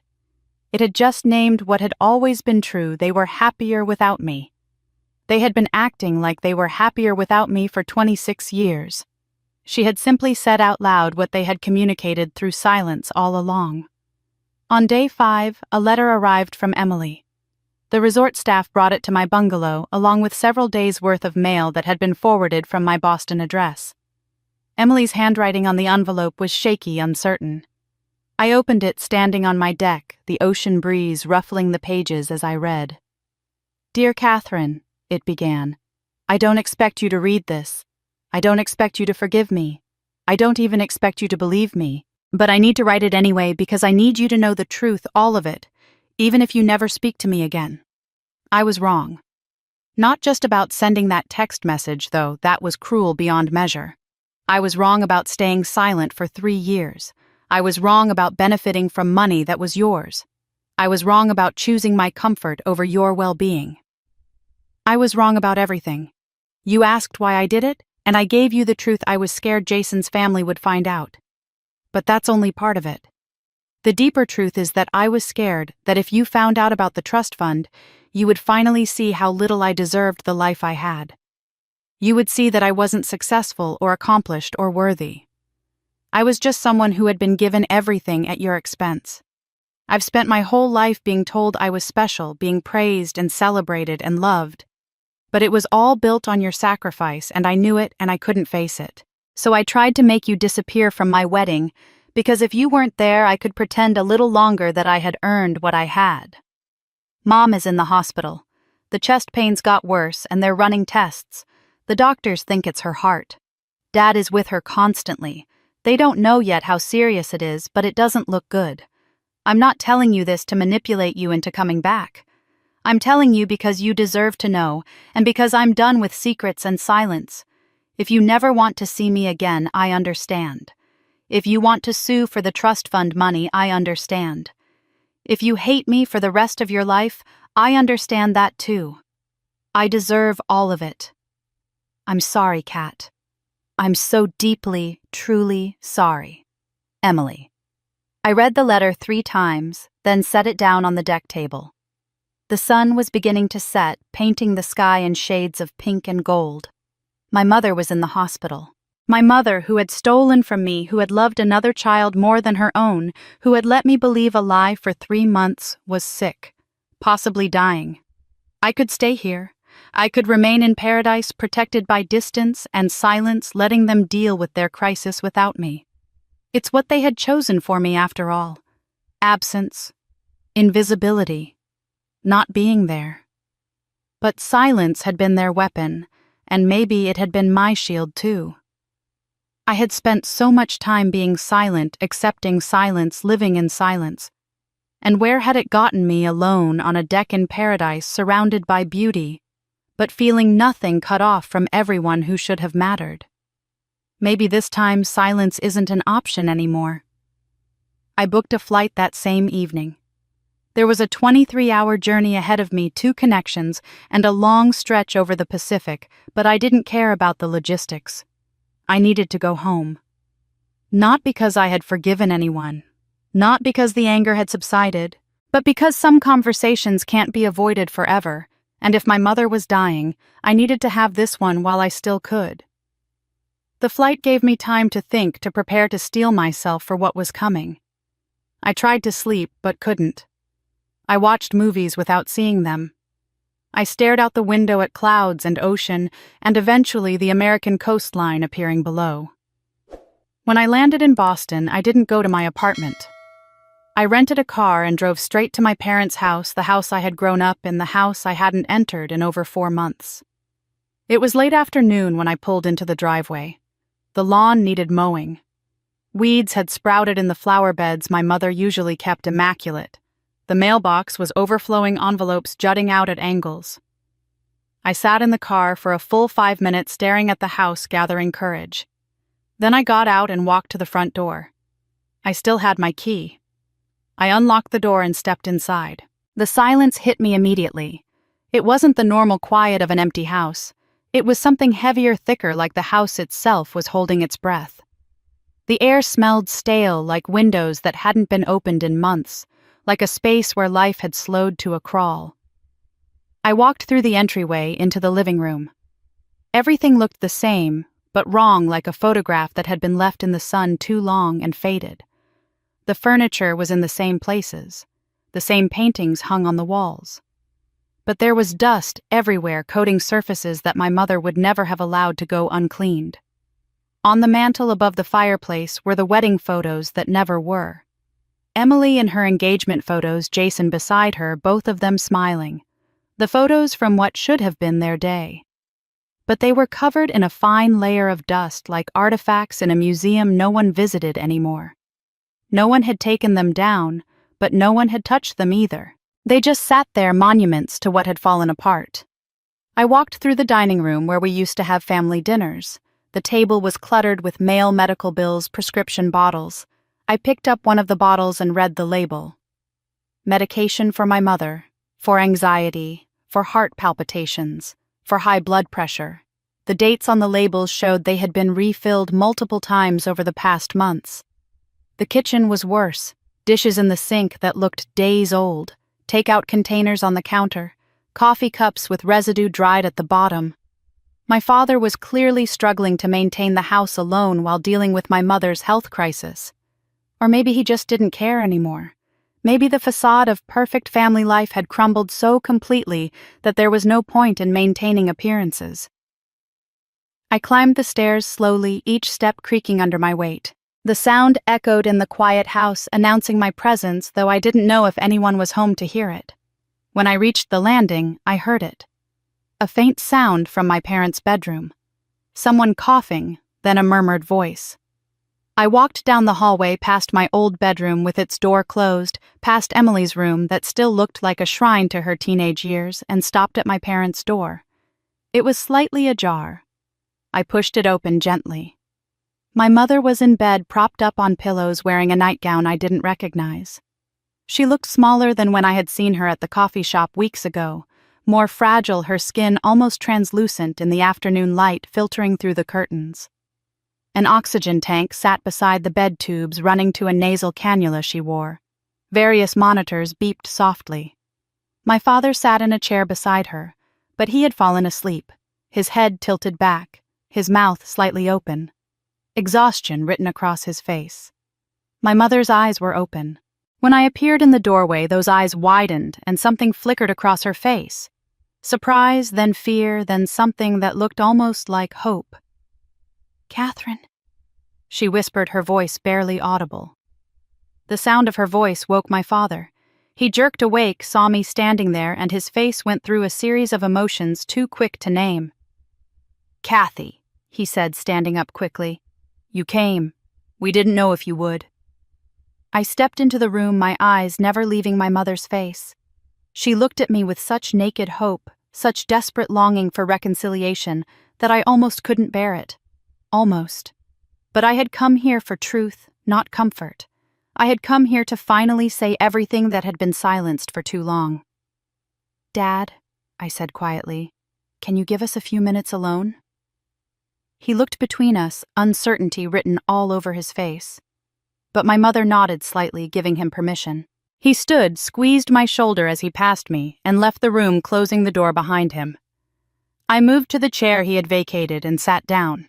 It had just named what had always been true: they were happier without me. They had been acting like they were happier without me for 26 years. She had simply said out loud what they had communicated through silence all along. On day 5, a letter arrived from Emily. The resort staff brought it to my bungalow, along with several days' worth of mail that had been forwarded from my Boston address. Emily's handwriting on the envelope was shaky, uncertain. I opened it standing on my deck, the ocean breeze ruffling the pages as I read. "Dear Catherine," it began, "I don't expect you to read this. I don't expect you to forgive me. I don't even expect you to believe me. But I need to write it anyway because I need you to know the truth, all of it, even if you never speak to me again. I was wrong. Not just about sending that text message, though, that was cruel beyond measure. I was wrong about staying silent for 3 years. I was wrong about benefiting from money that was yours. I was wrong about choosing my comfort over your well-being. I was wrong about everything. You asked why I did it, and I gave you the truth. I was scared Jason's family would find out. But that's only part of it. The deeper truth is that I was scared that if you found out about the trust fund, you would finally see how little I deserved the life I had. You would see that I wasn't successful or accomplished or worthy. I was just someone who had been given everything at your expense. I've spent my whole life being told I was special, being praised and celebrated and loved. But it was all built on your sacrifice, and I knew it and I couldn't face it. So I tried to make you disappear from my wedding, because if you weren't there, I could pretend a little longer that I had earned what I had. Mom is in the hospital. The chest pains got worse and they're running tests. The doctors think it's her heart. Dad is with her constantly. They don't know yet how serious it is, but it doesn't look good. I'm not telling you this to manipulate you into coming back. I'm telling you because you deserve to know, and because I'm done with secrets and silence. If you never want to see me again, I understand. If you want to sue for the trust fund money, I understand. If you hate me for the rest of your life, I understand that too. I deserve all of it. I'm sorry, Kat. I'm so deeply, truly sorry. Emily. I read the letter 3 times, then set it down on the deck table. The sun was beginning to set, painting the sky in shades of pink and gold. My mother was in the hospital. My mother, who had stolen from me, who had loved another child more than her own, who had let me believe a lie for 3 months, was sick, possibly dying. I could stay here. I could remain in paradise, protected by distance and silence, letting them deal with their crisis without me. It's what they had chosen for me after all. Absence. Invisibility. Not being there. But silence had been their weapon, and maybe it had been my shield too. I had spent so much time being silent, accepting silence, living in silence. And where had it gotten me, alone on a deck in paradise, surrounded by beauty, but feeling nothing, cut off from everyone who should have mattered? Maybe this time silence isn't an option anymore. I booked a flight that same evening. There was a 23-hour journey ahead of me, 2 connections, and a long stretch over the Pacific, but I didn't care about the logistics. I needed to go home. Not because I had forgiven anyone, not because the anger had subsided, but because some conversations can't be avoided forever, and if my mother was dying, I needed to have this one while I still could. The flight gave me time to think, to prepare, to steel myself for what was coming. I tried to sleep, but couldn't. I watched movies without seeing them. I stared out the window at clouds and ocean, and eventually the American coastline appearing below. When I landed in Boston, I didn't go to my apartment. I rented a car and drove straight to my parents' house, the house I had grown up in, the house I hadn't entered in over 4 months. It was late afternoon when I pulled into the driveway. The lawn needed mowing. Weeds had sprouted in the flower beds my mother usually kept immaculate. The mailbox was overflowing envelopes jutting out at angles. I sat in the car for a full 5 minutes staring at the house, gathering courage. Then I got out and walked to the front door. I still had my key. I unlocked the door and stepped inside. The silence hit me immediately. It wasn't the normal quiet of an empty house. It was something heavier, thicker, like the house itself was holding its breath. The air smelled stale, like windows that hadn't been opened in months, like a space where life had slowed to a crawl. I walked through the entryway into the living room. Everything looked the same, but wrong, like a photograph that had been left in the sun too long and faded. The furniture was in the same places. The same paintings hung on the walls. But there was dust everywhere, coating surfaces that my mother would never have allowed to go uncleaned. On the mantel above the fireplace were the wedding photos that never were. Emily in her engagement photos, Jason beside her, both of them smiling. The photos from what should have been their day. But they were covered in a fine layer of dust, like artifacts in a museum no one visited anymore. No one had taken them down, but no one had touched them either. They just sat there, monuments to what had fallen apart. I walked through the dining room where we used to have family dinners. The table was cluttered with male medical bills, prescription bottles. I picked up one of the bottles and read the label. Medication for my mother, for anxiety, for heart palpitations, for high blood pressure. The dates on the labels showed they had been refilled multiple times over the past months. The kitchen was worse, dishes in the sink that looked days old, takeout containers on the counter, coffee cups with residue dried at the bottom. My father was clearly struggling to maintain the house alone while dealing with my mother's health crisis. Or maybe he just didn't care anymore. Maybe the facade of perfect family life had crumbled so completely that there was no point in maintaining appearances. I climbed the stairs slowly, each step creaking under my weight. The sound echoed in the quiet house, announcing my presence, though I didn't know if anyone was home to hear it. When I reached the landing, I heard it. A faint sound from my parents' bedroom. Someone coughing, then a murmured voice. I walked down the hallway past my old bedroom with its door closed, past Emily's room that still looked like a shrine to her teenage years, and stopped at my parents' door. It was slightly ajar. I pushed it open gently. My mother was in bed, propped up on pillows, wearing a nightgown I didn't recognize. She looked smaller than when I had seen her at the coffee shop weeks ago, more fragile, her skin almost translucent in the afternoon light filtering through the curtains. An oxygen tank sat beside the bed tubes running to a nasal cannula she wore. Various monitors beeped softly. My father sat in a chair beside her, but he had fallen asleep, his head tilted back, his mouth slightly open. Exhaustion written across his face. My mother's eyes were open. When I appeared in the doorway, those eyes widened and something flickered across her face. Surprise, then fear, then something that looked almost like hope. "Catherine," she whispered, her voice barely audible. The sound of her voice woke my father. He jerked awake, saw me standing there, and his face went through a series of emotions too quick to name. "Kathy," he said, standing up quickly. "You came. We didn't know if you would." I stepped into the room, my eyes never leaving my mother's face. She looked at me with such naked hope, such desperate longing for reconciliation, that I almost couldn't bear it. Almost. But I had come here for truth, not comfort. I had come here to finally say everything that had been silenced for too long. "Dad," I said quietly, "can you give us a few minutes alone?" He looked between us, uncertainty written all over his face. But my mother nodded slightly, giving him permission. He stood, squeezed my shoulder as he passed me, and left the room, closing the door behind him. I moved to the chair he had vacated and sat down.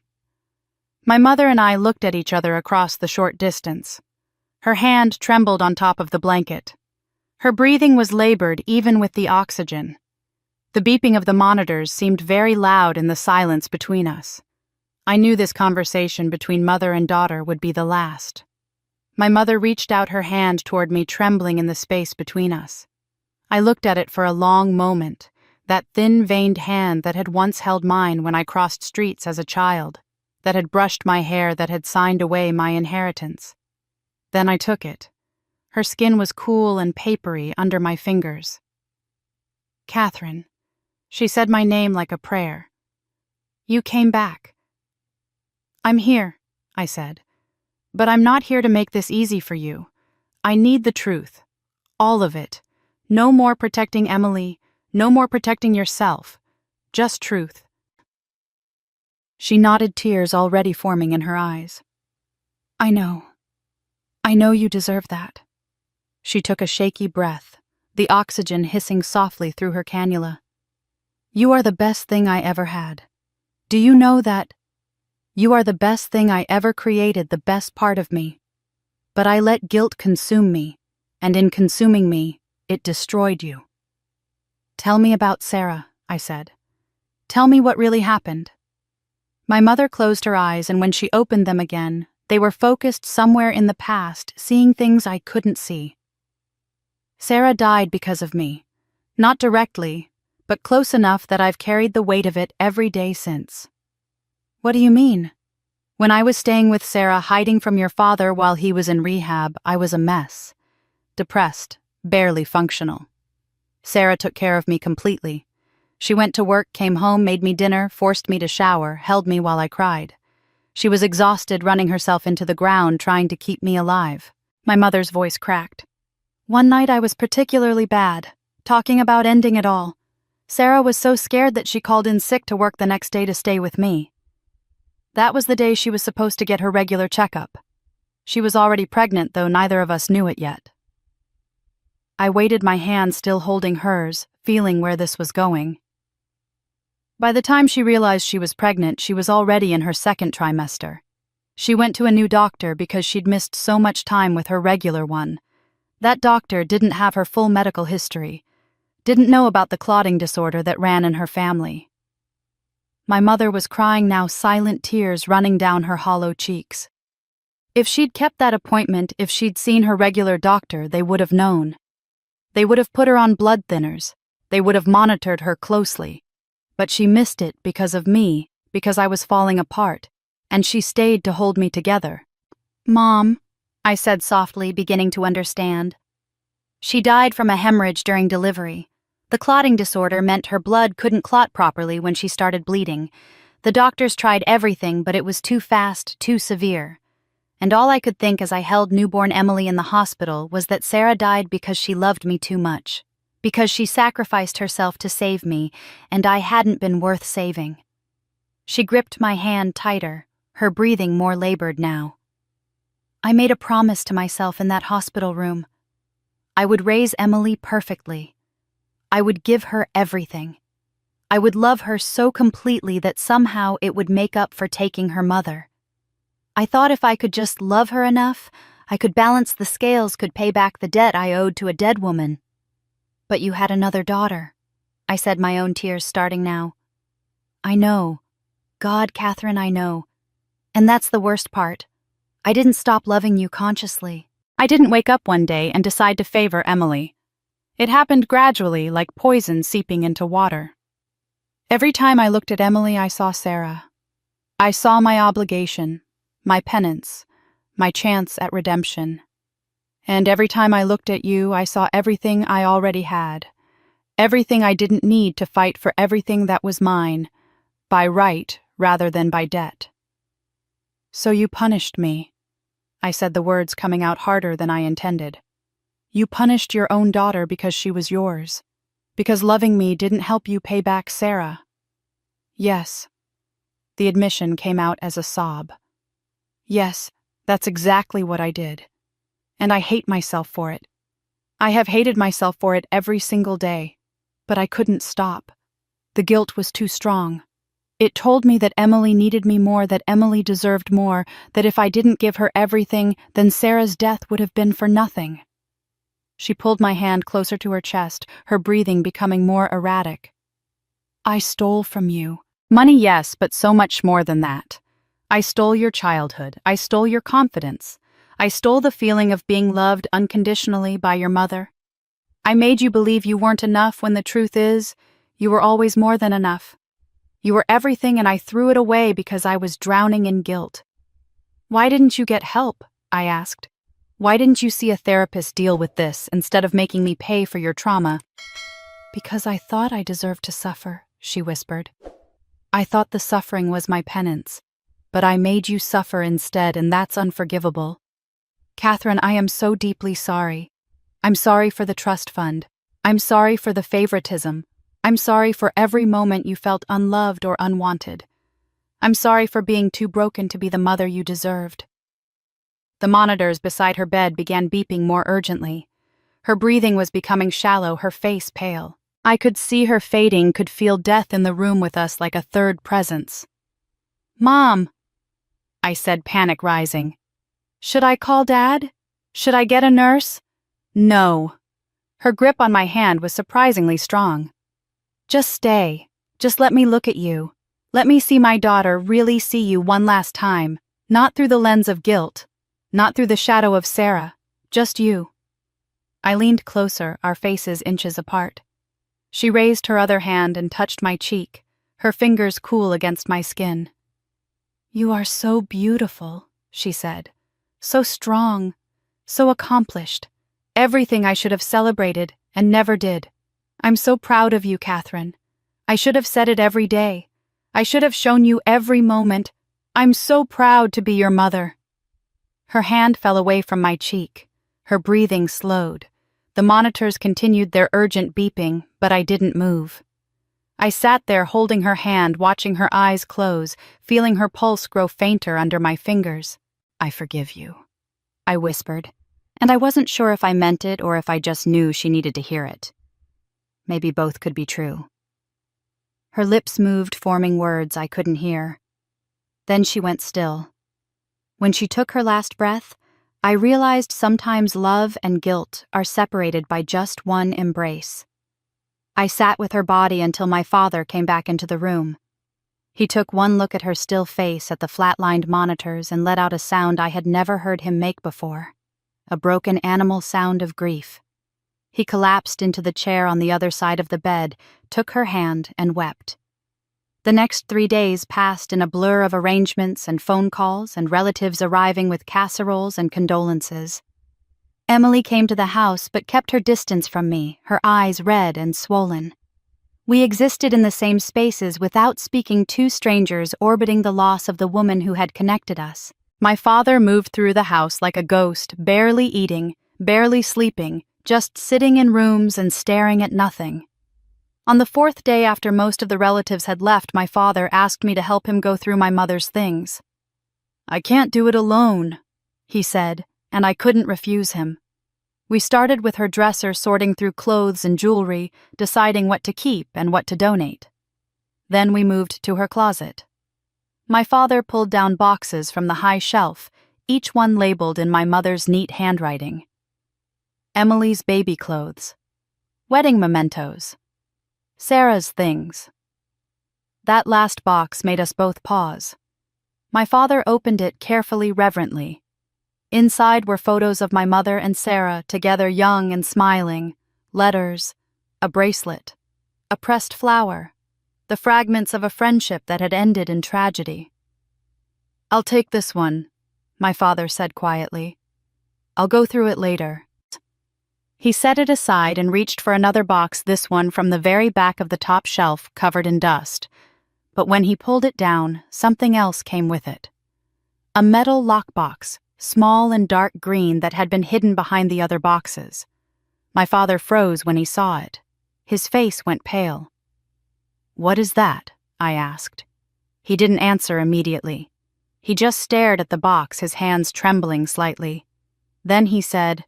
My mother and I looked at each other across the short distance. Her hand trembled on top of the blanket. Her breathing was labored even with the oxygen. The beeping of the monitors seemed very loud in the silence between us. I knew this conversation between mother and daughter would be the last. My mother reached out her hand toward me, trembling in the space between us. I looked at it for a long moment, That thin-veined hand that had once held mine when I crossed streets as a child, that had brushed my hair, that had signed away my inheritance. Then I took it. Her skin was cool and papery under my fingers. Catherine. She said my name like a prayer. You came back. I'm here, I said. But I'm not here to make this easy for you. I need the truth. All of it. No more protecting Emily. No more protecting yourself. Just truth. She nodded, tears already forming in her eyes. I know. I know you deserve that. She took a shaky breath, the oxygen hissing softly through her cannula. You are the best thing I ever had. Do you know that? You are the best thing I ever created, the best part of me. But I let guilt consume me, and in consuming me, it destroyed you. Tell me about Sarah, I said. Tell me what really happened. My mother closed her eyes, and when she opened them again, they were focused somewhere in the past, seeing things I couldn't see. Sarah died because of me. Not directly, but close enough that I've carried the weight of it every day since. What do you mean? When I was staying with Sarah, hiding from your father while he was in rehab, I was a mess. Depressed, barely functional. Sarah took care of me completely. She went to work, came home, made me dinner, forced me to shower, held me while I cried. She was exhausted, running herself into the ground, trying to keep me alive. My mother's voice cracked. One night I was particularly bad, talking about ending it all. Sarah was so scared that she called in sick to work the next day to stay with me. That was the day she was supposed to get her regular checkup. She was already pregnant, though neither of us knew it yet. I waited, my hand still holding hers, feeling where this was going. By the time she realized she was pregnant, she was already in her second trimester. She went to a new doctor because she'd missed so much time with her regular one. That doctor didn't have her full medical history, didn't know about the clotting disorder that ran in her family. My mother was crying now, silent tears running down her hollow cheeks. If she'd kept that appointment, if she'd seen her regular doctor, they would have known. They would have put her on blood thinners. They would have monitored her closely. But she missed it because of me, because I was falling apart, and she stayed to hold me together. Mom, I said softly, beginning to understand. She died from a hemorrhage during delivery. The clotting disorder meant her blood couldn't clot properly when she started bleeding. The doctors tried everything, but it was too fast, too severe. And all I could think as I held newborn Emily in the hospital was that Sarah died because she loved me too much, because she sacrificed herself to save me, and I hadn't been worth saving. She gripped my hand tighter, her breathing more labored now. I made a promise to myself in that hospital room. I would raise Emily perfectly. I would give her everything. I would love her so completely that somehow it would make up for taking her mother. I thought if I could just love her enough, I could balance the scales, could pay back the debt I owed to a dead woman. But you had another daughter, I said, my own tears starting now. I know. God, Catherine, I know. And that's the worst part. I didn't stop loving you consciously. I didn't wake up one day and decide to favor Emily. It happened gradually, like poison seeping into water. Every time I looked at Emily, I saw Sarah. I saw my obligation, my penance, my chance at redemption. And every time I looked at you, I saw everything I already had, everything I didn't need to fight for everything that was mine, by right rather than by debt. So you punished me. I said the words coming out harder than I intended. You punished your own daughter because she was yours, because loving me didn't help you pay back Sarah. Yes. The admission came out as a sob. Yes, that's exactly what I did. And I hate myself for it. I have hated myself for it every single day. But I couldn't stop. The guilt was too strong. It told me that Emily needed me more, that Emily deserved more, that if I didn't give her everything, then Sarah's death would have been for nothing. She pulled my hand closer to her chest, her breathing becoming more erratic. I stole from you. Money, yes, but so much more than that. I stole your childhood. I stole your confidence. I stole the feeling of being loved unconditionally by your mother. I made you believe you weren't enough when the truth is, You were always more than enough. You were everything, and I threw it away because I was drowning in guilt. Why didn't you get help? I asked. Why didn't you see a therapist deal with this instead of making me pay for your trauma? Because I thought I deserved to suffer, she whispered. I thought the suffering was my penance, but I made you suffer instead, and that's unforgivable. Catherine, I am so deeply sorry. I'm sorry for the trust fund. I'm sorry for the favoritism. I'm sorry for every moment you felt unloved or unwanted. I'm sorry for being too broken to be the mother you deserved. The monitors beside her bed began beeping more urgently. Her breathing was becoming shallow, her face pale. I could see her fading, could feel death in the room with us like a third presence. Mom, I said, panic rising. Should I call Dad? Should I get a nurse? No. Her grip on my hand was surprisingly strong. Just stay. Just let me look at you. Let me see my daughter, really see you one last time, not through the lens of guilt, not through the shadow of Sarah, just you. I leaned closer, our faces inches apart. She raised her other hand and touched my cheek, her fingers cool against my skin. You are so beautiful, she said. So strong, so accomplished. Everything I should have celebrated and never did. I'm so proud of you, Catherine. I should have said it every day. I should have shown you every moment. I'm so proud to be your mother. Her hand fell away from my cheek. Her breathing slowed. The monitors continued their urgent beeping, but I didn't move. I sat there holding her hand, watching her eyes close, feeling her pulse grow fainter under my fingers. I forgive you, I whispered, and I wasn't sure if I meant it or if I just knew she needed to hear it. Maybe both could be true. Her lips moved, forming words I couldn't hear. Then she went still. When she took her last breath, I realized sometimes love and guilt are separated by just one embrace. I sat with her body until my father came back into the room. He took one look at her still face at the flat-lined monitors and let out a sound I had never heard him make before, a broken animal sound of grief. He collapsed into the chair on the other side of the bed, took her hand, and wept. The next 3 days passed in a blur of arrangements and phone calls and relatives arriving with casseroles and condolences. Emily came to the house but kept her distance from me, her eyes red and swollen. We existed in the same spaces without speaking, two strangers orbiting the loss of the woman who had connected us. My father moved through the house like a ghost, barely eating, barely sleeping, just sitting in rooms and staring at nothing. On the 4th day after most of the relatives had left, my father asked me to help him go through my mother's things. I can't do it alone, he said, and I couldn't refuse him. We started with her dresser, sorting through clothes and jewelry, deciding what to keep and what to donate. Then we moved to her closet. My father pulled down boxes from the high shelf, each one labeled in my mother's neat handwriting. Emily's baby clothes, wedding mementos, Sarah's things. That last box made us both pause. My father opened it carefully, reverently. Inside were photos of my mother and Sarah, together young and smiling, letters, a bracelet, a pressed flower, the fragments of a friendship that had ended in tragedy. I'll take this one, my father said quietly. I'll go through it later. He set it aside and reached for another box, this one from the very back of the top shelf, covered in dust. But when he pulled it down, something else came with it. A metal lockbox, small and dark green, that had been hidden behind the other boxes. My father froze when he saw it. His face went pale. What is that? I asked. He didn't answer immediately. He just stared at the box, his hands trembling slightly. Then he said,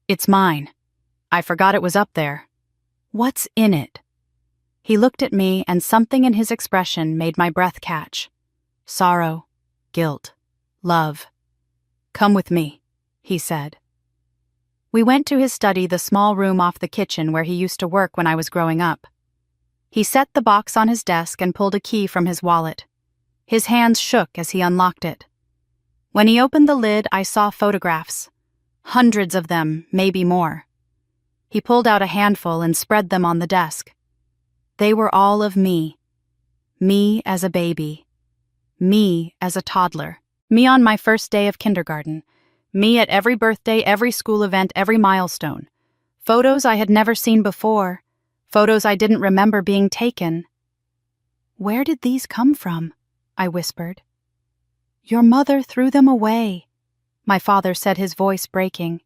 It's mine. I forgot it was up there. What's in it? He looked at me, and something in his expression made my breath catch. Sorrow, guilt, love. Come with me, he said. We went to his study, the small room off the kitchen where he used to work when I was growing up. He set the box on his desk and pulled a key from his wallet. His hands shook as he unlocked it. When he opened the lid, I saw photographs. Hundreds of them, maybe more. He pulled out a handful and spread them on the desk. They were all of me. Me as a baby. Me as a toddler. Me on my first day of kindergarten. Me at every birthday, every school event, every milestone. Photos I had never seen before. Photos I didn't remember being taken. "Where did these come from?" I whispered. "Your mother threw them away," my father said, his voice breaking.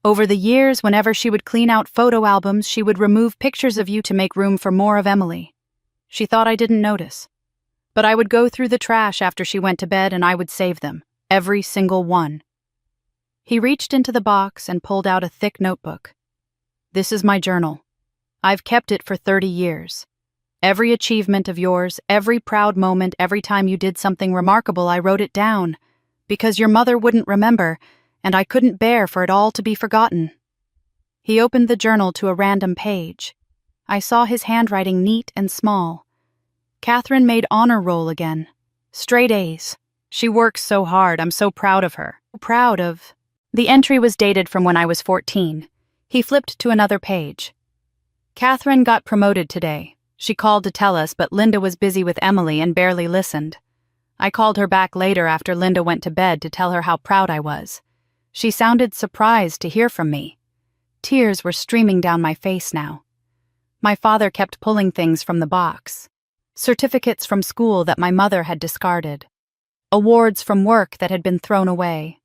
"Over the years, whenever she would clean out photo albums, she would remove pictures of you to make room for more of Emily. She thought I didn't notice. But I would go through the trash after she went to bed and I would save them, every single one." He reached into the box and pulled out a thick notebook. "This is my journal. I've kept it for 30 years. Every achievement of yours, every proud moment, every time you did something remarkable, I wrote it down, because your mother wouldn't remember, and I couldn't bear for it all to be forgotten." He opened the journal to a random page. I saw his handwriting neat and small. "Catherine made honor roll again. Straight A's. She works so hard, I'm so proud of her. Proud of..." The entry was dated from when I was 14. He flipped to another page. "Catherine got promoted today. She called to tell us, but Linda was busy with Emily and barely listened. I called her back later after Linda went to bed to tell her how proud I was. She sounded surprised to hear from me. Tears were streaming down my face now. My father kept pulling things from the box. Certificates from school that my mother had discarded. Awards from work that had been thrown away.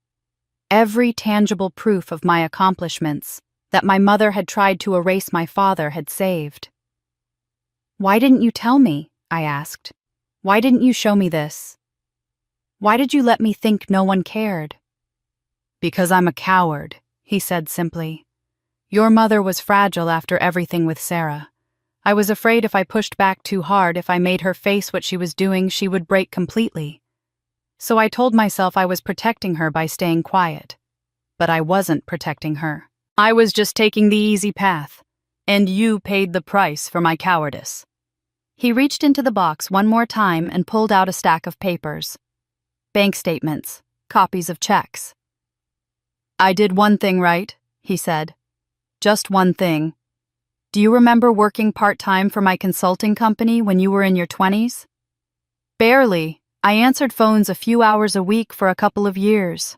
Every tangible proof of my accomplishments that my mother had tried to erase my father had saved. "Why didn't you tell me?" I asked. "Why didn't you show me this? Why did you let me think no one cared?" "Because I'm a coward," he said simply. "Your mother was fragile after everything with Sarah. I was afraid if I pushed back too hard, if I made her face what she was doing, she would break completely. So I told myself I was protecting her by staying quiet. But I wasn't protecting her. I was just taking the easy path. And you paid the price for my cowardice." He reached into the box one more time and pulled out a stack of papers. Bank statements, copies of checks. "I did one thing right," he said. "Just one thing. Do you remember working part-time for my consulting company when you were in your 20s? Barely. I answered phones a few hours a week for a couple of years.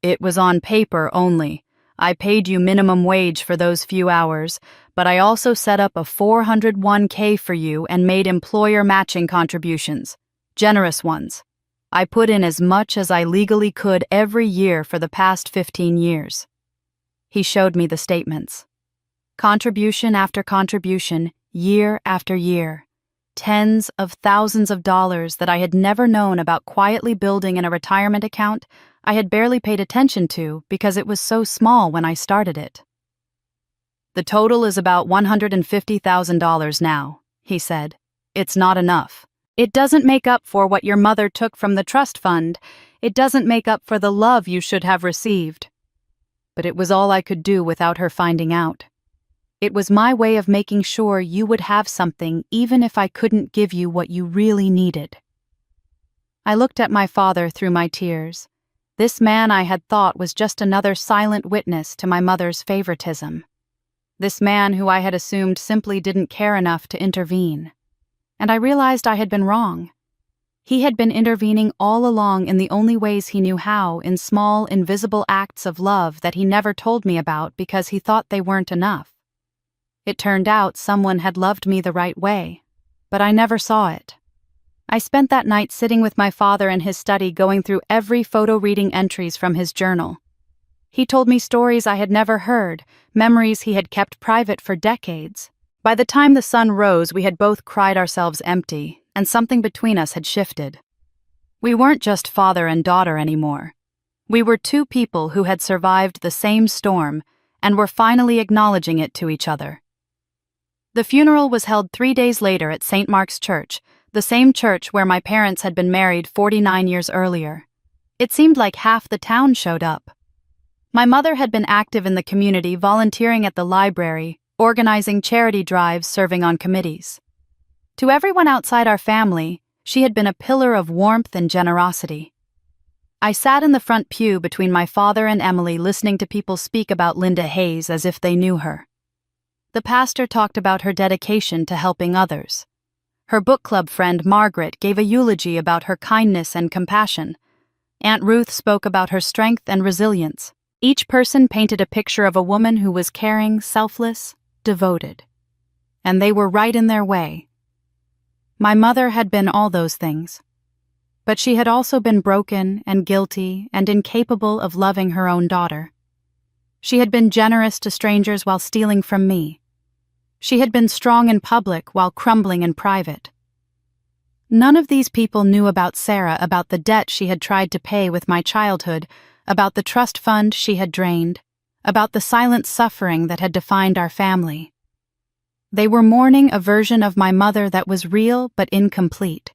It was on paper only. I paid you minimum wage for those few hours, but I also set up a 401k for you and made employer matching contributions, generous ones. I put in as much as I legally could every year for the past 15 years. He showed me the statements. Contribution after contribution, year after year. Tens of thousands of dollars that I had never known about quietly building in a retirement account I had barely paid attention to because it was so small when I started it. "The total is about $150,000 now," he said. "It's not enough. It doesn't make up for what your mother took from the trust fund. It doesn't make up for the love you should have received. But it was all I could do without her finding out. It was my way of making sure you would have something even if I couldn't give you what you really needed." I looked at my father through my tears. This man I had thought was just another silent witness to my mother's favoritism. This man who I had assumed simply didn't care enough to intervene. And I realized I had been wrong. He had been intervening all along in the only ways he knew how, in small, invisible acts of love that he never told me about because he thought they weren't enough. It turned out someone had loved me the right way, but I never saw it. I spent that night sitting with my father in his study going through every photo-reading entries from his journal. He told me stories I had never heard, memories he had kept private for decades. By the time the sun rose, we had both cried ourselves empty, and something between us had shifted. We weren't just father and daughter anymore. We were two people who had survived the same storm and were finally acknowledging it to each other. The funeral was held 3 days later at St. Mark's Church, the same church where my parents had been married 49 years earlier. It seemed like half the town showed up. My mother had been active in the community, volunteering at the library, organizing charity drives, serving on committees. To everyone outside our family, she had been a pillar of warmth and generosity. I sat in the front pew between my father and Emily, listening to people speak about Linda Hayes as if they knew her. The pastor talked about her dedication to helping others. Her book club friend Margaret gave a eulogy about her kindness and compassion. Aunt Ruth spoke about her strength and resilience. Each person painted a picture of a woman who was caring, selfless, devoted. And they were right in their way. My mother had been all those things. But she had also been broken and guilty and incapable of loving her own daughter. She had been generous to strangers while stealing from me. She had been strong in public while crumbling in private. None of these people knew about Sarah, about the debt she had tried to pay with my childhood, about the trust fund she had drained, about the silent suffering that had defined our family. They were mourning a version of my mother that was real but incomplete.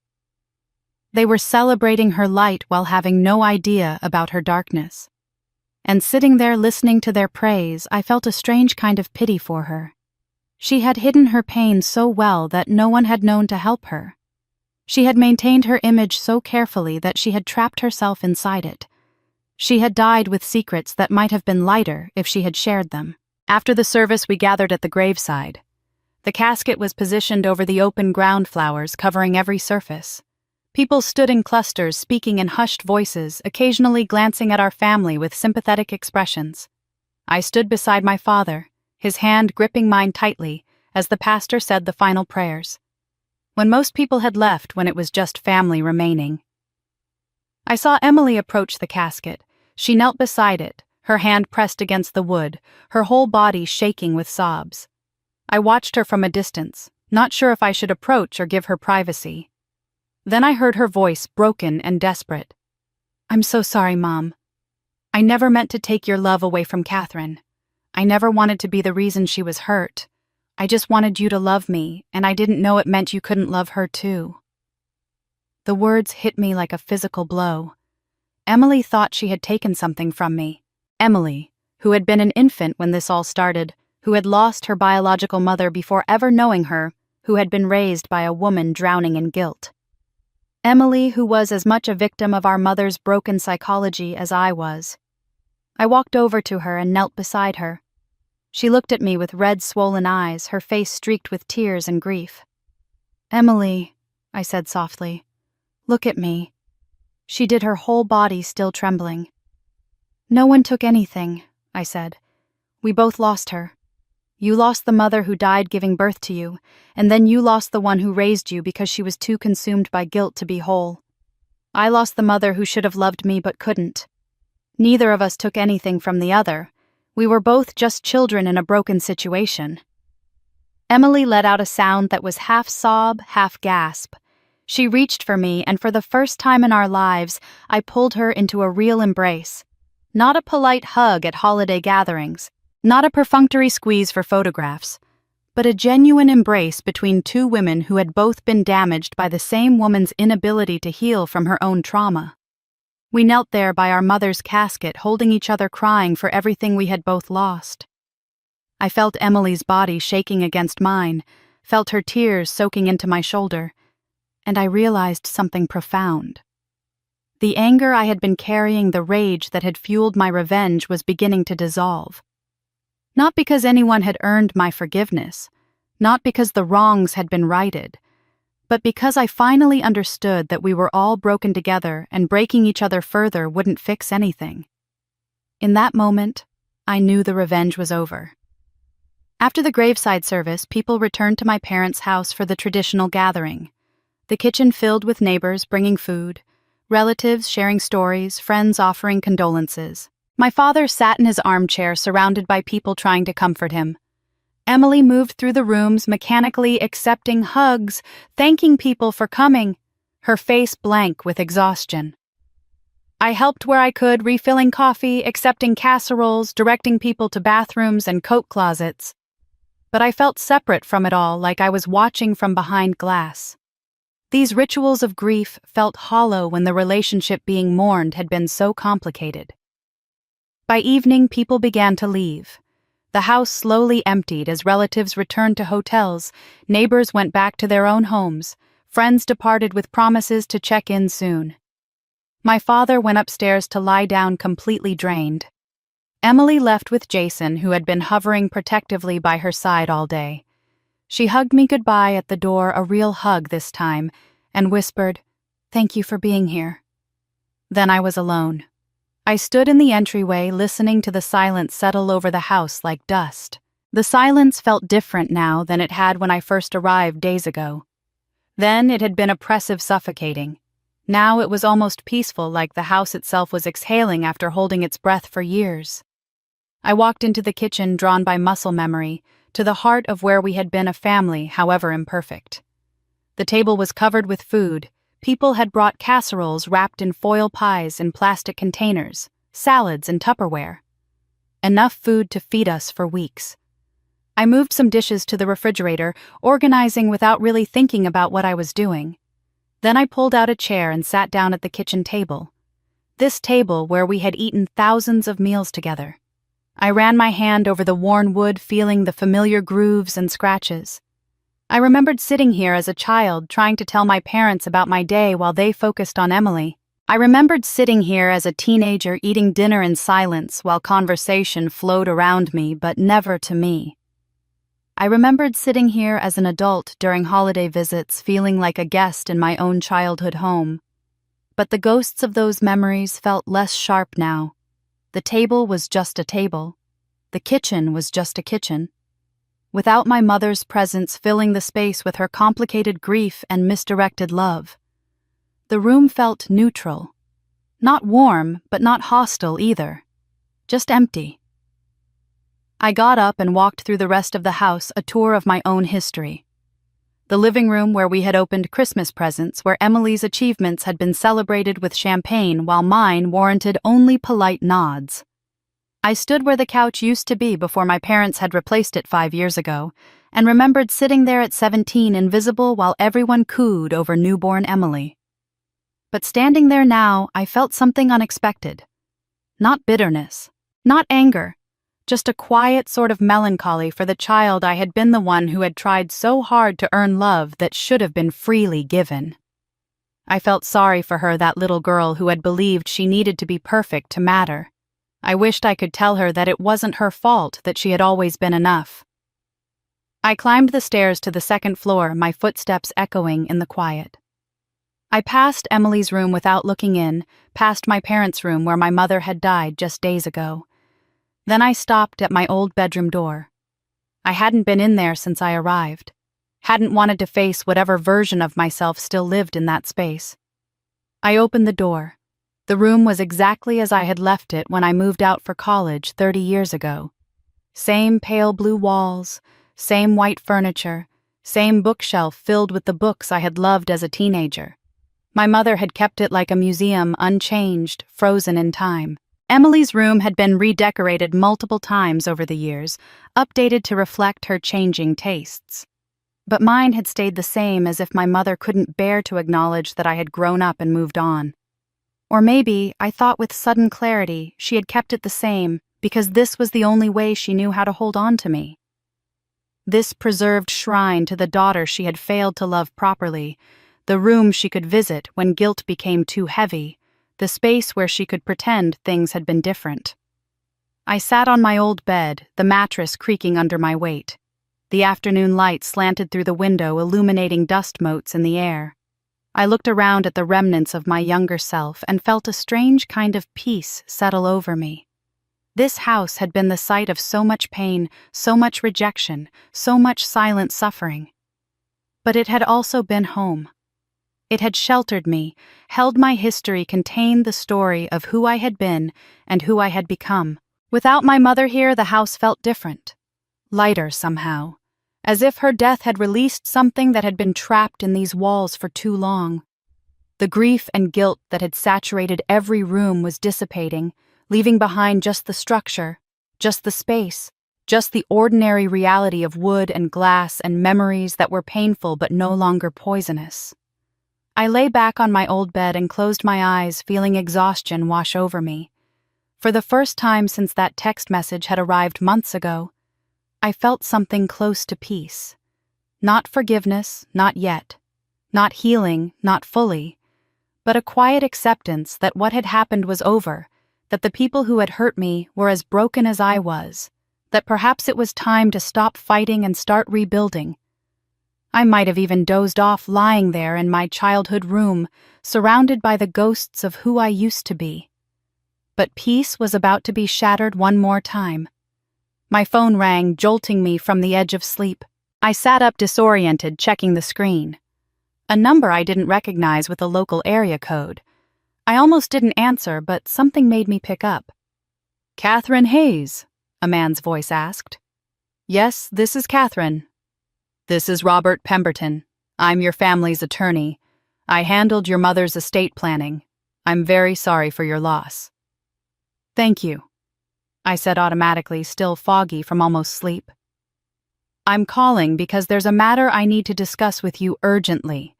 They were celebrating her light while having no idea about her darkness. And sitting there listening to their praise, I felt a strange kind of pity for her. She had hidden her pain so well that no one had known to help her. She had maintained her image so carefully that she had trapped herself inside it. She had died with secrets that might have been lighter if she had shared them. After the service, we gathered at the graveside. The casket was positioned over the open ground flowers, covering every surface. People stood in clusters, speaking in hushed voices, occasionally glancing at our family with sympathetic expressions. I stood beside my father, his hand gripping mine tightly, as the pastor said the final prayers. When most people had left, when it was just family remaining. I saw Emily approach the casket. She knelt beside it, her hand pressed against the wood, her whole body shaking with sobs. I watched her from a distance, not sure if I should approach or give her privacy. Then I heard her voice, broken and desperate. "I'm so sorry, Mom. I never meant to take your love away from Catherine. I never wanted to be the reason she was hurt. I just wanted you to love me, and I didn't know it meant you couldn't love her too." The words hit me like a physical blow. Emily thought she had taken something from me. Emily, who had been an infant when this all started, who had lost her biological mother before ever knowing her, who had been raised by a woman drowning in guilt. Emily, who was as much a victim of our mother's broken psychology as I was. I walked over to her and knelt beside her. She looked at me with red, swollen eyes, her face streaked with tears and grief. "Emily," I said softly, "look at me." She did, her whole body still trembling. "No one took anything," I said. "We both lost her. You lost the mother who died giving birth to you, and then you lost the one who raised you because she was too consumed by guilt to be whole. I lost the mother who should have loved me but couldn't. Neither of us took anything from the other. We were both just children in a broken situation." Emily let out a sound that was half sob, half gasp. She reached for me, and for the first time in our lives, I pulled her into a real embrace. Not a polite hug at holiday gatherings, not a perfunctory squeeze for photographs, but a genuine embrace between two women who had both been damaged by the same woman's inability to heal from her own trauma. We knelt there by our mother's casket, holding each other, crying for everything we had both lost. I felt Emily's body shaking against mine, felt her tears soaking into my shoulder, and I realized something profound. The anger I had been carrying, the rage that had fueled my revenge, was beginning to dissolve. Not because anyone had earned my forgiveness, not because the wrongs had been righted, but because I finally understood that we were all broken together and breaking each other further wouldn't fix anything. In that moment, I knew the revenge was over. After the graveside service, people returned to my parents' house for the traditional gathering. The kitchen filled with neighbors bringing food, relatives sharing stories, friends offering condolences. My father sat in his armchair surrounded by people trying to comfort him. Emily moved through the rooms, mechanically accepting hugs, thanking people for coming, her face blank with exhaustion. I helped where I could, refilling coffee, accepting casseroles, directing people to bathrooms and coat closets. But I felt separate from it all, like I was watching from behind glass. These rituals of grief felt hollow when the relationship being mourned had been so complicated. By evening, people began to leave. The house slowly emptied as relatives returned to hotels, neighbors went back to their own homes, friends departed with promises to check in soon. My father went upstairs to lie down completely drained. Emily left with Jason, who had been hovering protectively by her side all day. She hugged me goodbye at the door, a real hug this time, and whispered, "Thank you for being here." Then I was alone. I stood in the entryway, listening to the silence settle over the house like dust. The silence felt different now than it had when I first arrived days ago. Then it had been oppressive, suffocating. Now it was almost peaceful, like the house itself was exhaling after holding its breath for years. I walked into the kitchen, drawn by muscle memory, to the heart of where we had been a family, however imperfect. The table was covered with food. People had brought casseroles wrapped in foil pies in plastic containers, salads in Tupperware. Enough food to feed us for weeks. I moved some dishes to the refrigerator, organizing without really thinking about what I was doing. Then I pulled out a chair and sat down at the kitchen table. This table where we had eaten thousands of meals together. I ran my hand over the worn wood, feeling the familiar grooves and scratches. I remembered sitting here as a child, trying to tell my parents about my day while they focused on Emily. I remembered sitting here as a teenager, eating dinner in silence while conversation flowed around me, but never to me. I remembered sitting here as an adult during holiday visits, feeling like a guest in my own childhood home. But the ghosts of those memories felt less sharp now. The table was just a table. The kitchen was just a kitchen. Without my mother's presence filling the space with her complicated grief and misdirected love. The room felt neutral. Not warm, but not hostile either. Just empty. I got up and walked through the rest of the house, a tour of my own history. The living room where we had opened Christmas presents, where Emily's achievements had been celebrated with champagne while mine warranted only polite nods. I stood where the couch used to be before my parents had replaced it 5 years ago, and remembered sitting there at 17 invisible while everyone cooed over newborn Emily. But standing there now, I felt something unexpected. Not bitterness, not anger, just a quiet sort of melancholy for the child I had been, the one who had tried so hard to earn love that should have been freely given. I felt sorry for her, that little girl who had believed she needed to be perfect to matter. I wished I could tell her that it wasn't her fault, that she had always been enough. I climbed the stairs to the second floor, my footsteps echoing in the quiet. I passed Emily's room without looking in, past my parents' room where my mother had died just days ago. Then I stopped at my old bedroom door. I hadn't been in there since I arrived. Hadn't wanted to face whatever version of myself still lived in that space. I opened the door. The room was exactly as I had left it when I moved out for college 30 years ago. Same pale blue walls, same white furniture, same bookshelf filled with the books I had loved as a teenager. My mother had kept it like a museum, unchanged, frozen in time. Emily's room had been redecorated multiple times over the years, updated to reflect her changing tastes. But mine had stayed the same, as if my mother couldn't bear to acknowledge that I had grown up and moved on. Or maybe, I thought with sudden clarity, she had kept it the same because this was the only way she knew how to hold on to me. This preserved shrine to the daughter she had failed to love properly, the room she could visit when guilt became too heavy, the space where she could pretend things had been different. I sat on my old bed, the mattress creaking under my weight. The afternoon light slanted through the window, illuminating dust motes in the air. I looked around at the remnants of my younger self and felt a strange kind of peace settle over me. This house had been the site of so much pain, so much rejection, so much silent suffering. But it had also been home. It had sheltered me, held my history, contained the story of who I had been and who I had become. Without my mother here, the house felt different. Lighter somehow. As if her death had released something that had been trapped in these walls for too long. The grief and guilt that had saturated every room was dissipating, leaving behind just the structure, just the space, just the ordinary reality of wood and glass and memories that were painful but no longer poisonous. I lay back on my old bed and closed my eyes, feeling exhaustion wash over me. For the first time since that text message had arrived months ago, I felt something close to peace. Not forgiveness, not yet. Not healing, not fully. But a quiet acceptance that what had happened was over, that the people who had hurt me were as broken as I was, that perhaps it was time to stop fighting and start rebuilding. I might have even dozed off lying there in my childhood room, surrounded by the ghosts of who I used to be. But peace was about to be shattered one more time. My phone rang, jolting me from the edge of sleep. I sat up disoriented, checking the screen. A number I didn't recognize with a local area code. I almost didn't answer, but something made me pick up. "Catherine Hayes?" a man's voice asked. "Yes, this is Catherine." "This is Robert Pemberton. I'm your family's attorney. I handled your mother's estate planning. I'm very sorry for your loss." "Thank you," I said automatically, still foggy from almost sleep. "I'm calling because there's a matter I need to discuss with you urgently.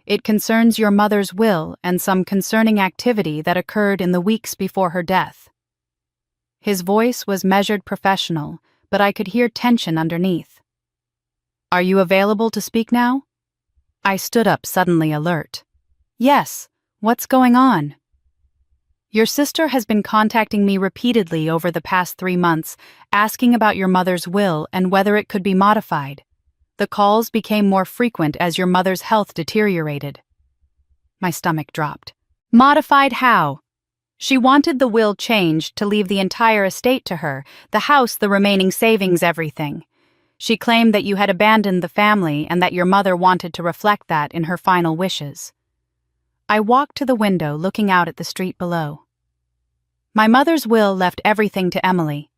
It concerns your mother's will and some concerning activity that occurred in the weeks before her death." His voice was measured professional, but I could hear tension underneath. "Are you available to speak now?" I stood up, suddenly alert. "Yes, what's going on?" "Your sister has been contacting me repeatedly over the past 3 months, asking about your mother's will and whether it could be modified. The calls became more frequent as your mother's health deteriorated." My stomach dropped. "Modified how?" "She wanted the will changed to leave the entire estate to her, the house, the remaining savings, everything. She claimed that you had abandoned the family and that your mother wanted to reflect that in her final wishes." I walked to the window, looking out at the street below. "My mother's will left everything to Emily."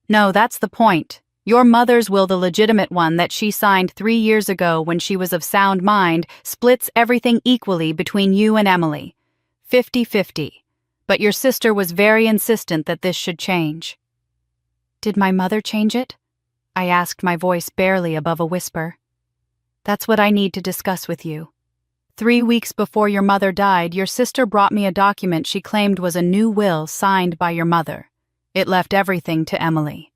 "No, that's the point. Your mother's will, the legitimate one that she signed 3 years ago when she was of sound mind, splits everything equally between you and Emily. 50-50. But your sister was very insistent that this should change." "Did my mother change it?" I asked, my voice barely above a whisper. "That's what I need to discuss with you. 3 weeks before your mother died, your sister brought me a document she claimed was a new will signed by your mother. It left everything to Emily."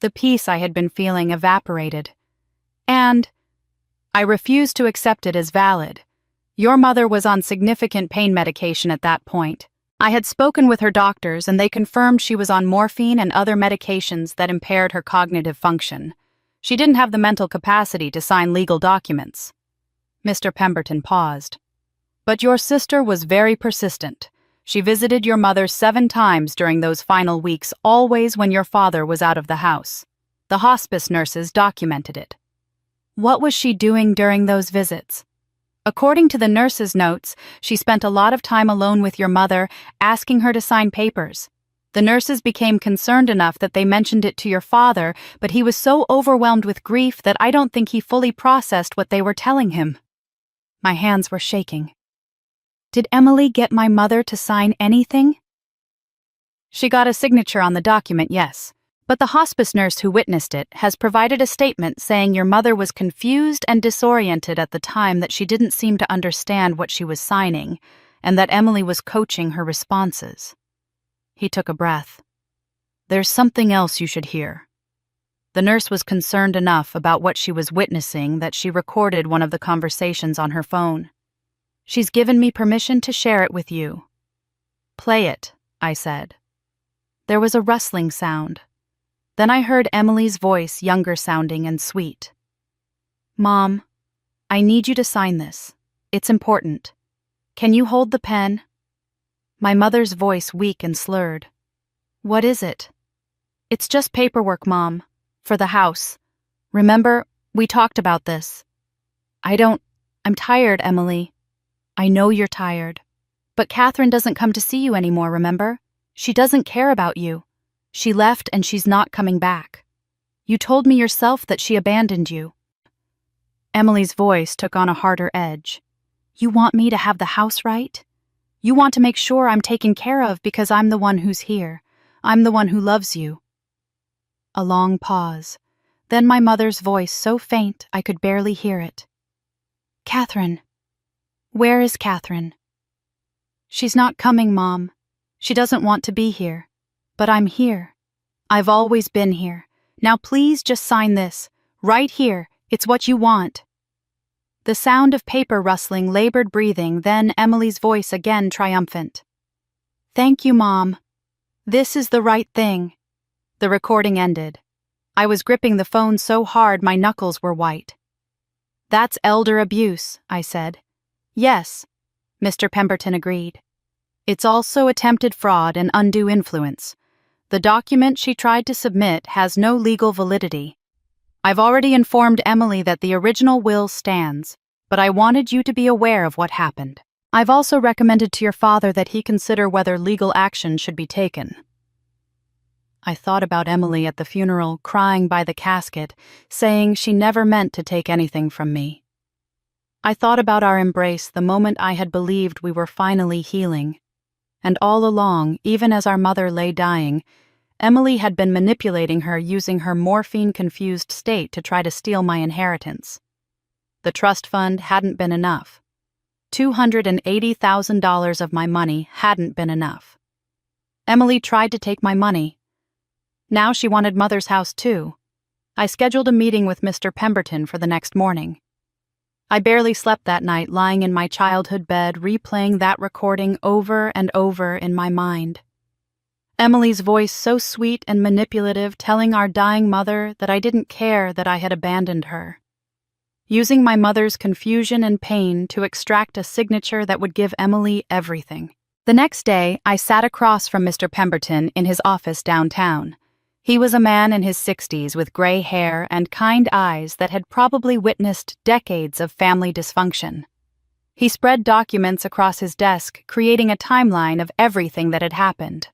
The peace I had been feeling evaporated. "And I refused to accept it as valid. Your mother was on significant pain medication at that point. I had spoken with her doctors and they confirmed she was on morphine and other medications that impaired her cognitive function. She didn't have the mental capacity to sign legal documents." Mr. Pemberton paused. "But your sister was very persistent. She visited your mother 7 times during those final weeks, always when your father was out of the house. The hospice nurses documented it." "What was she doing during those visits?" "According to the nurse's notes, she spent a lot of time alone with your mother, asking her to sign papers. The nurses became concerned enough that they mentioned it to your father, but he was so overwhelmed with grief that I don't think he fully processed what they were telling him." My hands were shaking. "Did Emily get my mother to sign anything?" "She got a signature on the document, yes. But the hospice nurse who witnessed it has provided a statement saying your mother was confused and disoriented at the time, that she didn't seem to understand what she was signing, and that Emily was coaching her responses." He took a breath. "There's something else you should hear." The nurse was concerned enough about what she was witnessing that she recorded one of the conversations on her phone. "She's given me permission to share it with you." "Play it," I said. There was a rustling sound. Then I heard Emily's voice, younger sounding and sweet. "Mom, I need you to sign this. It's important. Can you hold the pen?" My mother's voice weak and slurred. "What is it?" "It's just paperwork, Mom. For the house. Remember, we talked about this." I'm tired, Emily." "I know you're tired. But Catherine doesn't come to see you anymore, remember? She doesn't care about you. She left and she's not coming back. You told me yourself that she abandoned you." Emily's voice took on a harder edge. "You want me to have the house right? You want to make sure I'm taken care of because I'm the one who's here. I'm the one who loves you." A long pause. Then my mother's voice, so faint I could barely hear it. "Catherine. Where is Catherine?" "She's not coming, Mom. She doesn't want to be here. But I'm here. I've always been here. Now please just sign this. Right here. It's what you want." The sound of paper rustling, labored breathing, then Emily's voice again triumphant. "Thank you, Mom. This is the right thing. The recording ended. I was gripping the phone so hard my knuckles were white. That's elder abuse, I said. Yes, Mr. Pemberton agreed. It's also attempted fraud and undue influence. The document she tried to submit has no legal validity. I've already informed Emily that the original will stands, but I wanted you to be aware of what happened. I've also recommended to your father that he consider whether legal action should be taken. I thought about Emily at the funeral, crying by the casket, saying she never meant to take anything from me. I thought about our embrace the moment I had believed we were finally healing. And all along, even as our mother lay dying, Emily had been manipulating her using her morphine-confused state to try to steal my inheritance. The trust fund hadn't been enough. $280,000 of my money hadn't been enough. Emily tried to take my money. Now she wanted Mother's house too. I scheduled a meeting with Mr. Pemberton for the next morning. I barely slept that night, lying in my childhood bed, replaying that recording over and over in my mind. Emily's voice so sweet and manipulative, telling our dying mother that I didn't care that I had abandoned her. Using my mother's confusion and pain to extract a signature that would give Emily everything. The next day, I sat across from Mr. Pemberton in his office downtown. He was a man in his 60s with gray hair and kind eyes that had probably witnessed decades of family dysfunction. He spread documents across his desk, creating a timeline of everything that had happened.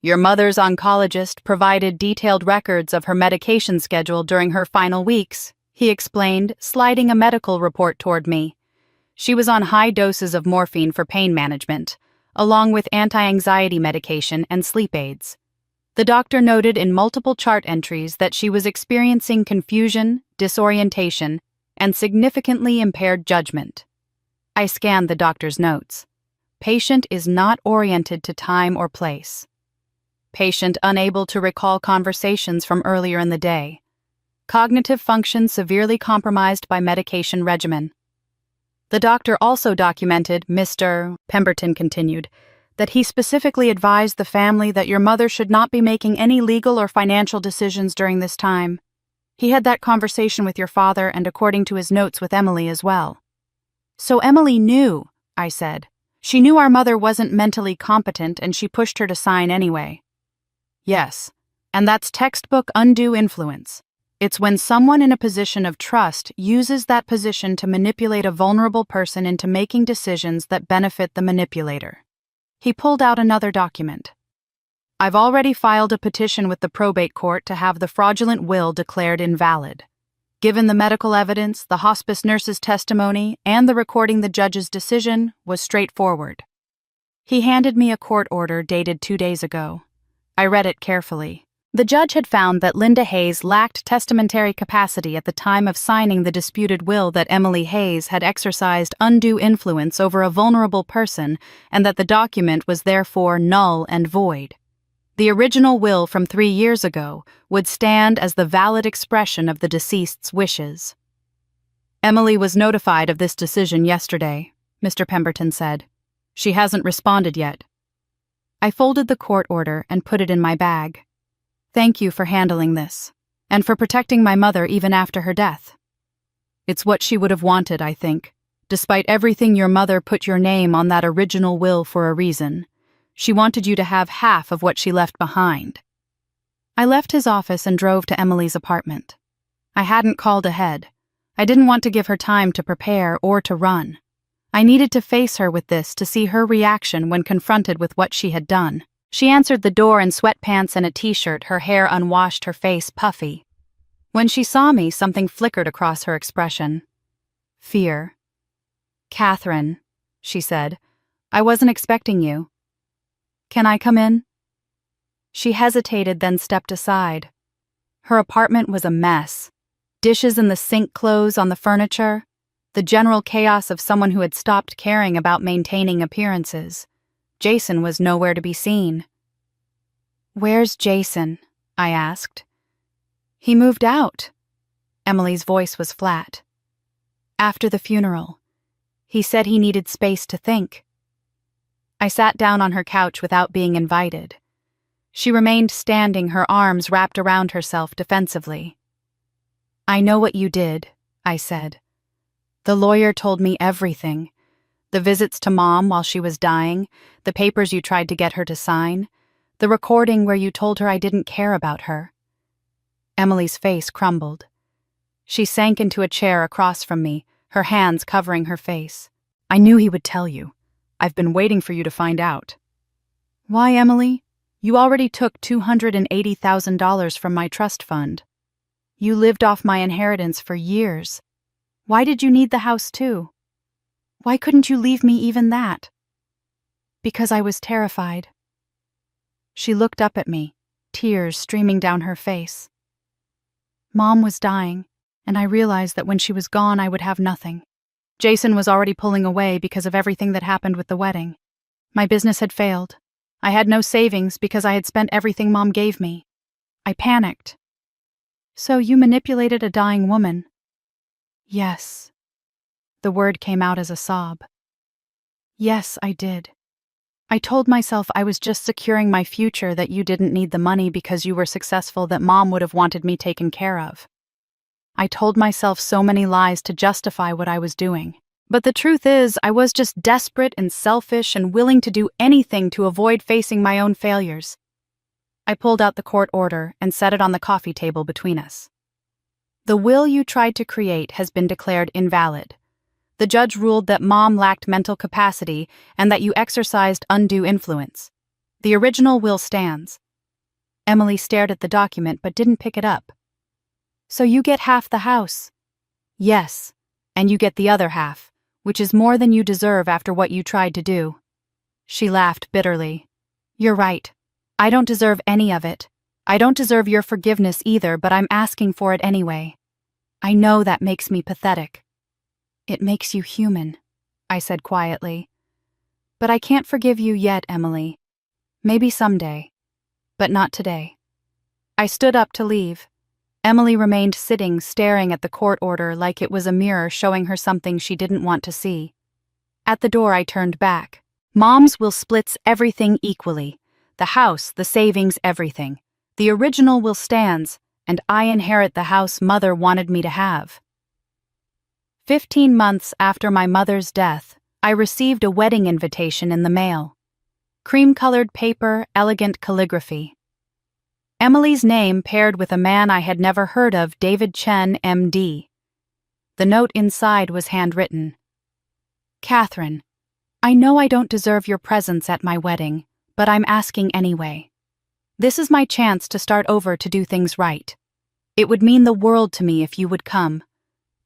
Your mother's oncologist provided detailed records of her medication schedule during her final weeks, he explained, sliding a medical report toward me. She was on high doses of morphine for pain management, along with anti-anxiety medication and sleep aids. The doctor noted in multiple chart entries that she was experiencing confusion, disorientation, and significantly impaired judgment. I scanned the doctor's notes. Patient is not oriented to time or place. Patient unable to recall conversations from earlier in the day. Cognitive function severely compromised by medication regimen. The doctor also documented, Mr. Pemberton continued, that he specifically advised the family that your mother should not be making any legal or financial decisions during this time. He had that conversation with your father and according to his notes with Emily as well. So Emily knew, I said. She knew our mother wasn't mentally competent and she pushed her to sign anyway. Yes, and that's textbook undue influence. It's when someone in a position of trust uses that position to manipulate a vulnerable person into making decisions that benefit the manipulator. He pulled out another document. I've already filed a petition with the probate court to have the fraudulent will declared invalid. Given the medical evidence, the hospice nurse's testimony, and the recording, the judge's decision was straightforward. He handed me a court order dated 2 days ago. I read it carefully. The judge had found that Linda Hayes lacked testamentary capacity at the time of signing the disputed will, that Emily Hayes had exercised undue influence over a vulnerable person, and that the document was therefore null and void. The original will from 3 years ago would stand as the valid expression of the deceased's wishes. Emily was notified of this decision yesterday, Mr. Pemberton said. She hasn't responded yet. I folded the court order and put it in my bag. Thank you for handling this, and for protecting my mother even after her death. It's what she would have wanted, I think. Despite everything, your mother put your name on that original will for a reason. She wanted you to have half of what she left behind. I left his office and drove to Emily's apartment. I hadn't called ahead. I didn't want to give her time to prepare or to run. I needed to face her with this to see her reaction when confronted with what she had done. She answered the door in sweatpants and a t-shirt, her hair unwashed, her face puffy. When she saw me, something flickered across her expression. Fear. Catherine, she said, I wasn't expecting you. Can I come in? She hesitated, then stepped aside. Her apartment was a mess. Dishes in the sink, clothes on the furniture, the general chaos of someone who had stopped caring about maintaining appearances. Jason was nowhere to be seen. Where's Jason? I asked. He moved out. Emily's voice was flat. After the funeral. He said he needed space to think. I sat down on her couch without being invited. She remained standing, her arms wrapped around herself defensively. "I know what you did," I said. "The lawyer told me everything. The visits to Mom while she was dying, the papers you tried to get her to sign, the recording where you told her I didn't care about her." Emily's face crumbled. She sank into a chair across from me, her hands covering her face. "I knew he would tell you. I've been waiting for you to find out." "Why, Emily? You already took $280,000 from my trust fund. You lived off my inheritance for years. Why did you need the house too? Why couldn't you leave me even that?" "Because I was terrified." She looked up at me, tears streaming down her face. "Mom was dying, and I realized that when she was gone I would have nothing. Jason was already pulling away because of everything that happened with the wedding. My business had failed. I had no savings because I had spent everything Mom gave me. I panicked." "So you manipulated a dying woman?" "Yes." The word came out as a sob. "Yes, I did. I told myself I was just securing my future, that you didn't need the money because you were successful, that Mom would have wanted me taken care of. I told myself so many lies to justify what I was doing. But the truth is, I was just desperate and selfish and willing to do anything to avoid facing my own failures." I pulled out the court order and set it on the coffee table between us. "The will you tried to create has been declared invalid. The judge ruled that Mom lacked mental capacity and that you exercised undue influence. The original will stands." Emily stared at the document but didn't pick it up. "So you get half the house?" "Yes, and you get the other half, which is more than you deserve after what you tried to do." She laughed bitterly. "You're right. I don't deserve any of it. I don't deserve your forgiveness either, but I'm asking for it anyway. I know that makes me pathetic." "It makes you human," I said quietly. "But I can't forgive you yet, Emily. Maybe someday, but not today." I stood up to leave. Emily remained sitting, staring at the court order like it was a mirror showing her something she didn't want to see. At the door, I turned back. "Mom's will splits everything equally. The house, the savings, everything. The original will stands, and I inherit the house Mother wanted me to have." 15 months after my mother's death, I received a wedding invitation in the mail. Cream-colored paper, elegant calligraphy. Emily's name paired with a man I had never heard of, David Chen, M.D. The note inside was handwritten. "Catherine, I know I don't deserve your presence at my wedding, but I'm asking anyway. This is my chance to start over, to do things right. It would mean the world to me if you would come.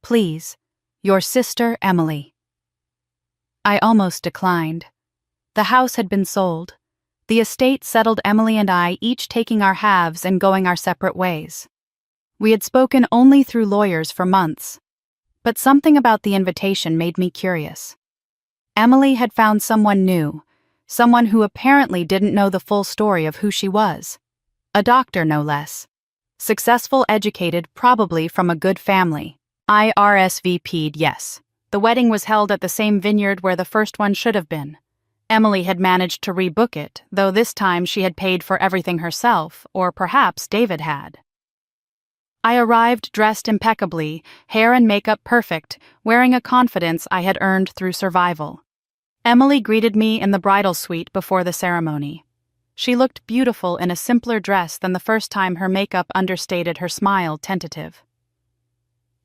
Please, your sister, Emily." I almost declined. The house had been sold. The estate settled Emily and I, each taking our halves and going our separate ways. We had spoken only through lawyers for months. But something about the invitation made me curious. Emily had found someone new, someone who apparently didn't know the full story of who she was. A doctor, no less. Successful, educated, probably from a good family. I RSVP'd yes. The wedding was held at the same vineyard where the first one should have been. Emily had managed to rebook it, though this time she had paid for everything herself, or perhaps David had. I arrived dressed impeccably, hair and makeup perfect, wearing a confidence I had earned through survival. Emily greeted me in the bridal suite before the ceremony. She looked beautiful in a simpler dress than the first time, her makeup understated her smile, tentative.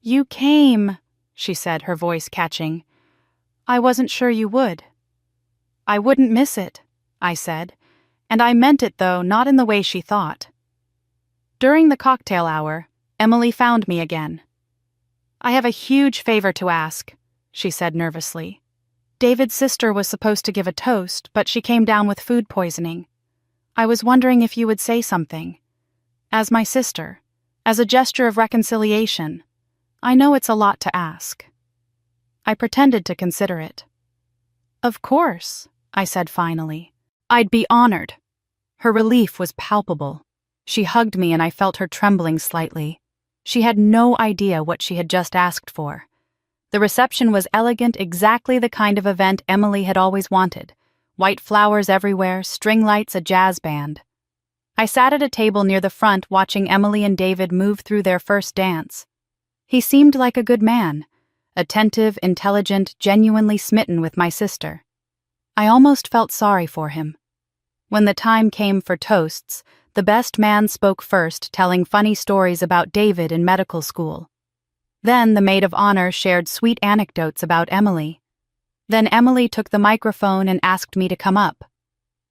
"You came," she said, her voice catching. "I wasn't sure you would." "I wouldn't miss it," I said, and I meant it, though not in the way she thought. During the cocktail hour, Emily found me again. "I have a huge favor to ask," she said nervously. "David's sister was supposed to give a toast, but she came down with food poisoning. I was wondering if you would say something. As my sister, as a gesture of reconciliation. I know it's a lot to ask." I pretended to consider it. "Of course," I said finally. "I'd be honored." Her relief was palpable. She hugged me and I felt her trembling slightly. She had no idea what she had just asked for. The reception was elegant, exactly the kind of event Emily had always wanted. White flowers everywhere, string lights, a jazz band. I sat at a table near the front watching Emily and David move through their first dance. He seemed like a good man, attentive, intelligent, genuinely smitten with my sister. I almost felt sorry for him. When the time came for toasts, the best man spoke first, telling funny stories about David in medical school. Then the maid of honor shared sweet anecdotes about Emily. Then Emily took the microphone and asked me to come up.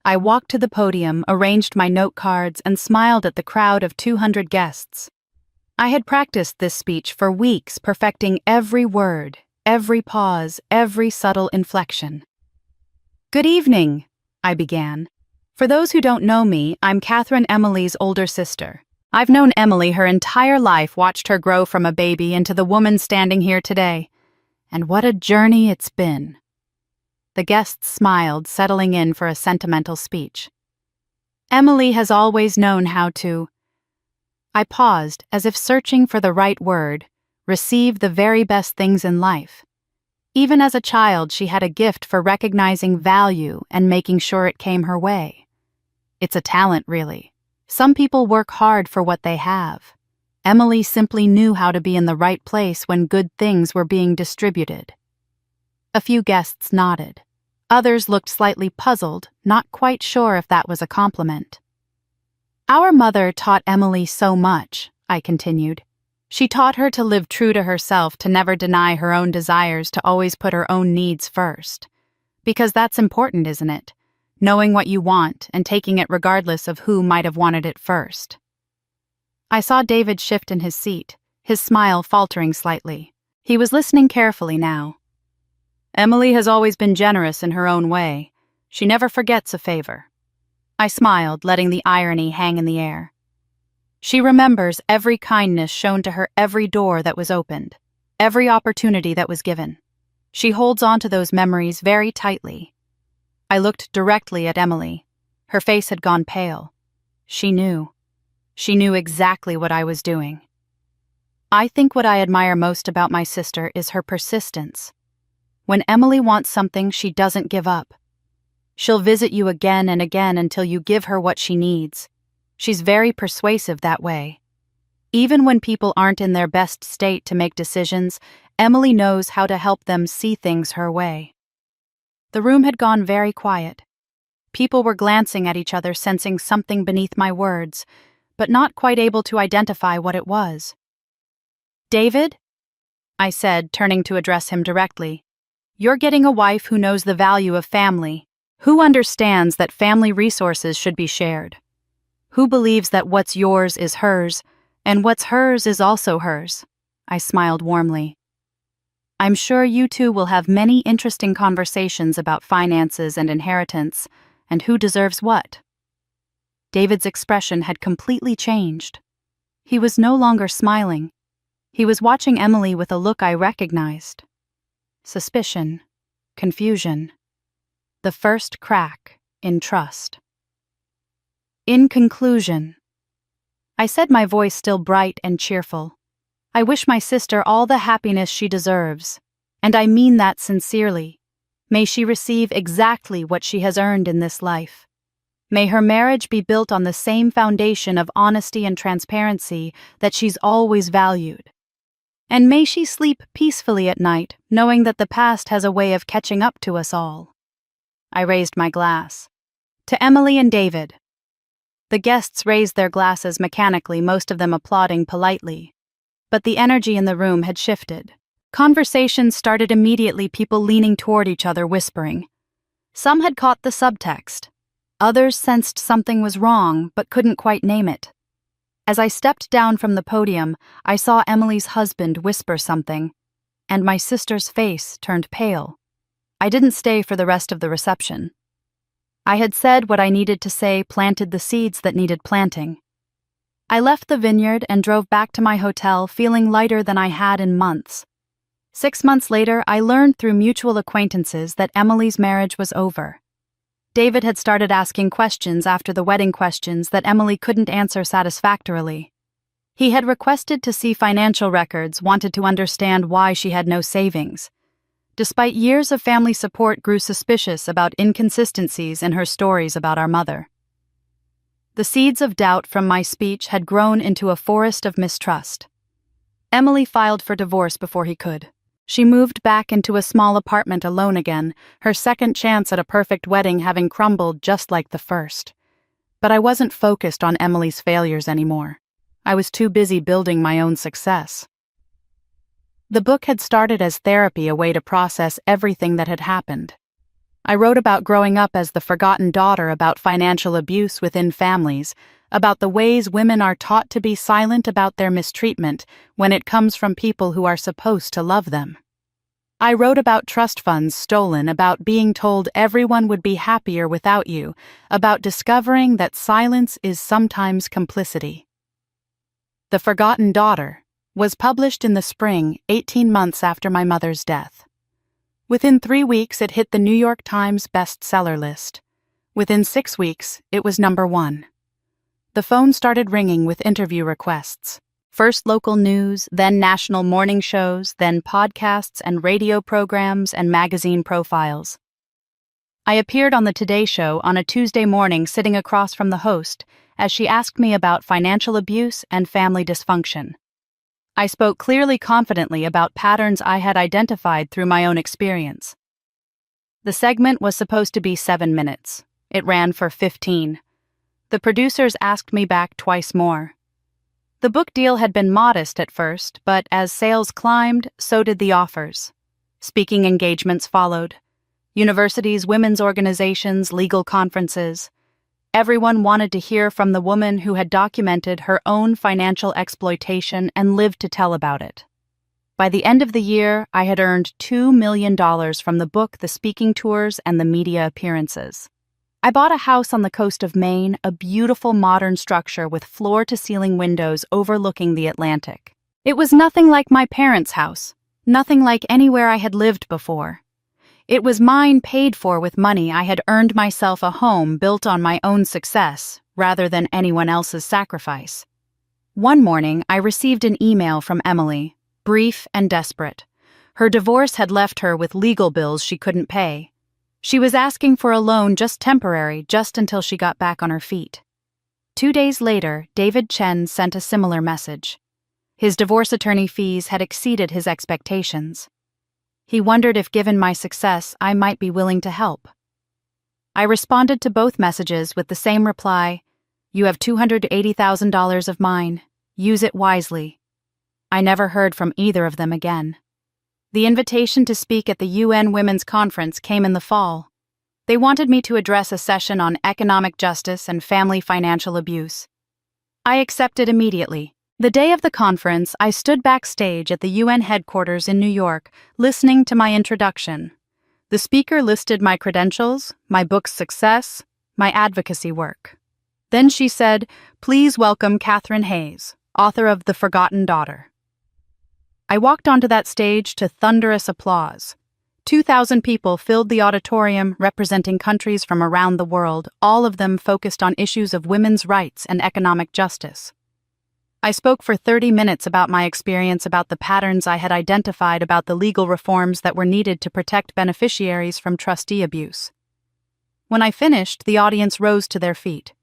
I walked to the podium, arranged my note cards, and smiled at the crowd of 200 guests. I had practiced this speech for weeks, perfecting every word, every pause, every subtle inflection. "Good evening," I began. "For those who don't know me, I'm Catherine, Emily's older sister. I've known Emily her entire life, watched her grow from a baby into the woman standing here today. And what a journey it's been." The guests smiled, settling in for a sentimental speech. "Emily has always known how to—" I paused, as if searching for the right word, "receive the very best things in life." Even as a child, she had a gift for recognizing value and making sure it came her way. It's a talent, really. Some people work hard for what they have. Emily simply knew how to be in the right place when good things were being distributed. A few guests nodded. Others looked slightly puzzled, not quite sure if that was a compliment. "Our mother taught Emily so much," I continued. "She taught her to live true to herself, to never deny her own desires, to always put her own needs first. Because that's important, isn't it? Knowing what you want and taking it regardless of who might have wanted it first." I saw David shift in his seat, his smile faltering slightly. He was listening carefully now. "Emily has always been generous in her own way. She never forgets a favor." I smiled, letting the irony hang in the air. "She remembers every kindness shown to her, every door that was opened, every opportunity that was given. She holds on to those memories very tightly." I looked directly at Emily. Her face had gone pale. She knew. She knew exactly what I was doing. I think what I admire most about my sister is her persistence. When Emily wants something, she doesn't give up. She'll visit you again and again until you give her what she needs. She's very persuasive that way. Even when people aren't in their best state to make decisions, Emily knows how to help them see things her way. The room had gone very quiet. People were glancing at each other, sensing something beneath my words, but not quite able to identify what it was. "David?" I said, turning to address him directly. "You're getting a wife who knows the value of family, who understands that family resources should be shared, who believes that what's yours is hers, and what's hers is also hers." I smiled warmly. "I'm sure you two will have many interesting conversations about finances and inheritance, and who deserves what." David's expression had completely changed. He was no longer smiling. He was watching Emily with a look I recognized. Suspicion, confusion, the first crack in trust. "In conclusion," I said, my voice still bright and cheerful, "I wish my sister all the happiness she deserves, and I mean that sincerely. May she receive exactly what she has earned in this life. May her marriage be built on the same foundation of honesty and transparency that she's always valued. And may she sleep peacefully at night, knowing that the past has a way of catching up to us all." I raised my glass. "To Emily and David." The guests raised their glasses mechanically, most of them applauding politely. But the energy in the room had shifted. Conversation started immediately, people leaning toward each other, whispering. Some had caught the subtext. Others sensed something was wrong, but couldn't quite name it. As I stepped down from the podium, I saw Emily's husband whisper something, and my sister's face turned pale. I didn't stay for the rest of the reception. I had said what I needed to say, planted the seeds that needed planting. I left the vineyard and drove back to my hotel, feeling lighter than I had in months. 6 months later, I learned through mutual acquaintances that Emily's marriage was over. David had started asking questions after the wedding questions that Emily couldn't answer satisfactorily. He had requested to see financial records, wanted to understand why she had no savings. Despite years of family support, grew suspicious about inconsistencies in her stories about our mother. The seeds of doubt from my speech had grown into a forest of mistrust. Emily filed for divorce before he could. She moved back into a small apartment alone again, her second chance at a perfect wedding having crumbled just like the first. But I wasn't focused on Emily's failures anymore. I was too busy building my own success. The book had started as therapy, a way to process everything that had happened. I wrote about growing up as the forgotten daughter, about financial abuse within families, about the ways women are taught to be silent about their mistreatment when it comes from people who are supposed to love them. I wrote about trust funds stolen, about being told everyone would be happier without you, about discovering that silence is sometimes complicity. The Forgotten Daughter was published in the spring, 18 months after my mother's death. Within 3 weeks, it hit the New York Times bestseller list. Within 6 weeks, it was #1. The phone started ringing with interview requests. First local news, then national morning shows, then podcasts and radio programs and magazine profiles. I appeared on the Today Show on a Tuesday morning, sitting across from the host, as she asked me about financial abuse and family dysfunction. I spoke clearly, confidently about patterns I had identified through my own experience. The segment was supposed to be 7 minutes. It ran for 15. The producers asked me back twice more. The book deal had been modest at first, but as sales climbed, so did the offers. Speaking engagements followed. Universities, women's organizations, legal conferences. Everyone wanted to hear from the woman who had documented her own financial exploitation and lived to tell about it. By the end of the year, I had earned $2 million from the book, the speaking tours, and the media appearances. I bought a house on the coast of Maine, a beautiful modern structure with floor-to-ceiling windows overlooking the Atlantic. It was nothing like my parents' house, nothing like anywhere I had lived before. It was mine, paid for with money I had earned myself, a home built on my own success rather than anyone else's sacrifice. One morning, I received an email from Emily, brief and desperate. Her divorce had left her with legal bills she couldn't pay. She was asking for a loan, just temporary, just until she got back on her feet. 2 days later, David Chen sent a similar message. His divorce attorney fees had exceeded his expectations. He wondered if, given my success, I might be willing to help. I responded to both messages with the same reply: "You have $280,000 of mine. Use it wisely." I never heard from either of them again. The invitation to speak at the UN Women's Conference came in the fall. They wanted me to address a session on economic justice and family financial abuse. I accepted immediately. The day of the conference, I stood backstage at the UN headquarters in New York, listening to my introduction. The speaker listed my credentials, my book's success, my advocacy work. Then she said, "Please welcome Catherine Hayes, author of The Forgotten Daughter." I walked onto that stage to thunderous applause. 2,000 people filled the auditorium, representing countries from around the world, all of them focused on issues of women's rights and economic justice. I spoke for 30 minutes about my experience, about the patterns I had identified, about the legal reforms that were needed to protect beneficiaries from trustee abuse. When I finished, the audience rose to their feet.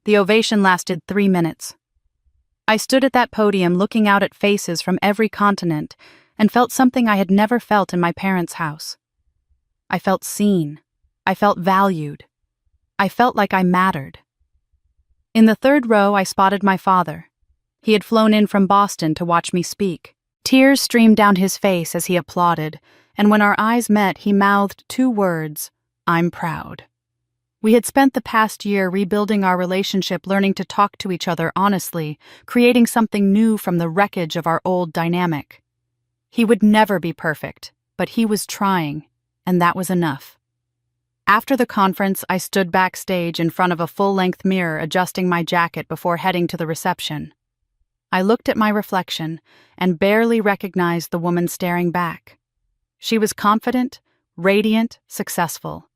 The ovation lasted 3 minutes. I stood at that podium looking out at faces from every continent and felt something I had never felt in my parents' house. I felt seen. I felt valued. I felt like I mattered. In the third row, I spotted my father. He had flown in from Boston to watch me speak. Tears streamed down his face as he applauded, and when our eyes met, he mouthed 2 words: "I'm proud." We had spent the past year rebuilding our relationship, learning to talk to each other honestly, creating something new from the wreckage of our old dynamic. He would never be perfect, but he was trying, and that was enough. After the conference, I stood backstage in front of a full-length mirror, adjusting my jacket before heading to the reception. I looked at my reflection and barely recognized the woman staring back. She was confident, radiant, successful.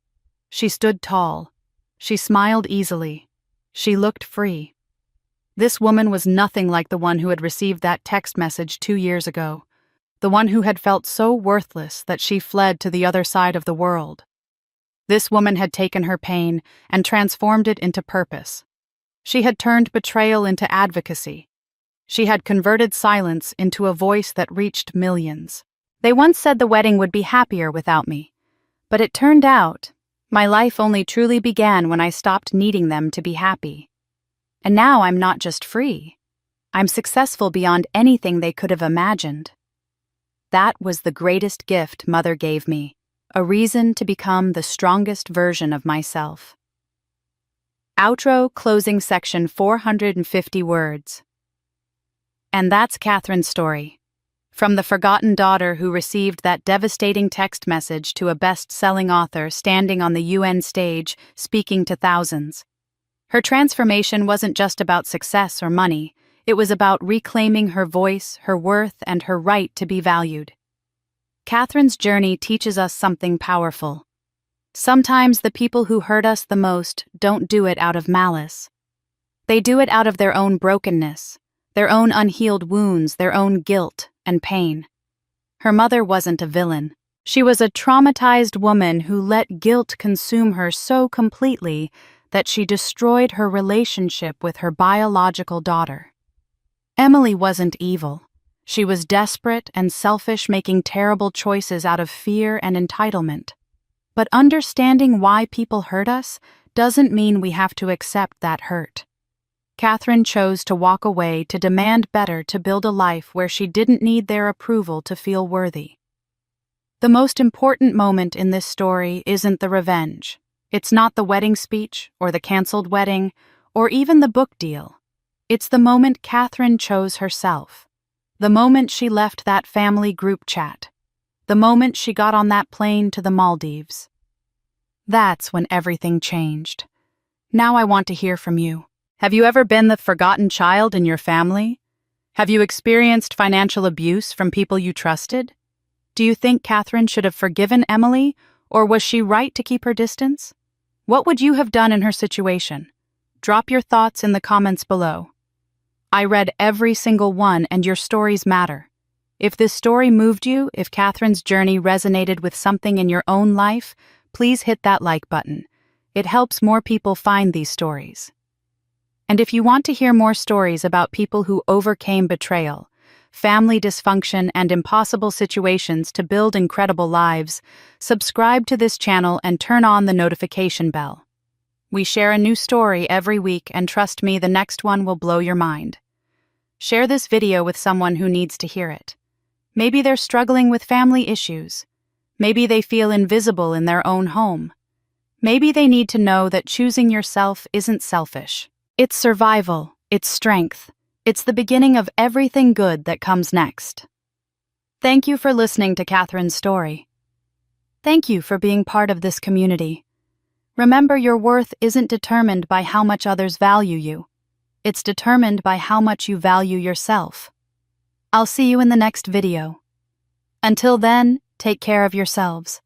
She stood tall. She smiled easily. She looked free. This woman was nothing like the one who had received that text message 2 years ago, the one who had felt so worthless that she fled to the other side of the world. This woman had taken her pain and transformed it into purpose. She had turned betrayal into advocacy. She had converted silence into a voice that reached millions. They once said the wedding would be happier without me. But it turned out, my life only truly began when I stopped needing them to be happy. And now I'm not just free. I'm successful beyond anything they could have imagined. That was the greatest gift Mother gave me, a reason to become the strongest version of myself. Outro closing section 450 words. And that's Catherine's story. From the forgotten daughter who received that devastating text message to a best-selling author standing on the UN stage speaking to thousands. Her transformation wasn't just about success or money, it was about reclaiming her voice, her worth, and her right to be valued. Catherine's journey teaches us something powerful. Sometimes the people who hurt us the most don't do it out of malice. They do it out of their own brokenness, their own unhealed wounds, their own guilt and pain. Her mother wasn't a villain. She was a traumatized woman who let guilt consume her so completely that she destroyed her relationship with her biological daughter. Emily wasn't evil. She was desperate and selfish, making terrible choices out of fear and entitlement. But understanding why people hurt us doesn't mean we have to accept that hurt. Catherine chose to walk away, to demand better, to build a life where she didn't need their approval to feel worthy. The most important moment in this story isn't the revenge. It's not the wedding speech, or the canceled wedding, or even the book deal. It's the moment Catherine chose herself. The moment she left that family group chat. The moment she got on that plane to the Maldives. That's when everything changed. Now I want to hear from you. Have you ever been the forgotten child in your family? Have you experienced financial abuse from people you trusted? Do you think Catherine should have forgiven Emily, or was she right to keep her distance? What would you have done in her situation? Drop your thoughts in the comments below. I read every single one, and your stories matter. If this story moved you, if Catherine's journey resonated with something in your own life, please hit that like button. It helps more people find these stories. And if you want to hear more stories about people who overcame betrayal, family dysfunction, and impossible situations to build incredible lives, subscribe to this channel and turn on the notification bell. We share a new story every week, and trust me, the next one will blow your mind. Share this video with someone who needs to hear it. Maybe they're struggling with family issues. Maybe they feel invisible in their own home. Maybe they need to know that choosing yourself isn't selfish. It's survival, it's strength, it's the beginning of everything good that comes next. Thank you for listening to Catherine's story. Thank you for being part of this community. Remember, your worth isn't determined by how much others value you. It's determined by how much you value yourself. I'll see you in the next video. Until then, take care of yourselves.